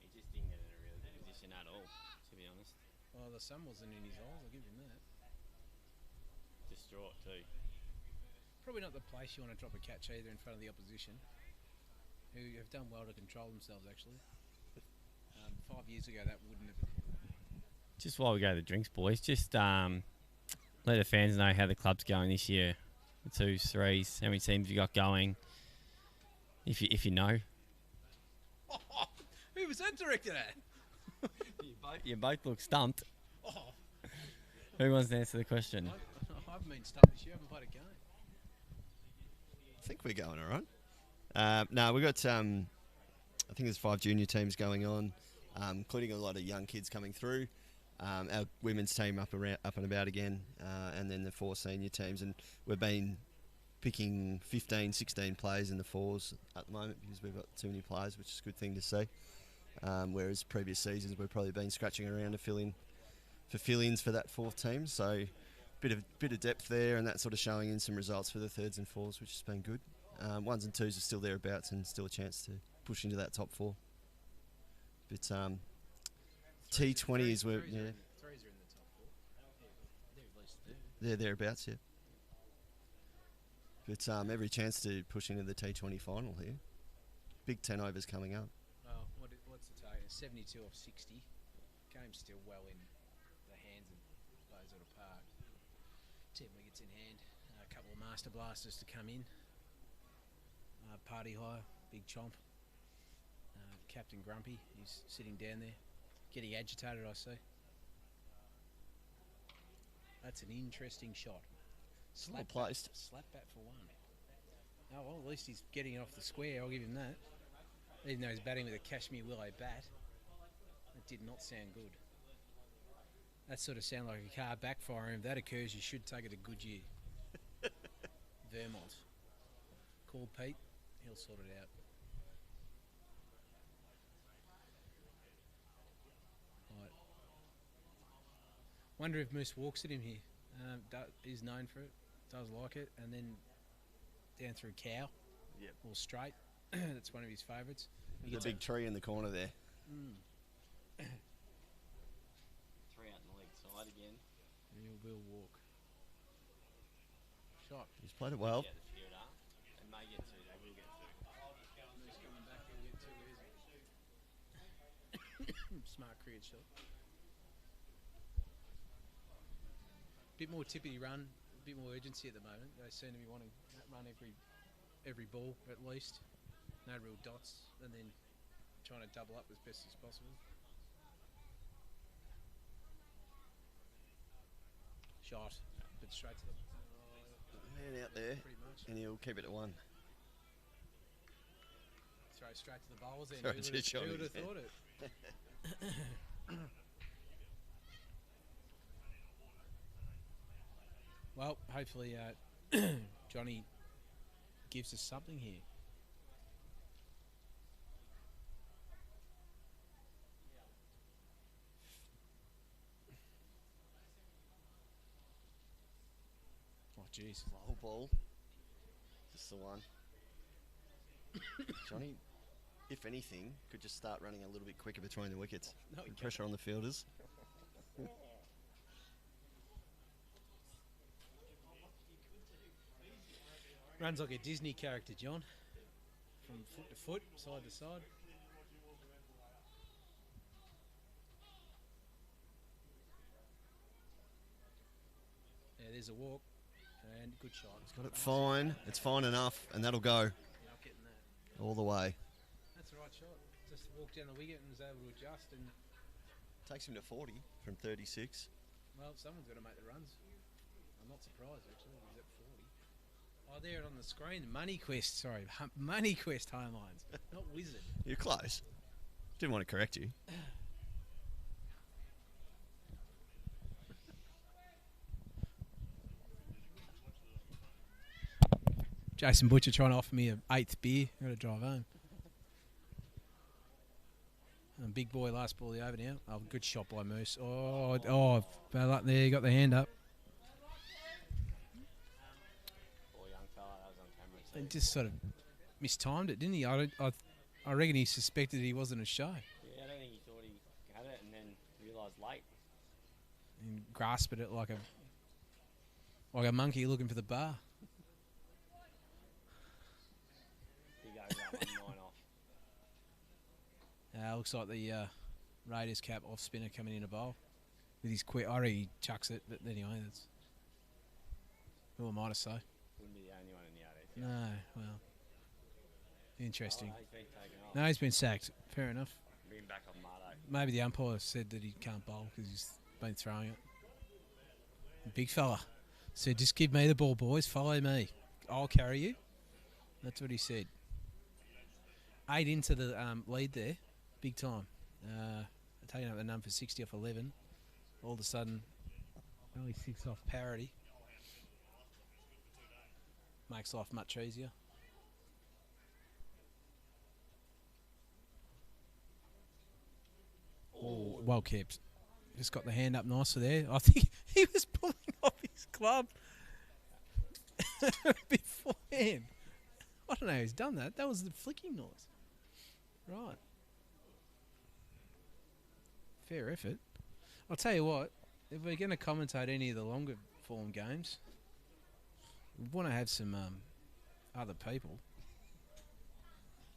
He just didn't get in a really good position at all, to be honest. Well, the sun wasn't in his eyes, I'll give him that. Distraught too. Probably not the place you want to drop a catch either in front of the opposition, who have done well to control themselves actually. 5 years ago that wouldn't have. Just while we go to the drinks, boys, just let the fans know how the club's going this year. The 2s, 3s, how many teams you got going, if you know. Who was that directed at? You both look stumped. Oh. Who wants to answer the question? I haven't been stumped this year. I haven't played a game. I think we're going all right. No, we've got, I think there's 5 junior teams going on, including a lot of young kids coming through. Our women's team up and about again, and then the 4 senior teams. And we've been picking 15, 16 players in the 4s at the moment because we've got too many players, which is a good thing to see. Whereas previous seasons we've probably been scratching around to fill-ins for that 4th team. So bit of depth there, and that sort of showing in some results for the 3rds and 4s, which has been good. 1s and 2s are still thereabouts and still a chance to push into that top 4. But T20 is where 3s are in the top 4. They're at least there. they're thereabouts, yeah. But every chance to push into the T20 final here. Big 10 overs coming up. Oh, what's the target? 72 off 60. Game's still well in the hands of Bayswater Park. 10 wickets in hand. A couple of master blasters to come in. Party high, big chomp. Captain Grumpy, he's sitting down there, getting agitated, I see. That's an interesting shot. Well placed. Slap bat for 1. Oh, well, at least he's getting it off the square, I'll give him that. Even though he's batting with a Cashmere Willow bat. That did not sound good. That sort of sounded like a car backfiring. If that occurs, you should take it to Goodyear. Vermont. Call Pete, he'll sort it out. Right. Wonder if Moose walks at him here. He's known for it, does like it, and then down through Cow, or straight. That's one of his favourites. There's a big tree in the corner there. 3 out in the leg side again. again. He will walk. Shot. He's played it well. Get the fielder. They may get two. They will get two. He's coming back. He'll get too easy. Smart cricket shot. Bit more tippity run, a bit more urgency at the moment. They seem to be wanting that run every ball at least. No real dots, and then trying to double up as best as possible. Shot, but straight to the Man out there, pretty much. and he'll keep it at 1. Throw straight to the bowls then. Throw Who to would Johnny, have yeah. thought it? Well, hopefully Johnny gives us something here. Oh, jeez. Low ball. Just the one. Johnny, if anything, could just start running a little bit quicker between the wickets. No, he Put pressure on the fielders. runs like a Disney character, John. From foot to foot, side to side. Yeah, there's a walk. And good shot. He's got it fine. It's fine enough, and that'll go Not getting that. all the way. That's the right shot. Just walked down the wicket and was able to adjust. And Takes him to 40 from 36. well, someone's got to make the runs. I'm not surprised actually. He's at 40. Oh, there on the screen, Money Quest. Sorry, Money Quest home lines, not Wizard. You're close. Didn't want to correct you. Jason Butcher trying to offer me an 8th beer. I've got to drive home. And big boy, last ball of the over now. Oh, good shot by Moose. Oh, fell up there. He got the hand up. Poor young fella, that was on camera. So And just sort of mistimed it, didn't he? I reckon he suspected he wasn't a show. yeah, I don't think he thought he had it, and then realised late. And grasped it like a monkey looking for the bar. He goes out 1-9 off. Looks like the Raiders cap off spinner coming in a bowl with his quick. I reckon he chucks it, but anyway, that's who am I to say? Wouldn't be the only one in the RDCA. No, well, interesting. Oh, he's been taken off. No, he's been sacked. Fair enough. Bring him back on Mardo. Maybe the umpire said that he can't bowl because he's been throwing it. Big fella said, "Just give me the ball, boys. Follow me. I'll carry you." That's what he said. 8 into the lead there, big time. Taking up the number for 60 off 11. All of a sudden, only 6 off parity. Makes life much easier. Oh, well kept. Just got the hand up nicer there. I think he was pulling off his club beforehand. I don't know who's done that. That was the flicking noise. Right. Fair effort. I'll tell you what, if we're going to commentate any of the longer form games, we want to have some other people.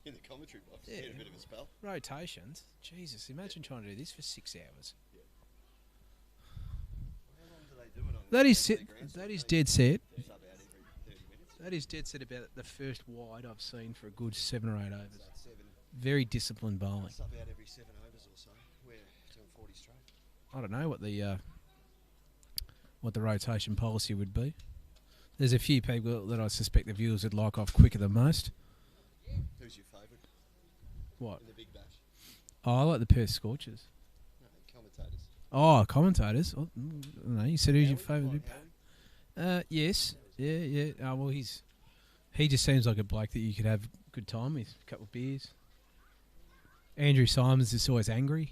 In the commentary box, Yeah. get a bit of a spell. Rotations. Jesus, imagine trying to do this for 6 hours. How long do they do it on? That is the set, grand that slam? is They dead set. sub out every 30 minutes. That is dead set about the first wide I've seen for a good 7 or 8 overs. So it's 7. Very disciplined bowling. Sub out every 7 overs or so. We're doing 40 straight. I don't know what the rotation policy would be. There's a few people that I suspect the viewers would like off quicker than most. Who's your favourite What? in the big bash? Oh, I like the Perth Scorchers. No, commentators. Oh, commentators. Oh, I don't know. You said who's your Howie? favourite? Like Howie? Yes. Yeah. Oh, well, he just seems like a bloke that you could have a good time with, a couple of beers. Andrew Simons is always angry.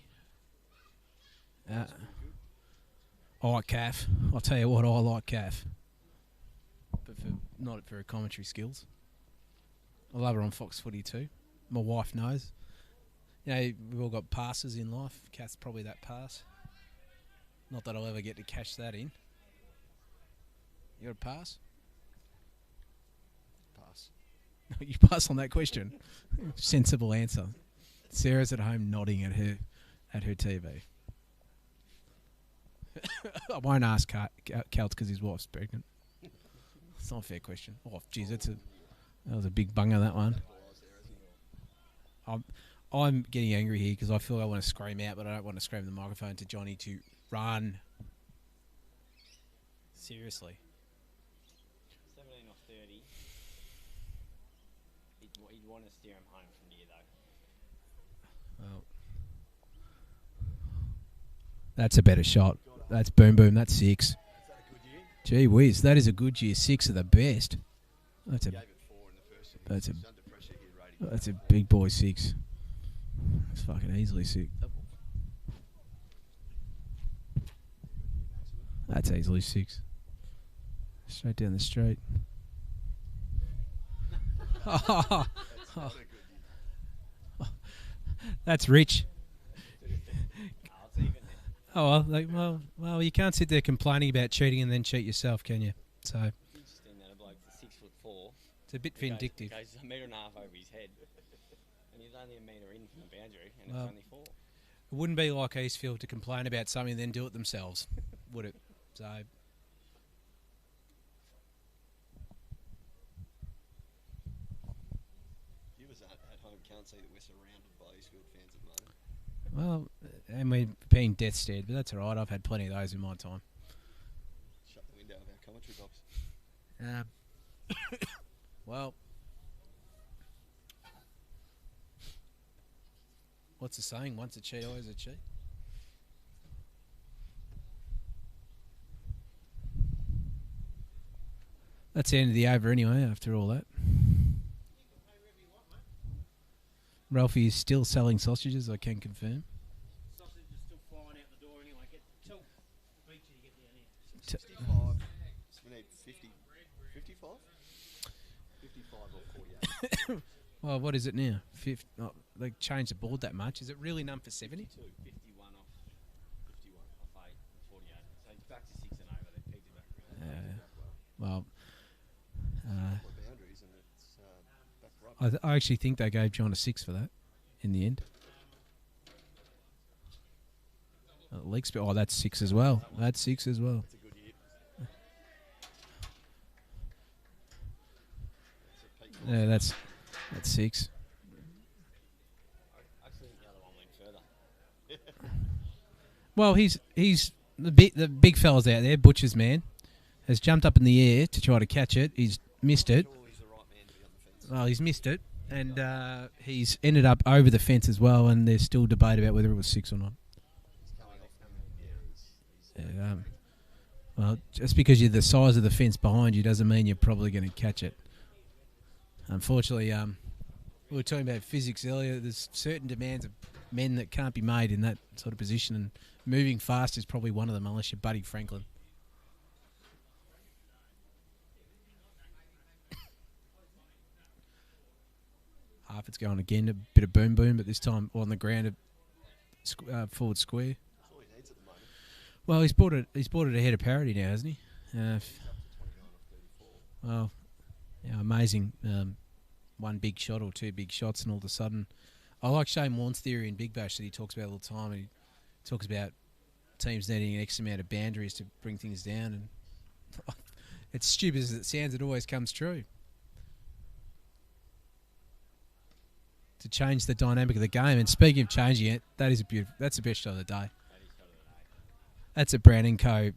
I like Calf. I'll tell you what, I like Calf. But not for her commentary skills. I love her on Fox Footy too. My wife knows. You know, we've all got passes in life. Kath's probably that pass. Not that I'll ever get to cash that in. You got a pass? Pass. You pass on that question. Sensible answer. Sarah's at home nodding at her TV. I won't ask Celts because his wife's pregnant. It's not a fair question. Oh, geez, that was a big bunger, that one. I'm getting angry here because I feel I want to scream out, but I don't want to scream the microphone to Johnny to run. Seriously. 17 or 30. He'd want to steer him home from here, though. Well, that's a better shot. That's boom boom. That's 6. Gee whiz, that is a good year. 6 are the best. That's a big boy 6. That's fucking easily 6. That's easily 6. Straight down the straight. That's rich. Oh well, you can't sit there complaining about cheating and then cheat yourself, can you? So Interesting that a bloke that's 6'4" it's a bit vindictive. goes a metre and a half over his head, and he's only a metre in from the boundary, and Well, it's only 4. It wouldn't be like Eastfield to complain about something and then do it themselves, would it? So Viewers at home can't see that we're surrounded by Eastfield fans at the moment. well, and we're being death stared, but that's all right. I've had plenty of those in my time. Shut the window of our commentary box. Well, what's the saying? Once a cheat, always a cheat. That's the end of the over anyway, after all that. Ralphie is still selling sausages, I can confirm. Sausage is still flying out the door anyway. Tell the beach to get down here. 65. So we need 50. 55? 55 or 48. Well, what is it now? They changed the board that much. Is it really none for 70? 51 off 8 and 48. So he's back to 6 and over. They pegged it back around. Well, boundaries and it's back right. I actually think they gave John a 6 for that in the end. Leaks, oh, that's 6 as well. That's 6 as well. It's a good year. Yeah, that's 6. I actually think the other one went further. Well, he's the big fella's out there. Butcher's man has jumped up in the air to try to catch it. He's missed it. He's the right man to be on the fence. Well, he's missed it, and he's ended up over the fence as well. And there's still debate about whether it was 6 or not. Yeah, well, just because you're the size of the fence behind you doesn't mean you're probably going to catch it. Unfortunately, we were talking about physics earlier. There's certain demands of men that can't be made in that sort of position, and moving fast is probably one of them, unless you're Buddy Franklin. Half it's going again, a bit of boom boom, but this time on the ground, forward square. That's all he needs at the moment. Well, he's brought it ahead of parity now, hasn't he? Well, yeah, amazing. One big shot or 2 big shots, and all of a sudden, I like Shane Warne's theory in Big Bash that he talks about all the time. He talks about teams needing an X amount of boundaries to bring things down, and it's stupid as it sounds, it always comes true. To change the dynamic of the game, and speaking of changing it, that's the best shot of the day. That's a Brown & Co.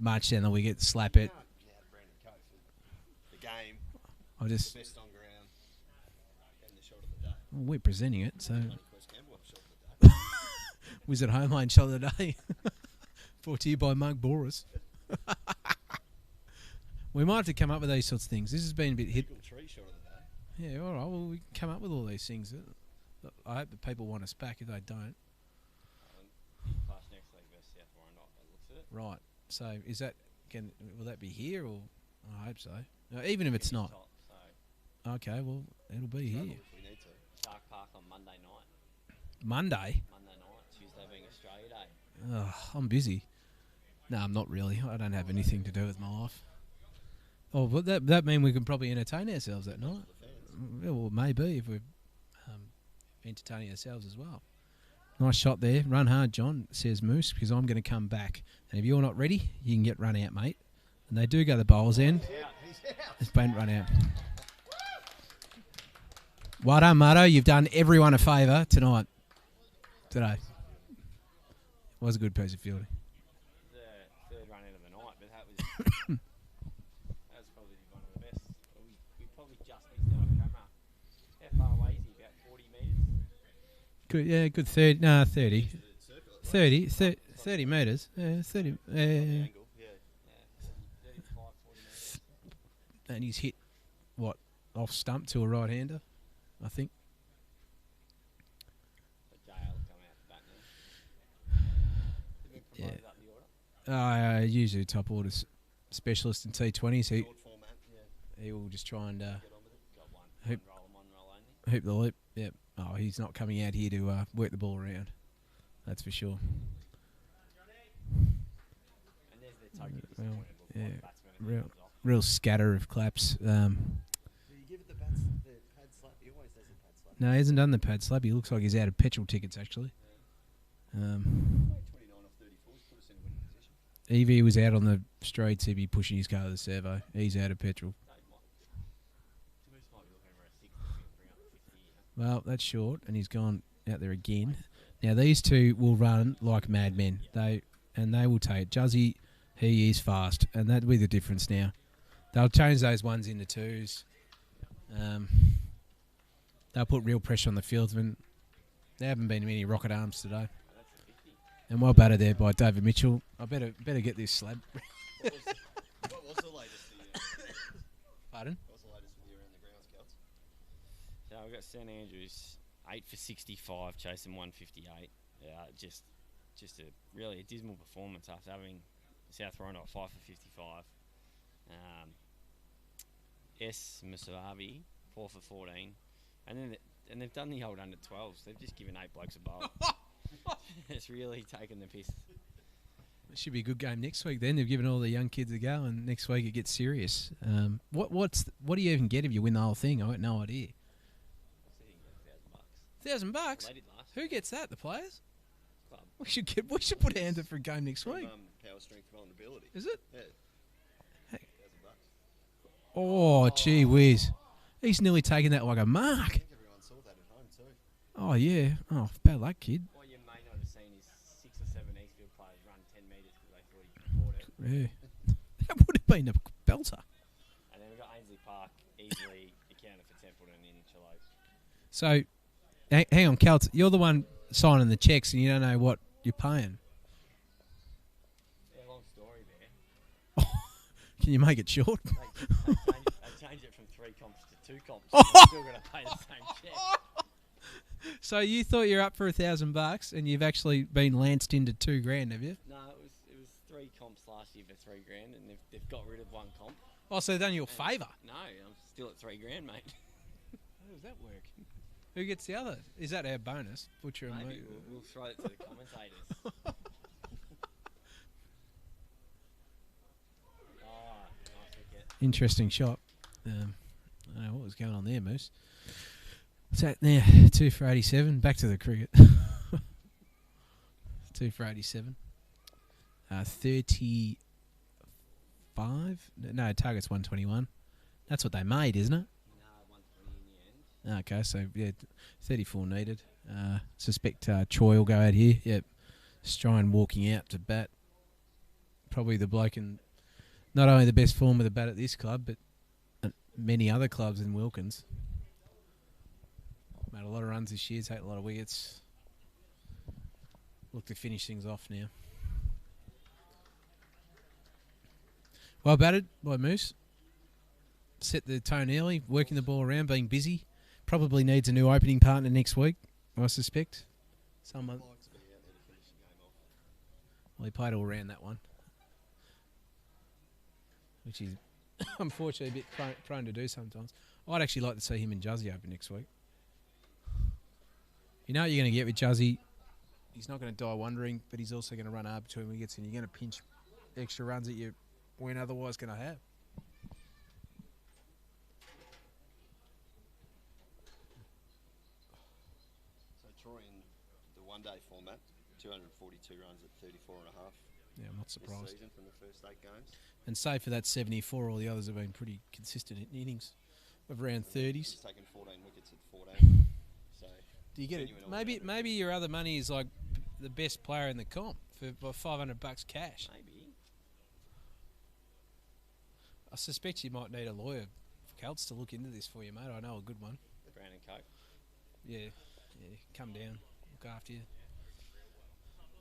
march down the wicket, slap it. Brandon Coe for the game. I just Best on ground. And the shot of the day. we're presenting it, so Quest Campbell shot of the day. Wizard Homeline shot of the day, brought to you by Mark Boris. We might have to come up with these sorts of things. This has been a bit hit. Eagle tree shot of the day. Yeah, all right. Well, we can come up with all these things. I hope that people want us back. If they don't, Clash next week versus South Warrandyte, that looks at it. right. So is that will that be here, or I hope so. Even if it's not, Top, so okay. Well, it'll be here. If we need to. Shark Park on Monday night. Monday. Monday night, Tuesday being Australia Day. I'm busy. No, I'm not really. I don't have anything to do with my life. Oh, but that mean we can probably entertain ourselves that night? Well, maybe if we're entertaining ourselves as well. Nice shot there. Run hard, John, says Moose, because I'm going to come back. And if you're not ready, you can get run out, mate. And they do go the bowler's end. It's been run out. Well done, Marto. You've done everyone a favour today. It was a good piece of fielding. The third run out of the night, but that was that was probably one of the best. We probably just missed it on camera. How far away is he? About 40 metres? Good, yeah, good 30. No, 30. 30 metres. Yeah, 30. 35, 40 metres. And he's hit, what, off stump to a right-hander, I think. But JL's coming out the bat now. He's been promoted up the order. Usually top order specialist in T20s. Short format, yeah. He will just try and Got one Hoop. roll and one roll only. hoop the loop. Yep. Oh, he's not coming out here to work the ball around. That's for sure. And there's the token Well, disappointment yeah, batsman. real- Real scatter of claps. Do you give it the pad slap? He always does the pad slap. No, he hasn't done the pad slap. He looks like he's out of petrol tickets, actually. 29 off 34 put us in a winning position. Evie was out on the streets. He'd be pushing his car to the servo. He's out of petrol. Moose might be looking around 60, 350, Well, that's short, and he's gone out there again. Now, these two will run like madmen. They will take it. Juzzy, he is fast, and that'll be the difference now. They'll change those ones into twos. They'll put real pressure on the fieldsmen. There haven't been many rocket arms today. And well batted there by David Mitchell. I better get this slab. What was the latest for you? Pardon? What was the latest for you around the ground scouts? So I've got St Andrews 8 for 65, chasing 158. Just a dismal performance after having South Rhino at 5 for 55. S Musavi 4 for 14, and they've done the old under 12s. They've just given 8 blokes a bowl. It's really taken the piss. It should be a good game next week. Then they've given all the young kids a go, and next week it gets serious. What do you even get if you win the whole thing? I got no idea. $1,000. They did last. Who gets that? The players? Club. We should put hands up for a game next week. Power, strength, vulnerability. Is it? Yeah. Hey. $1,000. Oh, gee whiz. He's nearly taken that like a mark. I think everyone saw that at home too. Oh, yeah. Oh, bad luck, kid. What you may not have seen is 6 or 7 Eastfield players run 10 metres because they thought he caught it. Yeah. That would have been a belter. And then we've got Ainsley Park easily accounted for Templeton in Chilo. So, hang on, Cal. You're the one signing the checks and you don't know what you're paying. Yeah, long story there. Can you make it short? They changed it from 3 comps to 2 comps. So they're still going to pay the same check. So you thought you're up for $1,000 and you've actually been lanced into $2,000, have you? No, it was 3 comps last year for $3,000, and they've got rid of 1 comp. Oh, so they've done you a favour. No, I'm still at $3,000, mate. How does that work? Who gets the other? Is that our bonus? Butcher and Maybe me. we'll throw it to the commentators. Nice wicket. Interesting shot. I don't know what was going on there, Moose. What's that now? 2 for 87. Back to the cricket. 2 for 87. 35? No, target's 121. That's what they made, isn't it? No, 120 in the end. Okay, so yeah, 34 needed. Suspect Troy will go out here. Yep. Strine walking out to bat. Probably the bloke in not only the best form of the bat at this club, but at many other clubs in Wilkins. Made a lot of runs this year, take a lot of wickets. Look to finish things off now. Well batted by Moose. Set the tone early, working the ball around, being busy. Probably needs a new opening partner next week, I suspect. Someone. Mike's been out there to finish the game off. Well, he played all around that one, which is unfortunately a bit prone to do sometimes. I'd actually like to see him and Juzzy open next week. You know what you're going to get with Juzzy? He's not going to die wondering, but he's also going to run hard between wickets, and you're going to pinch extra runs that you weren't otherwise going to have. So Troy in the one-day format, 242 runs at 34 and a half. Yeah, I'm not This surprised. season from the first 8 games. And save for that 74, all the others have been pretty consistent in innings of around 30s. He's taken 14 wickets at 14. So Do you get it? genuine Maybe your other money is like the best player in the comp for $500 cash. Maybe. I suspect you might need a lawyer for Celts to look into this for you, mate. I know a good one. Brandon Cope. Yeah, come down, look after you.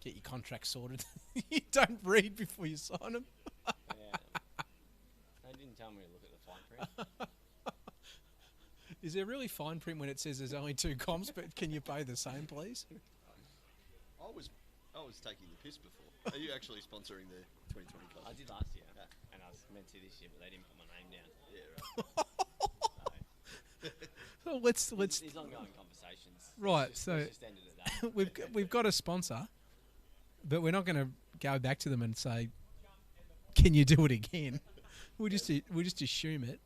Get your contract sorted. You don't read before you sign them. Yeah. They didn't tell me to look at the fine print. Is there really fine print when it says there's only 2 comps, but can you pay the same, please? I was taking the piss before. Are you actually sponsoring the 2020 club? I did last year, Yeah. and I was meant to this year, but they didn't put my name down. Yeah, right. So let's There's ongoing conversations. Right, Let's so just end it at that. we've got a sponsor, but we're not going to go back to them and say, "Can you do it again?" We'll just assume it.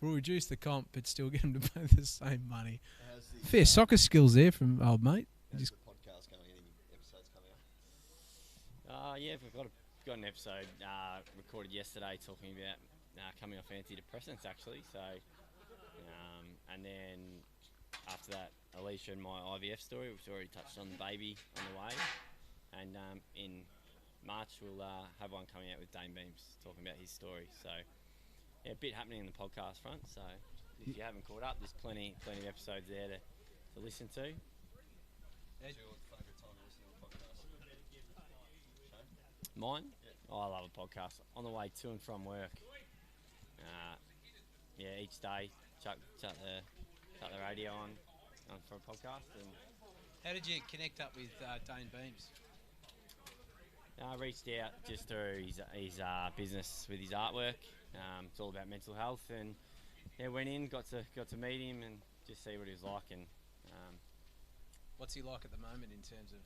We'll reduce the comp, but still get them to pay the same money. How's the, Fair soccer skills there from old mate. how's Just- the podcast going? Any episodes coming up? Yeah, we've got an episode recorded yesterday talking about coming off antidepressants, actually. So, and then after that, Alicia and my IVF story, which we already touched on, the baby on the way. And in March, we'll have one coming out with Dane Beams talking about his story. So, yeah, a bit happening in the podcast front. So, if you haven't caught up, there's plenty of episodes there to listen to. What's your favourite time to listen to a podcast? Shane? Mine? Oh, I love a podcast. On the way to and from work. Each day, chuck the radio on for a podcast. And How did you connect up with Dane Beams? I reached out just through his business with his artwork. It's all about mental health, and went in, got to meet him and just see what he was like. And What's he like at the moment in terms of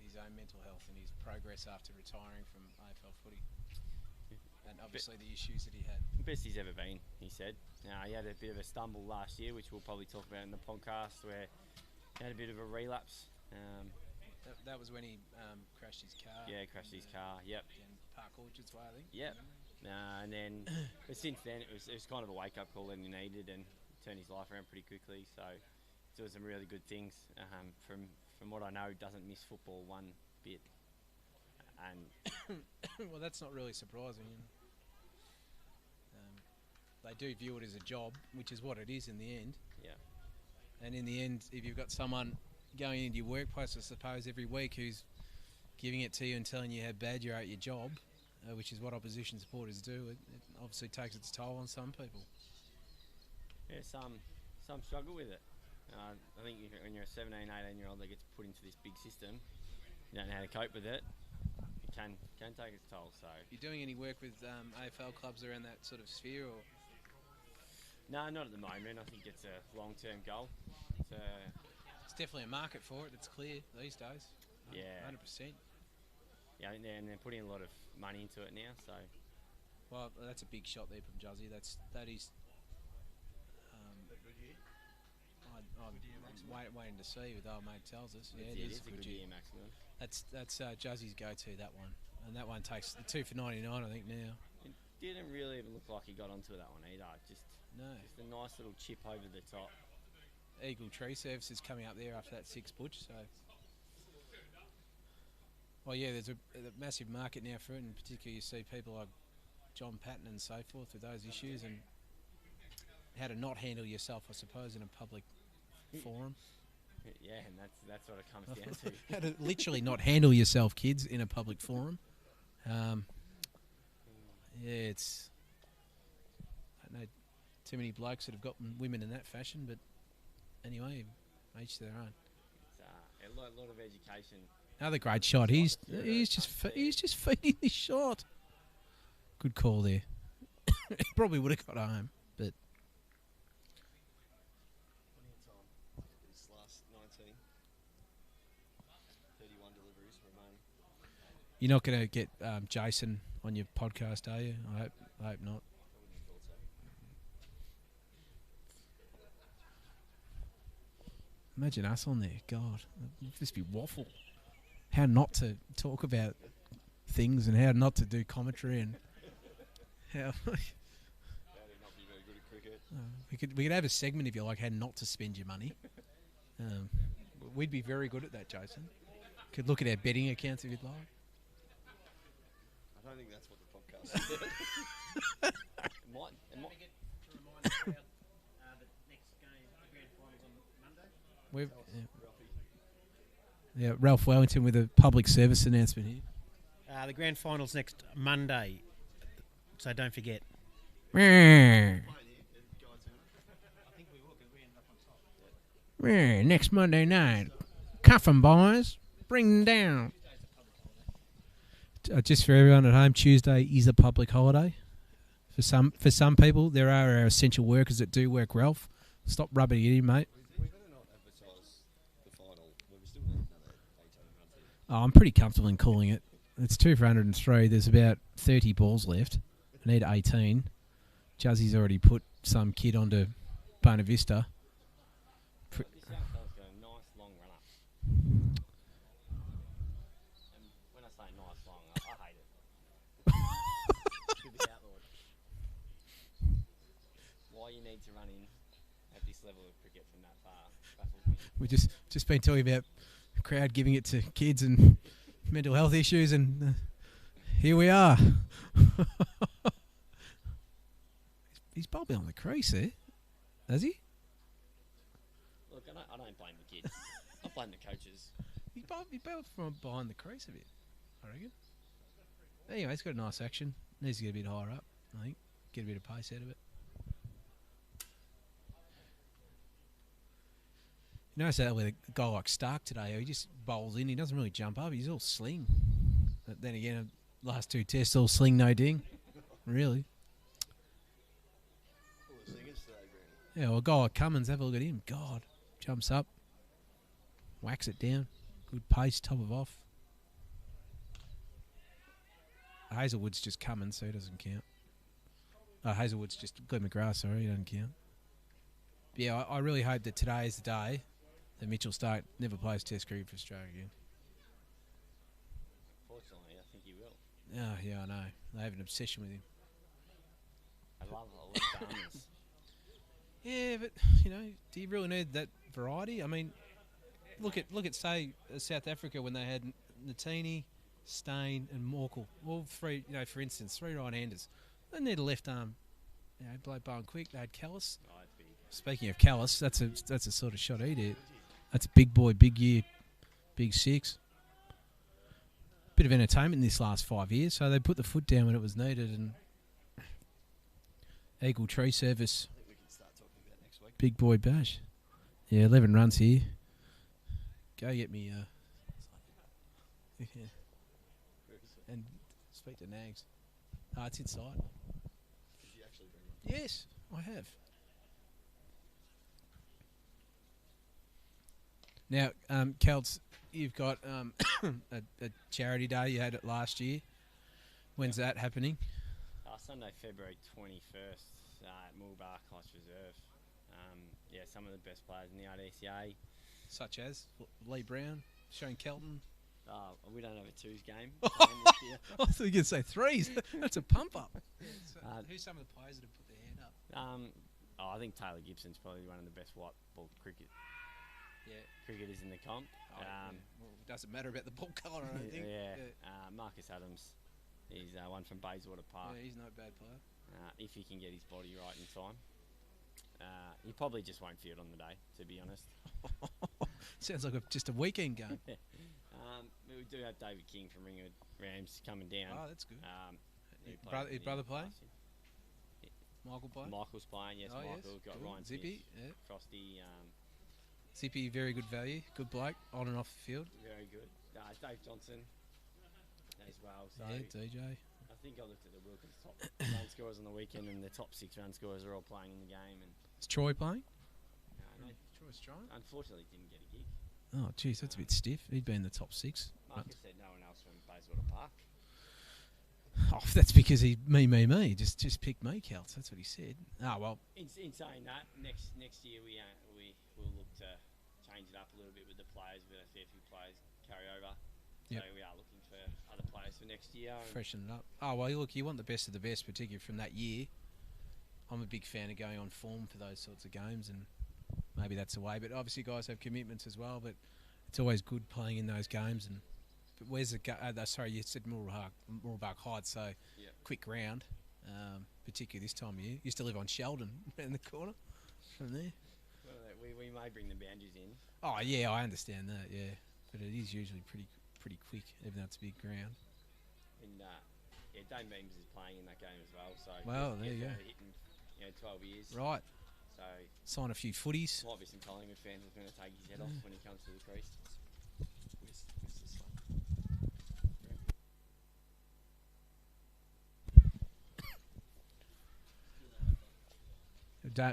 his own mental health and his progress after retiring from AFL footy? And obviously the issues that he had. best he's ever been, he said. He had a bit of a stumble last year, which we'll probably talk about in the podcast, where he had a bit of a relapse. That was when he crashed his car. Yeah, crashed his car. Yep. In Park Orchards way, I think. Yep. And then, but since then, it was kind of a wake-up call that he needed, and turned his life around pretty quickly. So, he's doing some really good things. From what I know, doesn't miss football one bit. And Well, that's not really surprising. They do view it as a job, which is what it is in the end. yeah, And in the end, if you've got someone going into your workplace, I suppose, every week who's giving it to you and telling you how bad you're at your job, which is what opposition supporters do, it obviously takes its toll on some people. yeah, some struggle with it. I think when you're a 17, 18-year-old that gets put into this big system, you don't know how to cope with it. It can take its toll. So You doing any work with AFL clubs around that sort of sphere, or no, not at the moment. I think it's a long-term goal. it's definitely a market for it? It's clear these days. Yeah. 100%. Yeah, and they're putting a lot of money into it now. So Well, that's a big shot there from Juzzy. That is. I'm waiting to see what old mate tells us. Yeah, it is a good year maximum. That's Juzzy's go-to, that one, and that one takes the 2 for 99, I think now. It didn't really even look like he got onto that one either. Just No, a nice little chip over the top. Eagle Tree Services coming up there after that 6 butch. So, well, yeah, there's a massive market now for it, and particularly you see people like John Patton and so forth with those issues and how to not handle yourself, I suppose, in a public forum. Yeah, and that's what it comes down to. How to literally not handle yourself, kids, in a public forum. Yeah, it's. I don't know too many blokes that have got women in that fashion, but anyway, each their own. It's a lot of education. Another great shot. He's just feeding this shot. Good call there. He probably would have got home, but Plenty of time. This last 19. 31 deliveries remaining. You're not going to get Jason on your podcast, are you? I hope not. Imagine us on there. God, it'd just be waffle. How not to talk about things and how not to do commentary and how we could have a segment if you like, how not to spend your money. We'd be very good at that, Jason. Could look at our betting accounts if you'd like. I don't think that's what the podcast is. Don't forget to remind the crowd the next game, the grand finals on Monday. Ralph Wellington with a public service announcement here. The grand finals next Monday, so don't forget. Yeah, I think we will, because we ended up on top. next Monday night. Cuff 'em, boys. Bring them down. Just for everyone at home, Tuesday is a public holiday. For some people, there are our essential workers that do work, Ralph. Stop rubbing it in, mate. We better not advertise the final. We still need another 18 months here. Oh, I'm pretty comfortable in calling it. It's 2 for 103. There's about 30 balls left. I need 18. Juzzy's already put some kid onto Bona Vista. This young fella's got a nice long run up. And when I say nice long, I hate it. Could be outlawed. Why you need to run in at this level of cricket from that far baffles me. We've just been talking about the crowd giving it to kids and mental health issues, and here we are. He's bowled on the crease there, has he? Look, I don't blame the kids. I blame the coaches. He bowled from behind the crease a bit, I reckon. Anyway, he's got a nice action. Needs to get a bit higher up, I think. Get a bit of pace out of it. You notice that with a guy like Stark today, he just bowls in. He doesn't really jump up. He's all sling. But then again, last 2 tests, all sling, no ding. Really. Yeah, well, a guy like Cummins, have a look at him. God, jumps up, whacks it down. Good pace, top of off. Hazelwood's just Cummins, so he doesn't count. Hazelwood's just Glenn McGrath, sorry, he doesn't count. But yeah, I really hope that today is the day that Mitchell Stark never plays Test cricket for Australia again. Fortunately, I think he will. Oh, yeah, I know. They have an obsession with him. I love calmness. Yeah, but, do you really need that variety? I mean, look at say, South Africa when they had Natini, Stain and Morkel. All 3, for instance, 3 right-handers. They need a left arm, bloke bowling quick. They had Callis. Oh, it's big. Speaking of Callis, that's a sort of shot he did. That's a big boy, big year, big 6. Bit of entertainment in this last 5 years, so they put the foot down when it was needed, and eagle tree service. I think we can start talking about next week. Big boy bash. Yeah, 11 runs here. Go get me. And speak to Nags. It's inside. Did you actually bring one? Yes, I have. Now, Kelts, you've got a charity day. You had it last year. When's that happening? Sunday, February 21st at Mulbar Class Reserve. Some of the best players in the RDCA. Such as Lee Brown, Shane Kelton. We don't have a 2s game. I thought you were going to say 3s. That's a pump up. Who's some of the players that have put their hand up? I think Taylor Gibson's probably one of the best white ball cricketers in the comp. Well, it doesn't matter about the ball colour, I don't think. Marcus Adams. He's one from Bayswater Park. Yeah, he's no bad player. If he can get his body right in time. He probably just won't field on the day, to be honest. Sounds like just a weekend game. We do have David King from Ringwood Rams coming down. Oh, that's good. His His brother play? Michael play? Michael's playing, yes. Oh, Michael. yes. Got Cool. Ryan Zippy, Smith, yeah. Frosty. Zippy, very good value. Good bloke, on and off the field. Very good. Dave Johnson as well. So Yeah, DJ. I think I looked at the Wilkins top run scorers on the weekend, and the top 6 run scorers are all playing in the game. And Is Troy playing? no, Troy's trying. unfortunately, didn't get a gig. Oh, geez, that's a bit stiff. He'd be in the top 6. Marcus said no one else from Bayswater Park. Oh, that's because he me. Just pick me, Celts. That's what he said. Oh well. In saying that, next year we will look to change it up a little bit with the players. We've got a fair few players carry over, so Yep. we are looking for other players for next year. Freshen it up. Oh well, look, you want the best of the best, particularly from that year. I'm a big fan of going on form for those sorts of games, and maybe that's the way. But obviously, guys have commitments as well. But it's always good playing in those games. And but where's the sorry, you said Moorabah Heights, so Yep. quick round, particularly this time of year. Used to live on Sheldon, around the corner from there. Well, we may bring the boundaries in. Oh yeah, I understand that. Yeah, but it is usually pretty quick, even though it's a big ground. And Dane Beams is playing in that game as well. So Well, there you go. Hitting 12 years. Right, So sign a few footies. might be some Collingwood fans who's going to take his head off when he comes to the crease.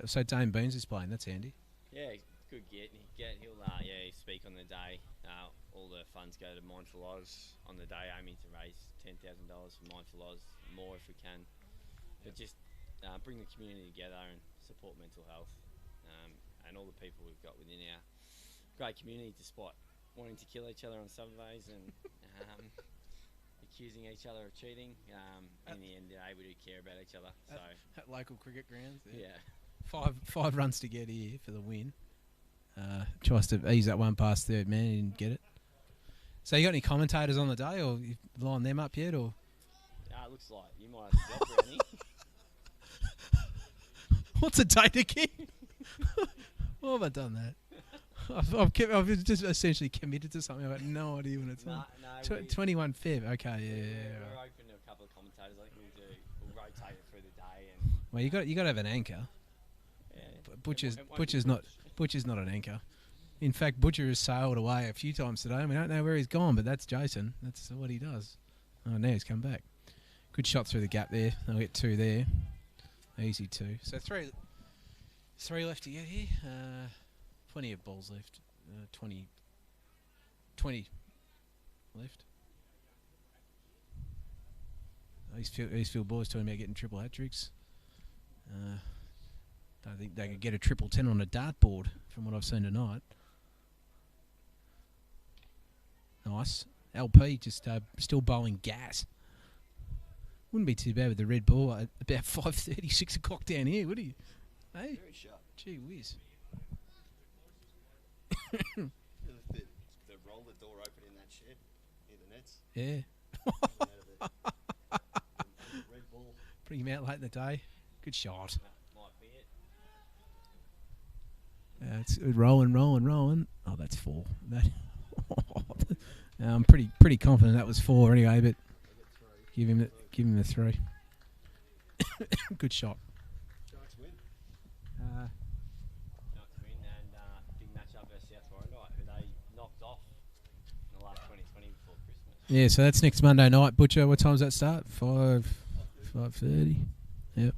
So Dane Beans is playing. That's handy. Yeah, good get. He'll speak on the day. All the funds go to Mindful Oz on the day, aiming to raise $10,000 for Mindful Oz, more if we can. But just bring the community together and support mental health, and all the people we've got within our great community, despite wanting to kill each other on Saturdays and accusing each other of cheating. In the end, we do care about each other. So At local cricket grounds. yeah. Five runs to get here for the win. Tries to ease that one past third man. He didn't get it. So you got any commentators on the day, or you line them up yet, or? It looks like you might have a job, Brownie. What's the date again? Why have I done that? I've just essentially committed to something. I've got no idea when it's on. No, 21 Feb. Okay, yeah. we're Right. open to a couple of commentators. I think we'll rotate it through the day. And Well, you got to have an anchor. yeah, Butcher's it won't be Butcher's not an anchor. In fact, Butcher has sailed away a few times today. We don't know where he's gone, but that's Jason. That's what he does. Oh, now he's come back. Good shot through the gap there. They'll get 2 there. Easy 2. So three left to get here. Plenty of balls left. 20 left. Eastfield boys talking about getting triple hat-tricks. Don't think they could get a triple 10 on a dartboard from what I've seen tonight. Nice. LP just still bowling gas. Wouldn't be too bad with the red ball at about 5:30, 6 o'clock down here, would he? Hey? Very sharp. Gee whiz. The roller door open in that shed near the nets. Yeah. Out of the red ball. Bring him out late in the day. Good shot. might be it. It's rolling. Oh, that's 4. I'm pretty confident that was 4 anyway, but give him the 3. Good shot. Sharks win. Sharks win, and big match up versus South Warrandyte, who they knocked off in the last 2020 before Christmas. Yeah, so that's next Monday night. Butcher, what time does that start? 5:30. Yep.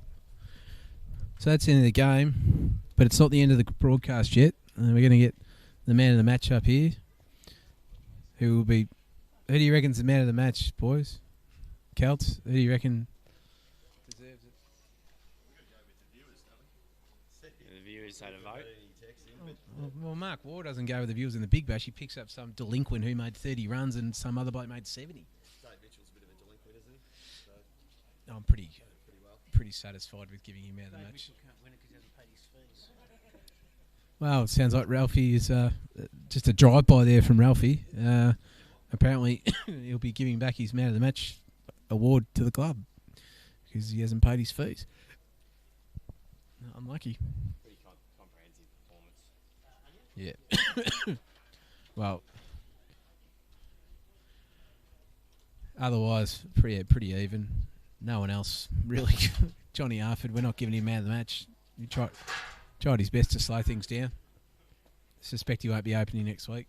So that's the end of the game, but it's not the end of the broadcast yet. We're going to get the man of the match up here, who will be... Who do you reckon's the man of the match, boys? Celts? Who do you reckon deserves it? The viewers had a vote. Well, Mark Ward doesn't go with the viewers in the Big Bash. He picks up some delinquent who made 30 runs and some other bloke made 70. Dave Mitchell's a bit of a delinquent, isn't he? So I'm pretty satisfied with giving him man of the match. Can't win it because he hasn't paid his fees. Well, it sounds like Ralphie is just a drive-by there from Ralphie. Apparently, he'll be giving back his man of the match award to the club because he hasn't paid his fees. Unlucky. Pretty comprehensive performance. Yeah. Well, otherwise, pretty even. No one else really. Johnny Arford, we're not giving him man of the match. He tried his best to slow things down. Suspect he won't be opening next week.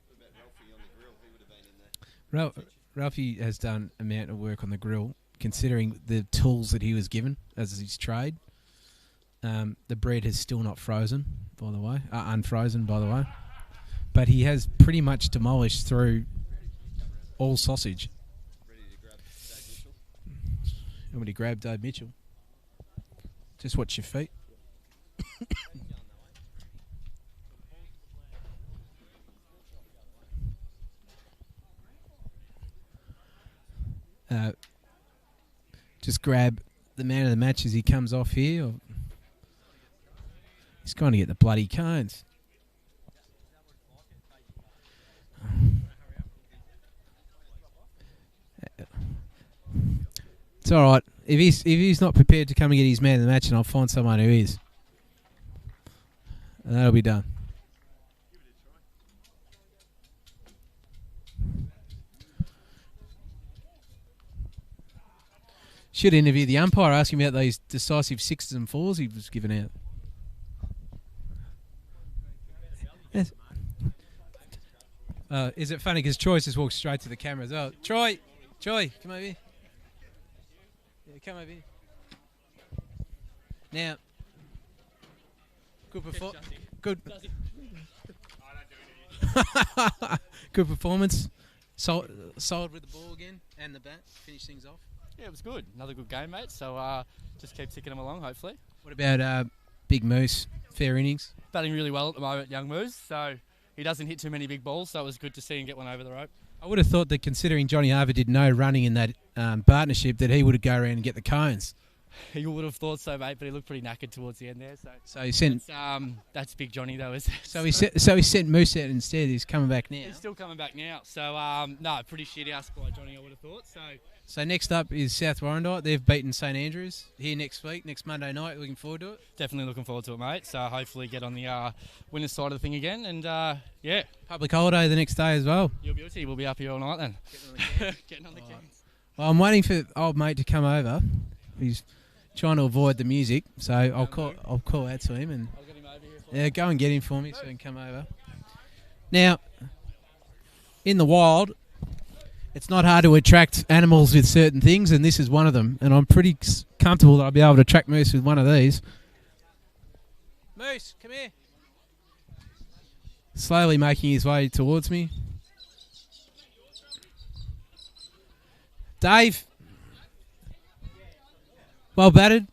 what about Ralphie on the grill? He would have been in there. Ralphie has done a amount of work on the grill, considering the tools that he was given as his trade. The bread is still not frozen, by the way. Unfrozen, by the way. but he has pretty much demolished through all sausage. I'm going to grab Dave Mitchell. Just watch your feet. Just grab the man of the match as he comes off here. He's going to get the bloody cones. It's all right. If he's not prepared to come and get his man of the match, then I'll find someone who is. And that'll be done. Should interview the umpire, ask him about those decisive 6s and 4s he was giving out. Yes. Is it funny because Troy's just walked straight to the camera as well? Troy, come over here. Yeah, come over here. Now, good performance. Solid with the ball again and the bat. Finish things off. Yeah, it was good. Another good game, mate. So just keep ticking them along, hopefully. What about Big Moose? Fair innings. Batting really well at the moment, young Moose. So he doesn't hit too many big balls, so it was good to see him get one over the rope. I would have thought that considering Johnny Harvey did no running in that partnership, that he would have go around and get the cones. You would have thought so, mate, but he looked pretty knackered towards the end there. So he sent. That's Big Johnny, though, isn't it? So he sent Moose out instead. He's coming back now. He's still coming back now. So no, pretty shit house by Johnny, I would have thought. So next up is South Warrandyte. They've beaten St Andrews here next week, next Monday night. Looking forward to it. Definitely looking forward to it, mate. So hopefully get on the winner's side of the thing again, and yeah. Public holiday the next day as well. You'll be beauty. We'll be up here all night then. Getting on the cans. Well, I'm waiting for old mate to come over. He's trying to avoid the music, so I'll call out to him and I'll get him over here. Yeah, go and get him for me so he can come over. Now, in the wild, it's not hard to attract animals with certain things, and this is one of them. And I'm pretty comfortable that I'll be able to attract Moose with one of these. Moose, come here. Slowly making his way towards me. Dave. Well batted.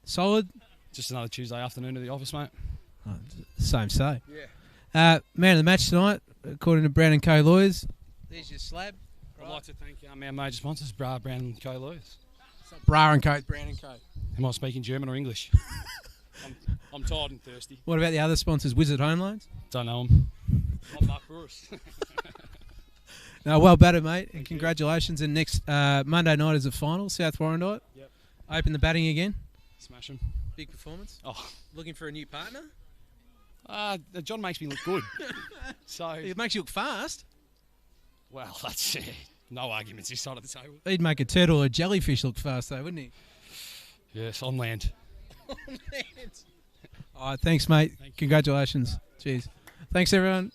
Solid. Just another Tuesday afternoon at the office, mate. Oh, same. Yeah. Man of the match tonight, according to Brown & Co. Lawyers. There's your slab. I'd like to thank our major sponsors, Brown & Co. Lawyers. Brown & Co. Brown & Co. Am I speaking German or English? I'm tired and thirsty. What about the other sponsors, Wizard Home Loans? Don't know them. I'm Mark Bruce. No, well batted, mate, and congratulations. And next Monday night is the final, South Warrandyte. Yep. Open the batting again. Smash them. Big performance. Oh, looking for a new partner? John makes me look good. So It makes you look fast. Well, that's no arguments this side of the table. He'd make a turtle or a jellyfish look fast, though, wouldn't he? Yes, on land. On land. All right, thanks, mate. Congratulations. Cheers. Thanks, everyone.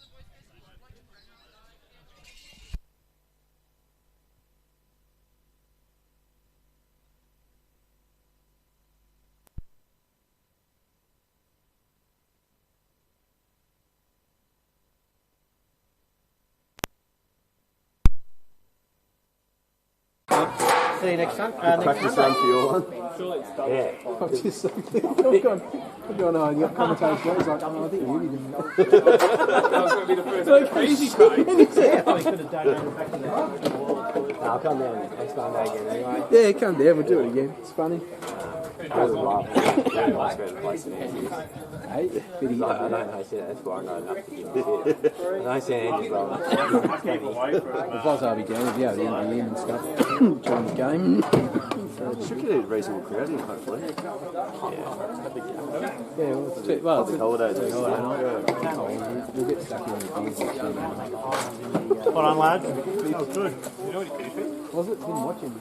See you next time. Practice run for your one. Yeah. I've just gone on. Your commentator's got. He's like, I think you didn't. That was going to be the first crazy craig. Yeah, I could have done back in there. I'll come down next Monday again anyway. Yeah, come down. We'll do it again. It's funny. I was laughing. Very nice going to place in Andrews. Hey, I don't host it. That's why I know enough to give a shit. I don't see Andrews well. If I was RB game, I'd be able to interview him and stuff during the game. Should get a reasonable crowd in, hopefully. Yeah, well, Public holidays. we'll get stuck in the things. Hold on, lads. That was good. You know what he finished? Was it? Didn't watch him.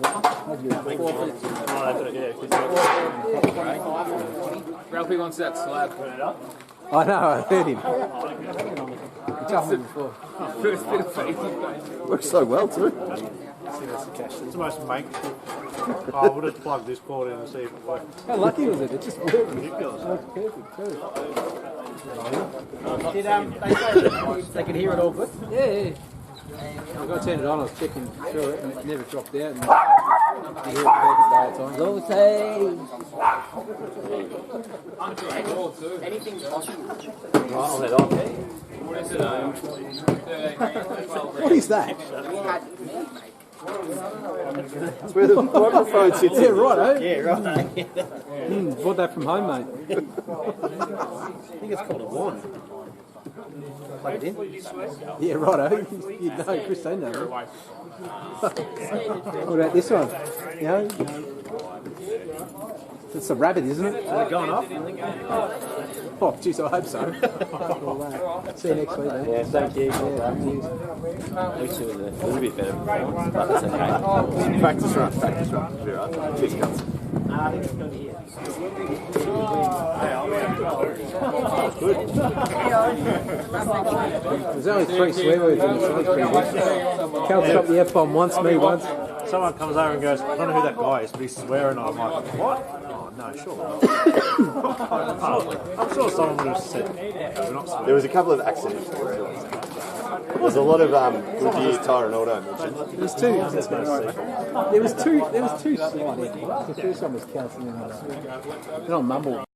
Ralphie wants that slab. I know, I heard him. He told me before. First bit of Facebook. Works so well too. It's the most makeshift. I would have plugged this cord in and see if it worked. How lucky was it? It just worked. Ridiculous. It worked perfect too. Did they could hear it all good? Yeah. I got to turn it on. I was checking through it, and it never dropped out. And you hear it perfect day at times. Anything's possible. I'll let off. What is that? That's where the microphone sits. Yeah, right, eh? Yeah, right. Bought that from home, mate. I think it's called a wand. Plug it in. Yeah, right, eh? You know, Christine knows. What about this one? You know? It's a rabbit, isn't it? Is it going off? Oh, jeez, I hope so. See you next week, mate. Yeah, thank you. Yeah, cheers. Wish it was a little bit better performance, but it's okay. Practice run. Be right. Cheers, guys. There's only 3 swear words in it, so that's pretty good. Cal dropped the F-bomb once, me once. Someone comes over and goes, I don't know who that guy is, but he's swearing. I'm like, what? Oh, no, sure. I'm sure someone would have said, we're not swearing. There was a couple of accidents. There's a lot of good years Tyronaldo mentioned. There was two slides. The first one was Cal's and then I mumbled.